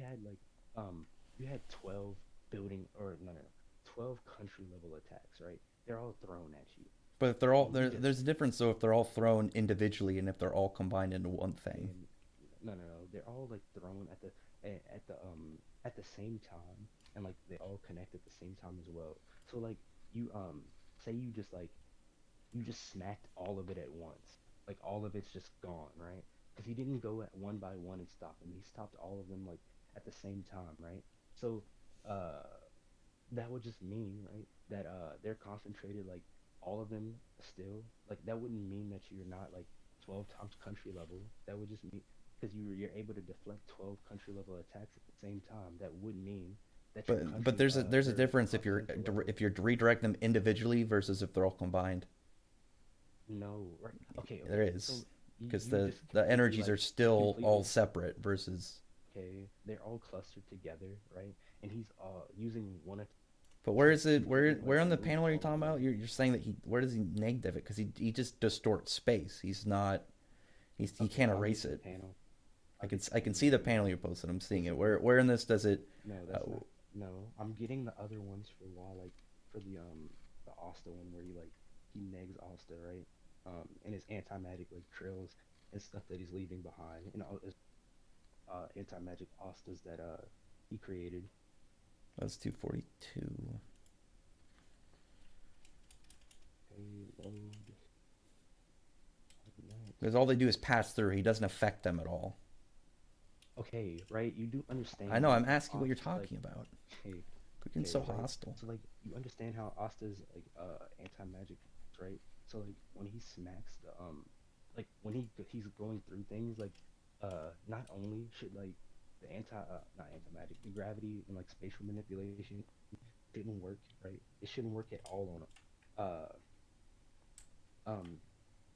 had 12 building or no no no 12 country level attacks, right? They're all thrown at you. But if they're all And you just there's a difference though if they're all thrown individually and if they're all combined into one thing. and no no no they're all like thrown at the same time, and like they all connect at the same time as well. So like you say you just smacked all of it at once, like all of it's just gone, right? Because he didn't go at one by one and stop them. He stopped all of them like at the same time, right? So uh that would just mean, right, that they're concentrated like all of them still. Like that wouldn't mean that you're not like 12 times country level. That would just mean because you're able to deflect 12 country level attacks at the same time. That would mean that your But country there's a they're difference continental level. if you're redirect them individually versus if they're all combined. No, right? Okay, There okay. So is, because you just the completely energies like are still all completely separate versus. okay. They're all clustered together, right? And he's using one of But to where is it? completely Where like on the remove panel are you all of talking them. about? You're saying that he, where does he negative it? Because he just distorts space. He's not. He Okay, can't I'll get erase to the it. panel. I I'll can get to I the can panel see in a the minute. panel you posted. I'm seeing it. Basically, Where in this does it? no, Uh, that's not. No, I'm getting the other ones for while like for the Asta one where he negs Asta, right? And his anti-magic like trails and stuff that he's leaving behind, and all his anti-magic Astas that he created. that's 242. Okay, load next. Because all they do is pass through. He doesn't affect them at all. Okay, right? You do I understand know. like I'm asking what you're Like talking about. okay, Quit being okay, so right? hostile. So like you understand how Asta's like anti-magic, right? So like when he smacks the like when he's going through things like not only should like the not anti-magic, the gravity and like spatial manipulation didn't work, right? It shouldn't work at all on him. Um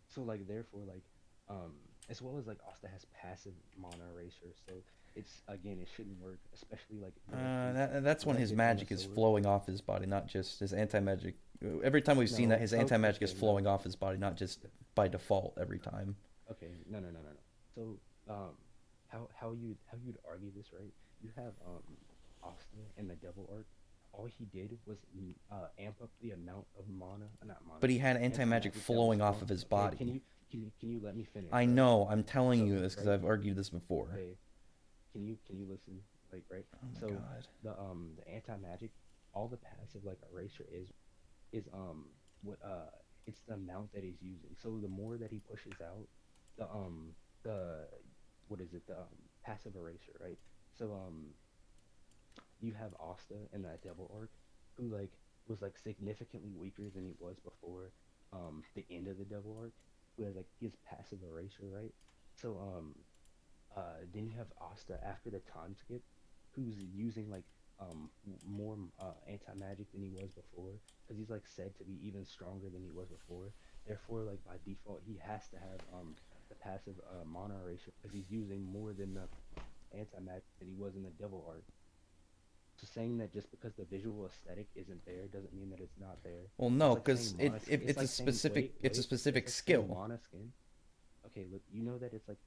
so like therefore like um as well as like Asta has passive mana erasure, so it's again it shouldn't work, especially like directly That's when his directed from a magic is sword. flowing off his body, not just his anti magic. Every time we've seen that, No, his oh, anti magic is okay, no, flowing off his body, not just th- by default every time. okay, no. So how you'd argue this, right? You have Asta in the Devil Arc. All he did was amp up the amount of mana, not mana, But he had anti anti magic magic that was flowing off flowing. of his Okay, body. can you let me finish, I right? know. I'm telling So you this because right, I've argued this before. okay, can you listen, like right? Oh my So god. the anti magic, all the passive like erasure is what it's the amount that he's using. So the more that he pushes out, the what is it, the passive erasure, right? So you have Asta in that Devil arc, who like was like significantly weaker than he was before the end of the Devil arc, who has like his passive erasure, right? So then you have Asta after the time skip, who's using like more anti magic than he was before, because he's like said to be even stronger than he was before. Therefore, like by default, he has to have the passive mana erasure because he's using more than the anti magic that he was in the Devil arc. So saying that just because the visual aesthetic isn't there doesn't mean that it's not there. Well, It's no, like saying because mana. it's It's a like saying specific wait. It's like saying skill. mana skin. Okay, look, you know that it's like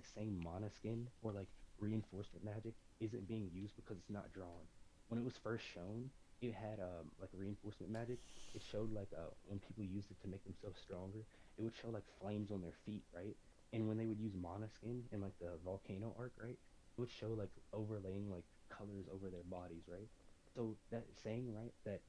saying mana skin or like reinforcement magic isn't being used because it's not drawn. When it was first shown, it had like reinforcement magic. It showed like when people used it to make themselves stronger, it would show like flames on their feet, right? And when they would use mana skin in like the volcano arc, right, it would show like overlaying like colors over their bodies, right? So that saying right that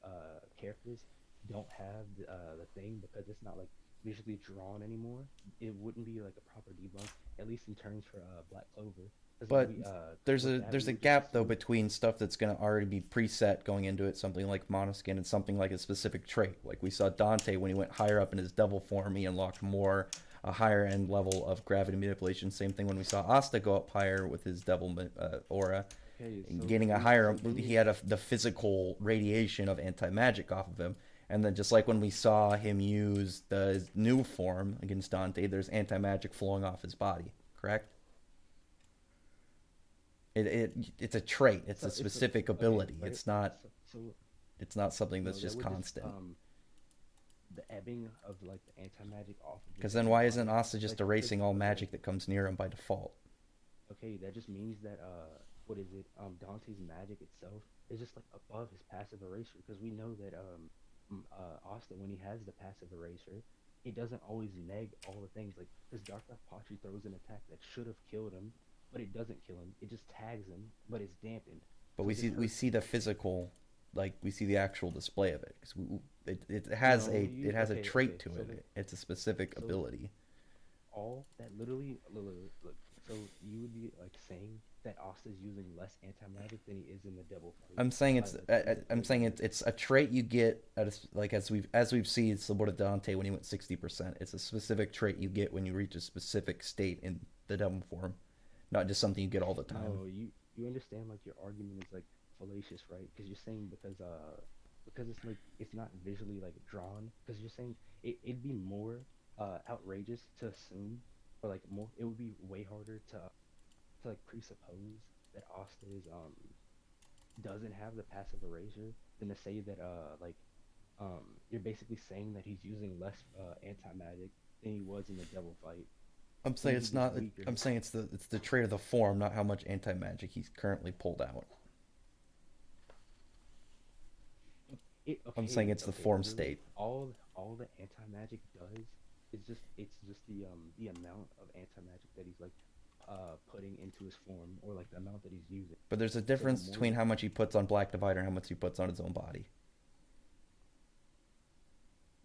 characters don't have the thing because it's not like visually drawn anymore, it wouldn't be like a proper debunk, at least in terms for Black Clover, because But we with that we there's a would just gap though assume. between stuff that's gonna already be preset going into it, something like Monoskin, and something like a specific trait. Like we saw Dante when he went higher up in his devil form, he unlocked more a higher end level of gravity manipulation. Same thing when we saw Asta go up higher with his devil aura, Okay, getting a higher. so then He you had the physical radiation of anti magic off of him. And then just like when we saw him use the new form against Dante, there's anti magic flowing off his body. Correct? It's a trait. It's a it's a specific okay, ability. right? So It's not something no, that's that just would just constant. the ebbing of like the anti magic off of Because his then why isn't body, Asta just like because erasing all okay, magic that comes near him by default? okay, that just means that what is it? Dante's magic itself is just like above his passive erasure because we know that Asta when he has the passive erasure, it doesn't always neg all the things like because Dark Pottery throws an attack that should have killed him, but it doesn't kill him. It just tags him, but it's dampened, But so it just we hurts see him. the physical, like we see the actual display of it. Because No, it you has a okay, trait okay. to So it. It's a specific so ability. all that literally look. So you would be like saying that Asta's using less anti magic than he is in the Devil fight. I'm saying it's a trait you get like as we've seen Sloboda Dante when he went 60%. It's a specific trait you get when you reach a specific state in the devil form, not just something you get all the time. No, you understand like your argument is like fallacious, right? Because you're saying because it's like it's not visually like drawn. Because you're saying it'd be more outrageous to assume, or like more. It would be way harder to like presuppose that Asta is doesn't have the passive erasure than to say that you're basically saying that he's using less anti-magic than he was in the devil fight. I'm saying Saying it's he's just not. weaker. I'm saying it's the trait of the form, not how much anti magic he's currently pulled out. I'm Okay, saying it's the okay, form literally state. all the anti-magic does is just it's just the amount of anti-magic that he's like putting into his form, or like the amount that he's using. But there's a So the difference more between you how much he puts on Black Divider and how much he puts on his own body.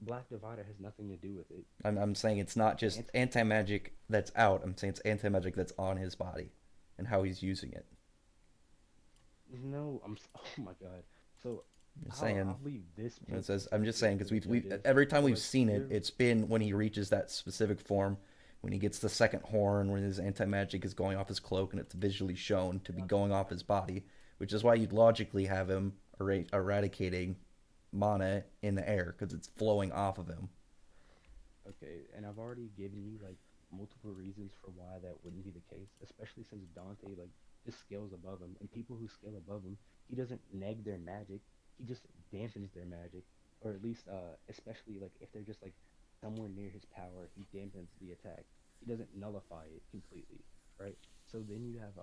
Black Divider has nothing to do with it. I'm saying it's not just Anti anti magic that's out. I'm saying it's anti magic that's on his body, and how he's using it. no, oh my god. So I'm just I'll saying. leave this It point says, I'm just saying to because the we judges. every time But we've like seen it, literally, it's been when he reaches that specific form, when he gets the second horn, when his anti magic is going off his cloak, and it's visually shown to be going off his body, which is why you'd logically have him eradicating mana in the air because it's flowing off of him. okay, and I've already given you like multiple reasons for why that wouldn't be the case, especially since Dante like just scales above him, and people who scale above him, he doesn't neg their magic, he just dampens their magic, or at least especially like if they're just like somewhere near his power, he dampens the attack. He doesn't nullify it completely, right? So then you have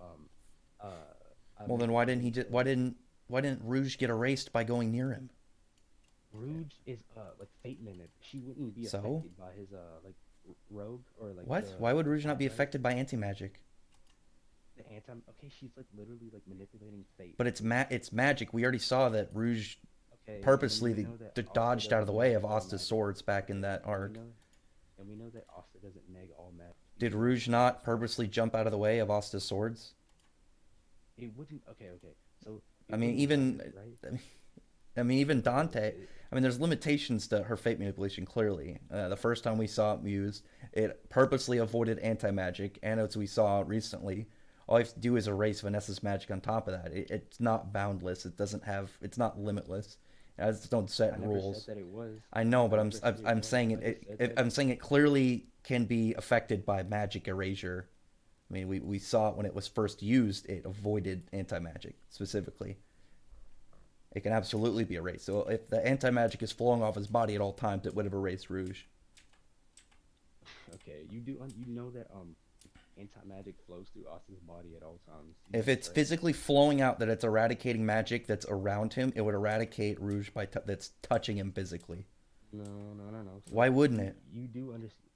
Well, then why didn't he Metaphysics just that like why didn't Rouge get erased by going near him? Rouge is like fate mimic. She wouldn't be So affected by his rogue or like what? Why would Rouge not be right? affected by anti magic? The anti okay, she's like literally like manipulating fate. But it's magic. We already saw that Rouge Okay, and purposely we know that Asta dodged out of the doesn't way neg of all Asta's magic. swords back in Okay, that arc. and we know that Asta doesn't neg all magic. You Did do Rouge understand not this, right? purposely jump out of the way of Asta's swords? It wouldn't. Okay, okay. So I it mean, wouldn't matter, even right? even Okay, Dante. I mean, there's limitations to her fate manipulation. Clearly, the first time we saw it used, it purposely avoided anti magic, and as we saw recently, all you have to do is erase Vanessa's magic on top of that. It's not boundless. It doesn't have. It's not limitless. It has its own set I never said rules. that it was. I know, I but never said it I'm was. saying I just said that. I'm saying it clearly can be affected by magic erasure. I mean, we saw it when it was first used. It avoided anti magic specifically. It can absolutely be erased. So if the anti magic is flowing off his body at all times, it would have erased Rouge. Okay, you know that anti magic flows through Asta's body at all times. You know If this, it's right? physically flowing out, that it's eradicating magic that's around him, it would eradicate Rouge that's touching him physically. No, no, no, no. So Why wouldn't it? you do understand.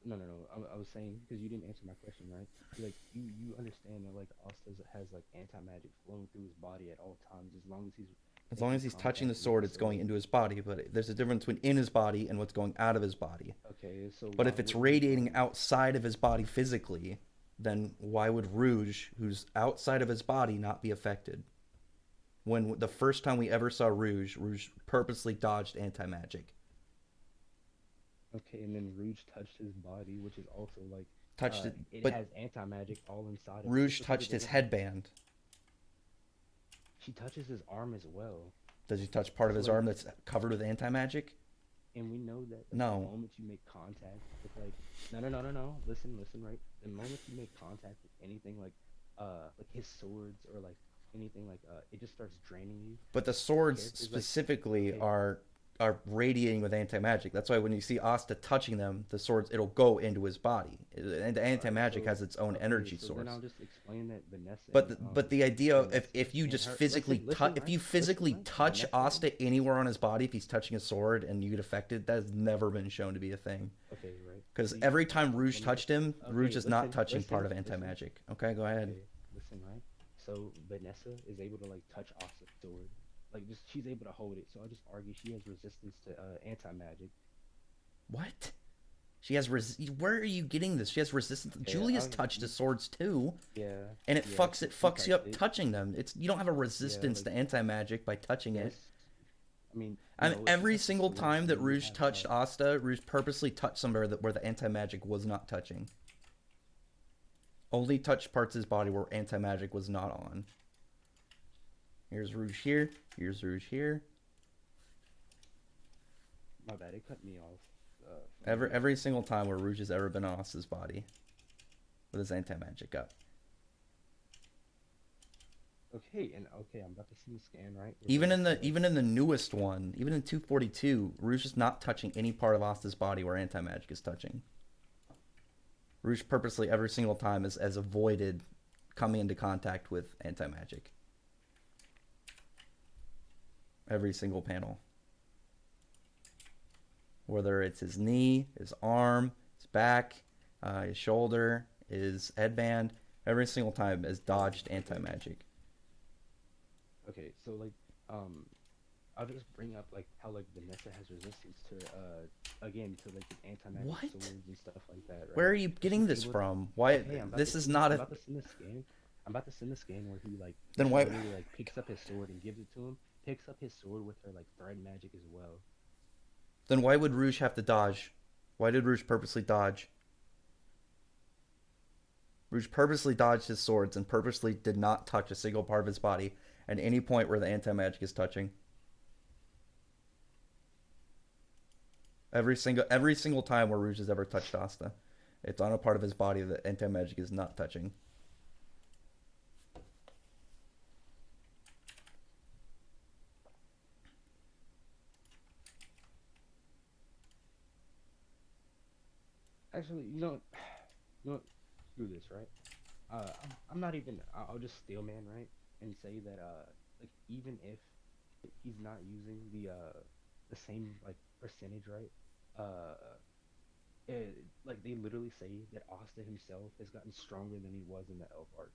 No, no, no. I was saying because you didn't answer my question, right? Like you understand that like Asta has like anti magic flowing through his body at all times as long as he's As long making as he's touching the contact with sword, the it's going sword. into his body. But there's a difference between in his body and what's going out of his body. Okay, so But why if it's wouldn't radiating outside of his body physically, then why would Rouge, who's outside of his body, not be affected? When the first time we ever saw Rouge, Rouge purposely dodged anti magic. okay, and then Rouge touched his body, which is also like Touched it, it but has anti magic all inside of it. Rouge Just because it touched his doesn't have. headband. She touches his arm as well. Does he touch part of So his like, arm that's covered with anti magic? and we know that like the No. moment you make contact with like no. Listen, right? The moment you make contact with anything like his swords or like anything like it just starts draining you. But the The swords character's like specifically okay, are radiating with anti magic. That's why when you see Asta touching them, the swords it'll go into his body. And the anti alright, magic so has its own okay, energy so source. then I'll just explain that Vanessa But the idea of Vanessa if you and just her physically listen, if right? you physically Right? touch Vanessa. Asta anywhere on his body, if he's touching a sword and you get affected, that has never been shown to be a thing. Okay, right. Because So every time Rouge let me touched him, Rouge okay, is not touching part of anti magic. Okay, go ahead. okay, listen, right? So Vanessa is able to like touch Asta's sword. Like just she's able to hold it. So I just argue she has resistance to anti magic. What? She has where are you getting this? She has resistance. Okay, Julius touched his swords too, yeah, and it yeah, fucks she you up touched it. touching them. It's you don't have a Yeah, resistance like to anti magic by touching yes. it. I mean, And no, if she every touched the single sword, time that then you Rouge have touched Asta, Rouge purposely touched somewhere where the anti magic was not touching. Only touched parts of his body where anti magic was not on. Here's Rouge here. Here's Rouge here. my bad, it cut me off. from the Every single time where Rouge has ever been on Asta's body with his anti-magic up. Okay, and okay, I'm about to see the scan, right? Even in the newest one, even in 242, Rouge is not touching any part of Asta's body where anti-magic is touching. Rouge purposely every single time has avoided coming into contact with anti-magic. Every single panel. Whether it's his knee, his arm, his back, his shoulder, his headband, every single time has dodged anti-magic. Okay, so like, I'll just bring up like how like Vanessa has resistance to again to like the anti-magic What? swords and stuff like that, right? Where are you But getting she's this able. from? Why? Okay, This is not I'm a. about to send the scan. I'm about to send the scan where he like Then she why? literally like picks up his sword and gives it to him. Picks up his sword with her like thread magic as well. Then why would Rouge have to dodge? Why did Rouge purposely dodge? Rouge purposely dodged his swords and purposely did not touch a single part of his body at any point where the anti-magic is touching. Every single time where Rouge has ever touched Asta, it's on a part of his body that anti-magic is not touching. Actually, you know, what? Screw this, right? I'm not even. I'll just steel man, right, and say that like even if he's not using the same like percentage, right? Uh, like they literally say that Asta himself has gotten stronger than he was in the Elf arc,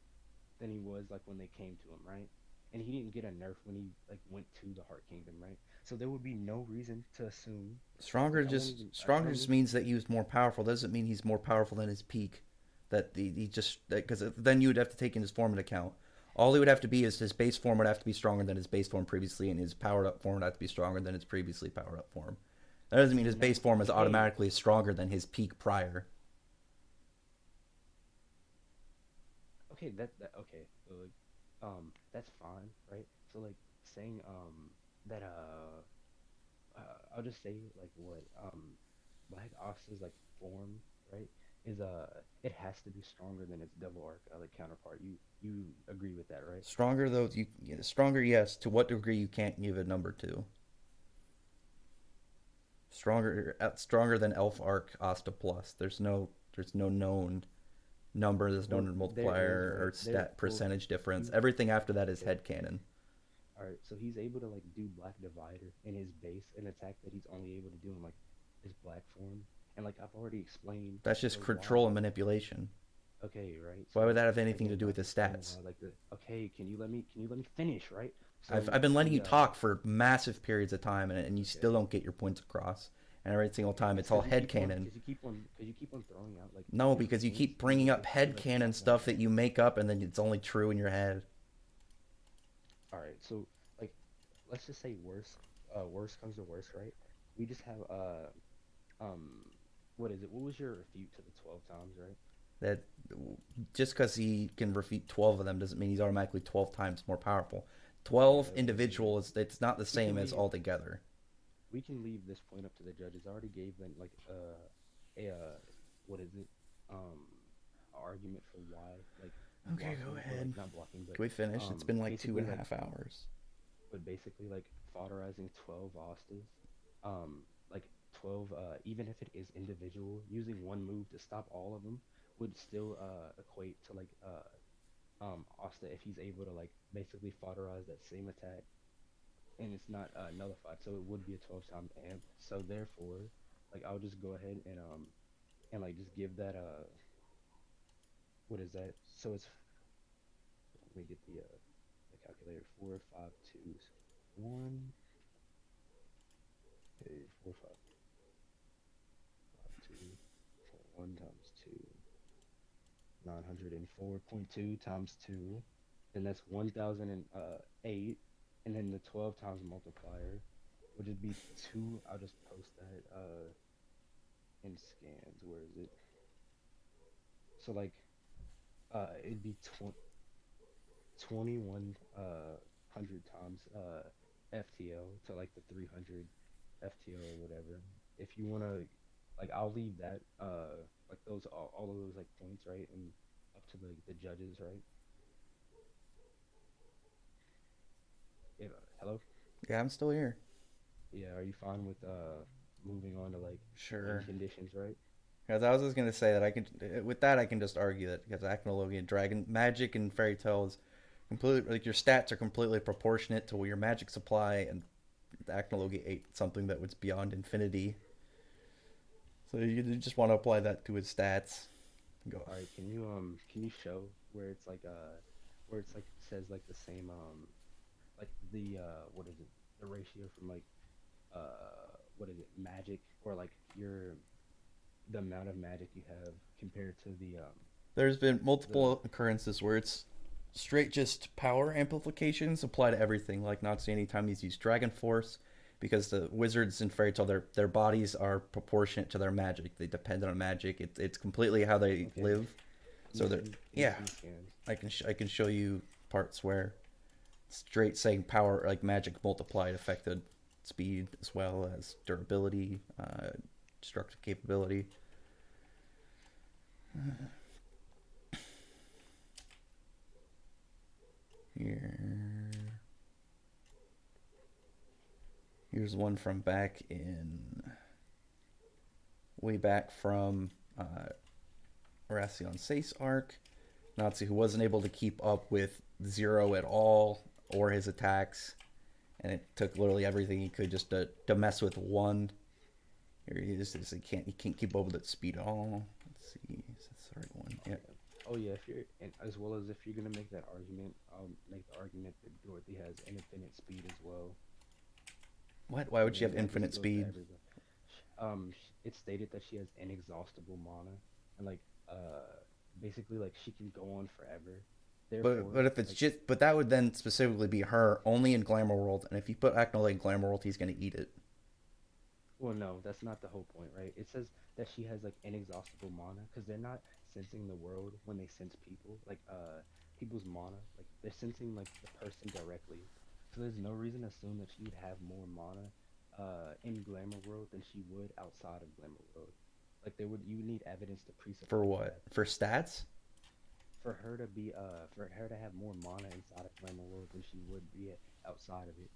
than he was like when they came to him, right? And he didn't get a nerf when he like went to the Heart Kingdom, right? So there would be no reason to assume. Stronger Like I won't just even. I stronger don't just need. means that he was more powerful. Doesn't mean he's more powerful than his peak. That he just because then you would have to take in his form into account. All he would have to be is his base form would have to be stronger than his base form previously, and his powered up form would have to be stronger than his previously powered up form. That doesn't mean his No. base form is Okay. automatically stronger than his peak prior. Okay. That okay. So like, that's fine, right? So like saying that I'll just say like what Black Ox's like form, right? Is it has to be stronger than its Devil Arc like counterpart. You agree with that, right? Stronger though, stronger yes. To what degree you can't give a number to. Stronger than Elf Arc Asta Plus. There's no known number. There's no Well, there is, multiplier right? or There, stat well, percentage difference. he, Everything after that is okay, headcanon. all right. So he's able to like do Black Divider in his base, an attack that he's only able to do in like his black form. And like I've already explained That's just the control why. and manipulation. Okay, right. So Why would like that have anything to again, do with I've his explained stats? why. Like the okay, can you let me finish, right? I've So been letting you the talk for massive periods of time, and you still okay, don't get your points across. And every single time, it's it's all because headcanon. you keep on throwing out like No, different because you points keep and you bringing up basically like headcanon talk about stuff them. that you make up, and then it's only true in your head. All right, so like let's just say worst comes to worst, right? We just have um what is it? What was your refute to the 12 times, right? That just because he can defeat 12 of them doesn't mean he's automatically 12 times more powerful. Okay, 12 okay, okay. individuals, it's not the We same can as leave all together. we can leave this point up to the judges. I already gave them like a what is it? Argument for why like Okay, go blocking or like ahead. not blocking, but Can we finish? It's been like two basically and a like half hours. basically like fodderizing 12 Ostas, like 12 even if it is individual, using one move to stop all of them would still equate to like Asta if he's able to like basically fodderize that same attack and it's not nullified, so it would be a 12 time amp. So therefore, like I'll just go ahead and like just give that what is that? So it's let me get the calculator. 4, 5, 2, 1. Okay, 4, 5, 5, 2. So 1 times 2, 904.2 times 2. Then that's 1008. And then the 12 times multiplier would just be 2. I'll just post that in scans. Where is it? So like it'd be 21 hundred times FTL to like the 300 FTL or whatever. If you want to Like I'll leave that like those all of those like points, right, and up to the judges, right? If, hello? Yeah, I'm still here. Yeah, are you fine with moving on to like win Sure. conditions, right? Because I was just gonna say that I can, with that, I can just argue that because Acnologia and Dragon Magic and Fairy Tales completely like your stats are completely proportionate to your magic supply, and the Acnologia ate something that was beyond infinity. So you just want to apply that to his stats. Go. All right, can you show where it's like says like the same like the what is it? The ratio from like what is it? Magic or like your the amount of magic you have compared to There's been the multiple occurrences where it's straight just power amplifications apply to everything. Like Nazi anytime he's used Dragon Force, because the wizards in Fairy Tale their bodies are proportionate to their magic. They depend on magic. It's completely how they okay, live. So they're can you yeah. send me scans? I can show you parts where straight saying power like magic multiplied affected speed as well as durability, destructive capability. Here, here's one from back in way back from Horacion Sace arc. Nazi who wasn't able to keep up with Zero at all or his attacks, and it took literally everything he could just to mess with one. Here he can't keep up with its speed at all. Let's see, is that the right one? Yeah. Okay. Oh yeah, if you're and as well as if you're gonna make that argument, I'll make the argument that Dorothy has infinite speed as well, What? Why would and she have that just infinite goes to speed? everybody. It's stated that she has inexhaustible mana, and like basically like she can go on forever. Therefore, But if it's like just but that would then specifically be her only in Glamour World, and if you put Acnolay in Glamour World, he's gonna eat it. well, no, that's not the whole point, right? It says that she has like inexhaustible mana because they're not sensing the world when they sense people, like people's mana, like they're sensing like the person directly. So there's no reason to assume that she would have more mana in Glamour World than she would outside of Glamour World. Like there would you would need evidence to For presuppose what? that For stats? for her to have more mana inside of Glamour World than she would be outside of it.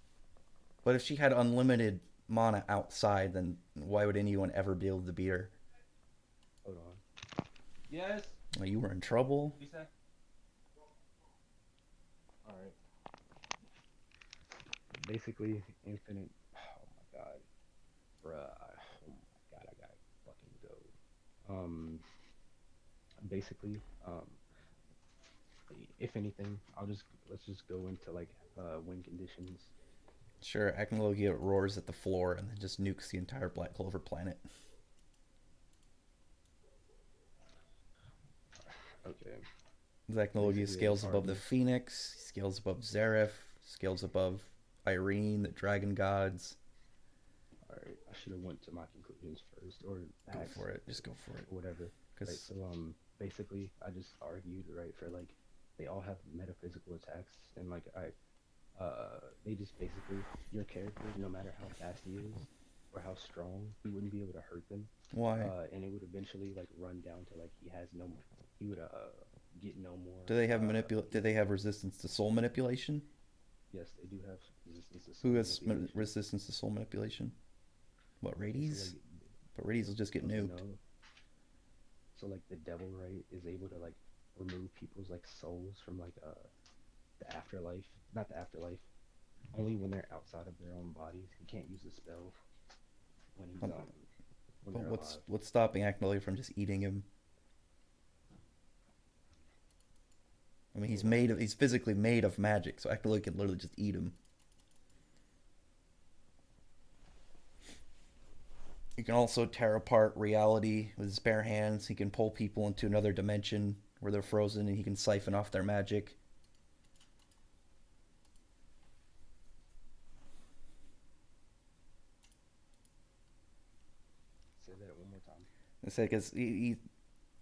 But if she had unlimited mana outside, then why would anyone ever be able to beat her? Hold on. Yes. Well, you were in trouble. Lisa. All right. Basically, infinite. Oh my god, bruh. Oh my god, I gotta fucking go. Basically, if anything, let's just go into like win conditions. Sure, Acnologia roars at the floor and then just nukes the entire Black Clover planet. Okay. Acnologia Basically, I just scales above the argue. Phoenix, scales above Zareth, scales above Irene, the Dragon Gods. All right, I should have went to my conclusions first, or Go asked, for it. Just go for it. or whatever. Right. Because So basically, I just argued right for like they all have metaphysical attacks, and like they just basically your character, no matter how fast he is or how strong, he wouldn't be able to hurt them. why? And it would eventually like run down to like he has no, he would get no more. Do they have Do they have resistance to soul manipulation? Yes, they do have resistance to Who soul has manipulation. resistance to soul manipulation? What, Okay, so Rades? But Rades will just get nuked. no, so like the devil right is able to like remove people's like souls from like the afterlife, not the afterlife, only when they're outside of their own bodies. He can't use the spell when he's But when they're alive. what's stopping Acnologia from just eating him? I mean, Hold on. he's physically made of magic, so Acnologia can literally just eat him. He can also tear apart reality with his bare hands. He can pull people into another dimension where they're frozen, and he can siphon off their magic. Say that one more time. It's like, cause he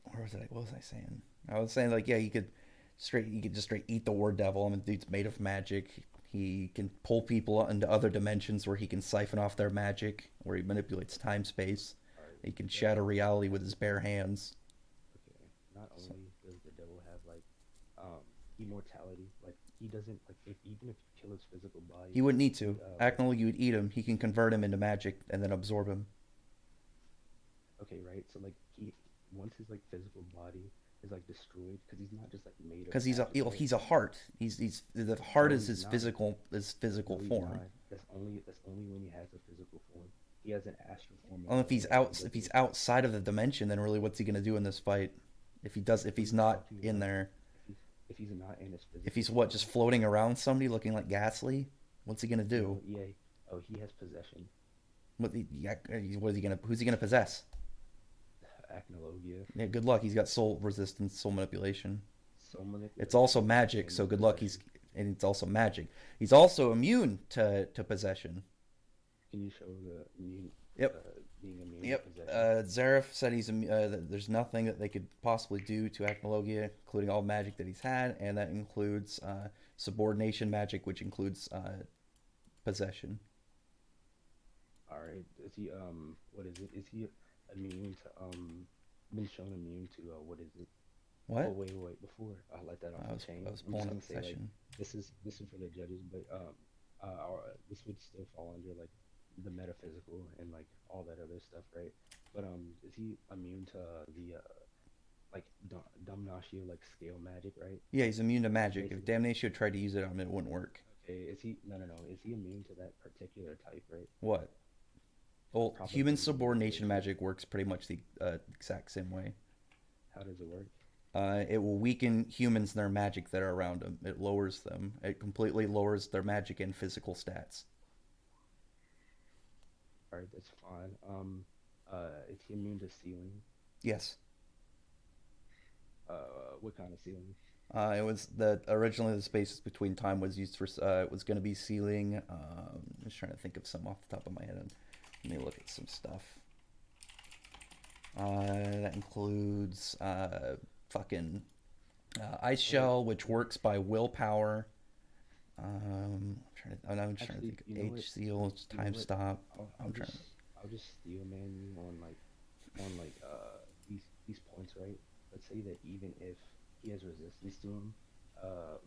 where was I? What was I saying? I was saying like, yeah, he could just straight eat the War Devil. I mean, the dude's made of magic. He can pull people into other dimensions where he can siphon off their magic, where he manipulates time space. All right. He can shatter reality with his bare hands. Okay. Not So only does the devil have like um immortality, like he doesn't like if even if you kill his physical he body, wouldn't need he to. Acnologia would eat okay, him. He can convert him into magic and then absorb him. okay, right? So like he once his like physical body is like destroyed because he's not just like made of Because magic, right? he's a heart. He's the heart No, is he's not. his physical No, he's form. not. That's only when he has a physical form. He has an astral form as Well, well that he if doesn't he's even. outside of the dimension, then really what's he gonna do in this fight? If What are he's you not talking in about? there, If he's not in his if physical he's what just form, floating around somebody looking like Ghastly, what's he gonna do? no, yeah. Oh, he has possession. Yeah, what is he gonna? Who's he gonna possess? Acnologia, Yeah, good luck. He's got soul resistance, soul manipulation. soul It's also manipulation, magic, so and good luck. possession. And it's also magic. He's also immune to possession. Can you show the immune, Yep. being immune to Yep. possession? Zareth said there's nothing that they could possibly do to Acnologia, including all magic that he's had, and that includes subordination magic, which includes possession. All right. Is he what is it? Is he immune to been shown immune to what is it? Oh What? wait. Before I let that off the I chain, was I'm just pulling up gonna say like possession. this is for the judges, but this would still fall under like the metaphysical and like all that other stuff, right? But is he immune to the like Damnatio like scale magic, right? Yeah, he's immune to Which is magic. If basically Damnation tried to use it on him, it wouldn't work. okay. Is he no? Is he immune to that particular type, right? What? Well, human Probability subordination manipulation. magic works pretty much the exact same way. How does it work? It will weaken humans and their magic that are around them. It lowers them. It completely lowers their magic and physical stats. All right, that's fine. Is he immune to sealing? Yes. What kind of sealing? It was the originally the spaces between time was used for it was going to be sealing. I'm just trying to think of some off the top of my head. Let me look at some stuff. That includes fucking ice Okay. shell, which works by willpower. I'm just trying to Actually, think. you know what? H seal, You know time what? stop. I'll I'm trying just I'll just steel man you on like these points, right? Let's say that even if he has resistance to him, uh,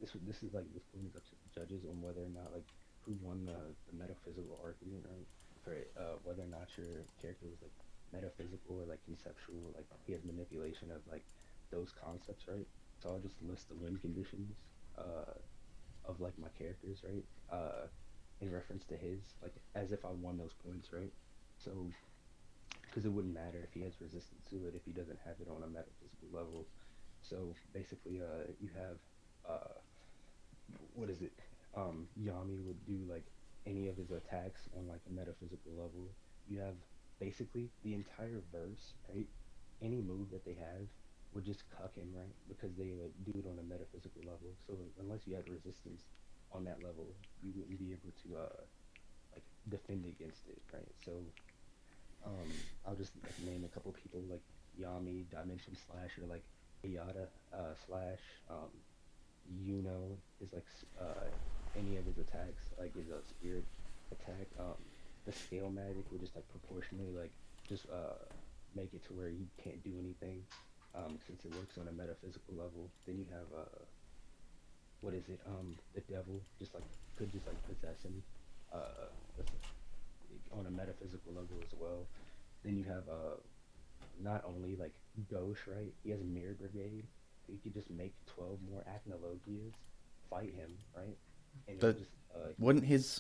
this is like this point is up to the judges on whether or not like who won the metaphysical argument, right? For whether or not your character was like metaphysical or like conceptual, like he has manipulation of like those concepts, right? So I'll just list the win conditions. Uh, of like my characters, right? In reference to his, like as if I won those points, right? So, because it wouldn't matter if he has resistance to it if he doesn't have it on a metaphysical level. So basically, you have what is it? Yami would do like any of his attacks on like a metaphysical level. You have basically the entire verse, right? Any move that they have would just cuck him, right? Because they would do it on a metaphysical level. So unless you had resistance on that level, you wouldn't be able to like defend against it, right? So I'll just like name a couple people like Yami, Dimension Slash, or like Ayada Slash. Yuno is like any of his attacks, like is a spirit attack. The scale magic would just like proportionally like just make it to where he can't do anything since it works on a metaphysical level. Then you have what is it? The devil just like could just like possess him that's, on a metaphysical level as well. Then you have not only like Ghost, right? He has Mirror Brigade. So you could just make 12 more Acnologias fight him, right? And it would But just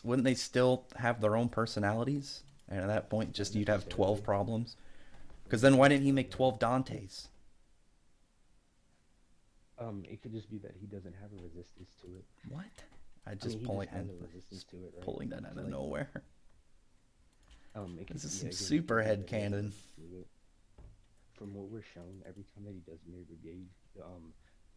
wouldn't they still have their own personalities? And at that point, not just you'd have 12 necessarily. problems. Because Wouldn't then why didn't he necessarily make have. 12 Dantes? It could just be that he doesn't have a resistance to it. What? I I mean, just he just pulling has and a resistance just to it, right? pulling that out So of like, nowhere. it could This is yeah, some again, it super could be head that he has a canon. resistance to it. From what we're shown, every time that he does Mirror Brigade,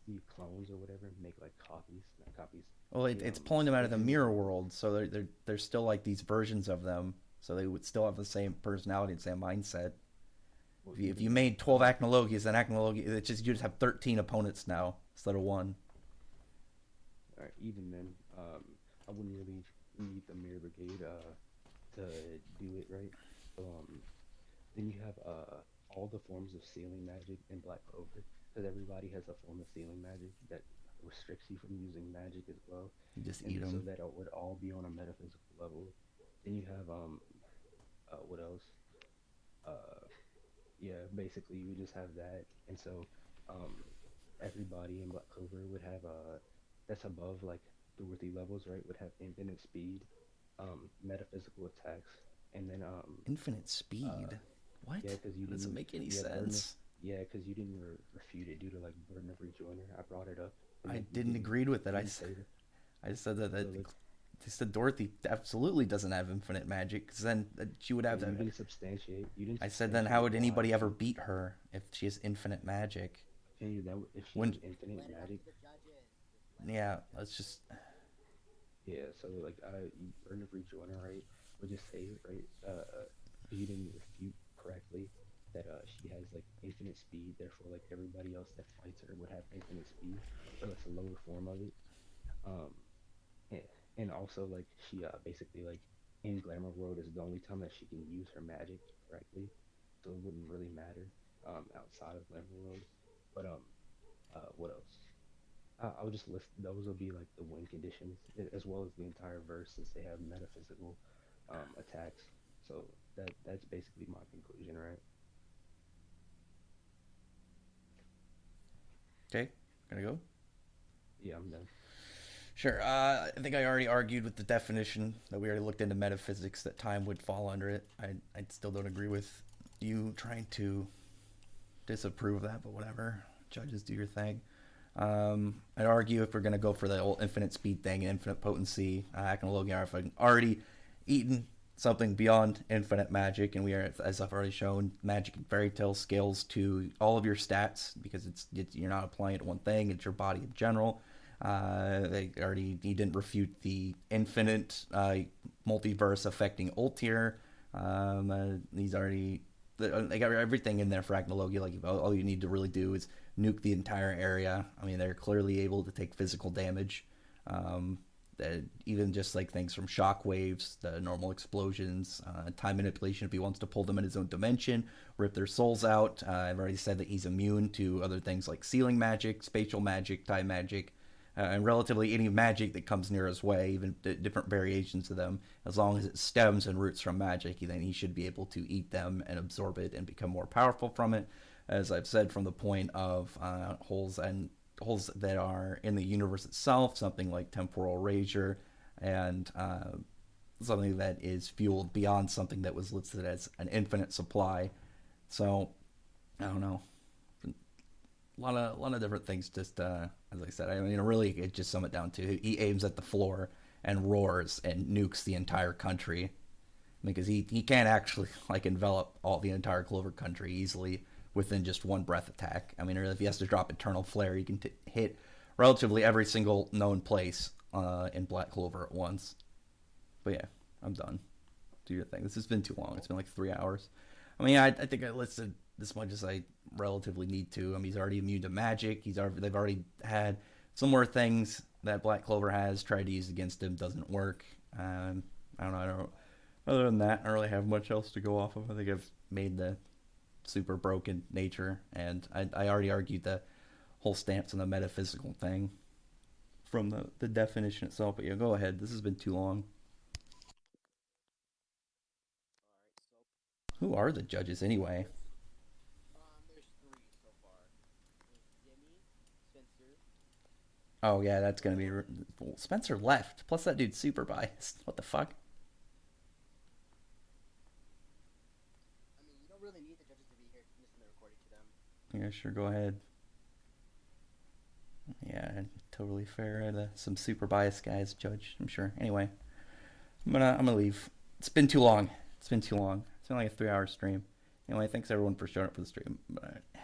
the clones or whatever make like copies, not copies. Well, They it's pulling them out of the basically mirror world, so they're still like these versions of them, so they would still have the same personality and same mindset. well If you even then made 12 Acnologias, then Acnologia, it's just you just have 13 opponents now instead of one. even then I wouldn't really need the Mirror Brigade to do it right. So Then you have all the forms of sealing magic in Black Clover, because everybody has a form of sealing magic that restricts you from using magic as well, You just and eat so them. that it would all be on a metaphysical level. Then you have what else? Uh, yeah, basically you just have that, and so um, everybody in Black Clover would have that's above like 2 or 3 levels, right? Would have infinite speed, metaphysical attacks, and then Infinite uh, speed. What? yeah, because you That doesn't didn't, make any yeah, burden of, sense. yeah, because you didn't refute it due to like burden of rejoinder. I brought it up, and I then didn't agree with it. you didn't say that. I said that, So like, I said Dorothy absolutely doesn't have infinite magic, because then she would yeah, have you to. didn't substantiate. You didn't I said then how substantiate would why anybody ever she. beat her if she has infinite magic? Okay, that if she When has infinite Let it up magic, to the judges. Just let it up to yeah, the let's judges. just yeah. So like, burden of rejoinder, right? Would just say, right? Because you didn't refute correctly that she has like infinite speed. Therefore, like everybody else that fights her would have infinite speed. So that's a lower form of it. Um, and, and also like she basically like in glamour world is the only time that she can use her magic correctly, so it wouldn't really matter outside of glamour world. But what else? I'll just list those will be like the win conditions as well as the entire verse since they have metaphysical attacks. So that's basically my conclusion, right? okay. Gonna go. Yeah, I'm done. Sure. I think I already argued with the definition that we already looked into metaphysics that time would fall under it. I still don't agree with you trying to disapprove of that, but whatever. Judges, do your thing. I'd argue if we're going to go for the old infinite speed thing and infinite potency, Acnologia, if I've already eaten something beyond infinite magic, and we are, as I've already shown, magic and fairy tale scales to all of your stats because you're not applying it to one thing; it's your body in general. He didn't refute the infinite multiverse affecting Ultir. He's already they got everything in there for Acnologia. Like all you need to really do is nuke the entire area. I mean, they're clearly able to take physical damage. Um, Even just like things from shock waves, the normal explosions, time manipulation if he wants to pull them in his own dimension, rip their souls out. I've already said that he's immune to other things like sealing magic, spatial magic, time magic, and relatively any magic that comes near his way, even different variations of them. As long as it stems and roots from magic, then he should be able to eat them and absorb it and become more powerful from it. As I've said, from the point of holes that are in the universe itself, something like temporal erasure, and something that is fueled beyond something that was listed as an infinite supply. So I don't know, a lot of different things. Just as I said, I mean, really, it just sum it down to he aims at the floor and roars and nukes the entire country because he can't actually like envelop all the entire Clover country easily within just one breath attack. I mean, if he has to drop Eternal Flare, he can hit relatively every single known place in Black Clover at once. But yeah, I'm done. Do your thing. This has been too long. It's been like 3 hours. I mean, I think I listed this much as I relatively need to. I mean, he's already immune to magic. They've already had similar things that Black Clover has tried to use against him. Doesn't work. I don't know. I don't. Other than that, I don't really have much else to go off of. I think I've made the super broken nature, and I already argued the whole stance on the metaphysical thing from the definition itself. But yeah, go ahead. This has been too long. All right. So Who are the judges anyway? there's three so far. There's Jimmy, Spencer. Oh yeah, that's gonna be Spencer left. Plus that dude's super biased. What the fuck? I mean, you don't really need the judges to be here. You can listen to the recording to them. Yeah, sure. Go ahead. Yeah, totally fair. Some super biased guys judge. I'm sure. Anyway, I'm gonna leave. It's been too long. It's been too long. It's been like a 3 hour stream. Anyway, thanks everyone for showing up for the stream.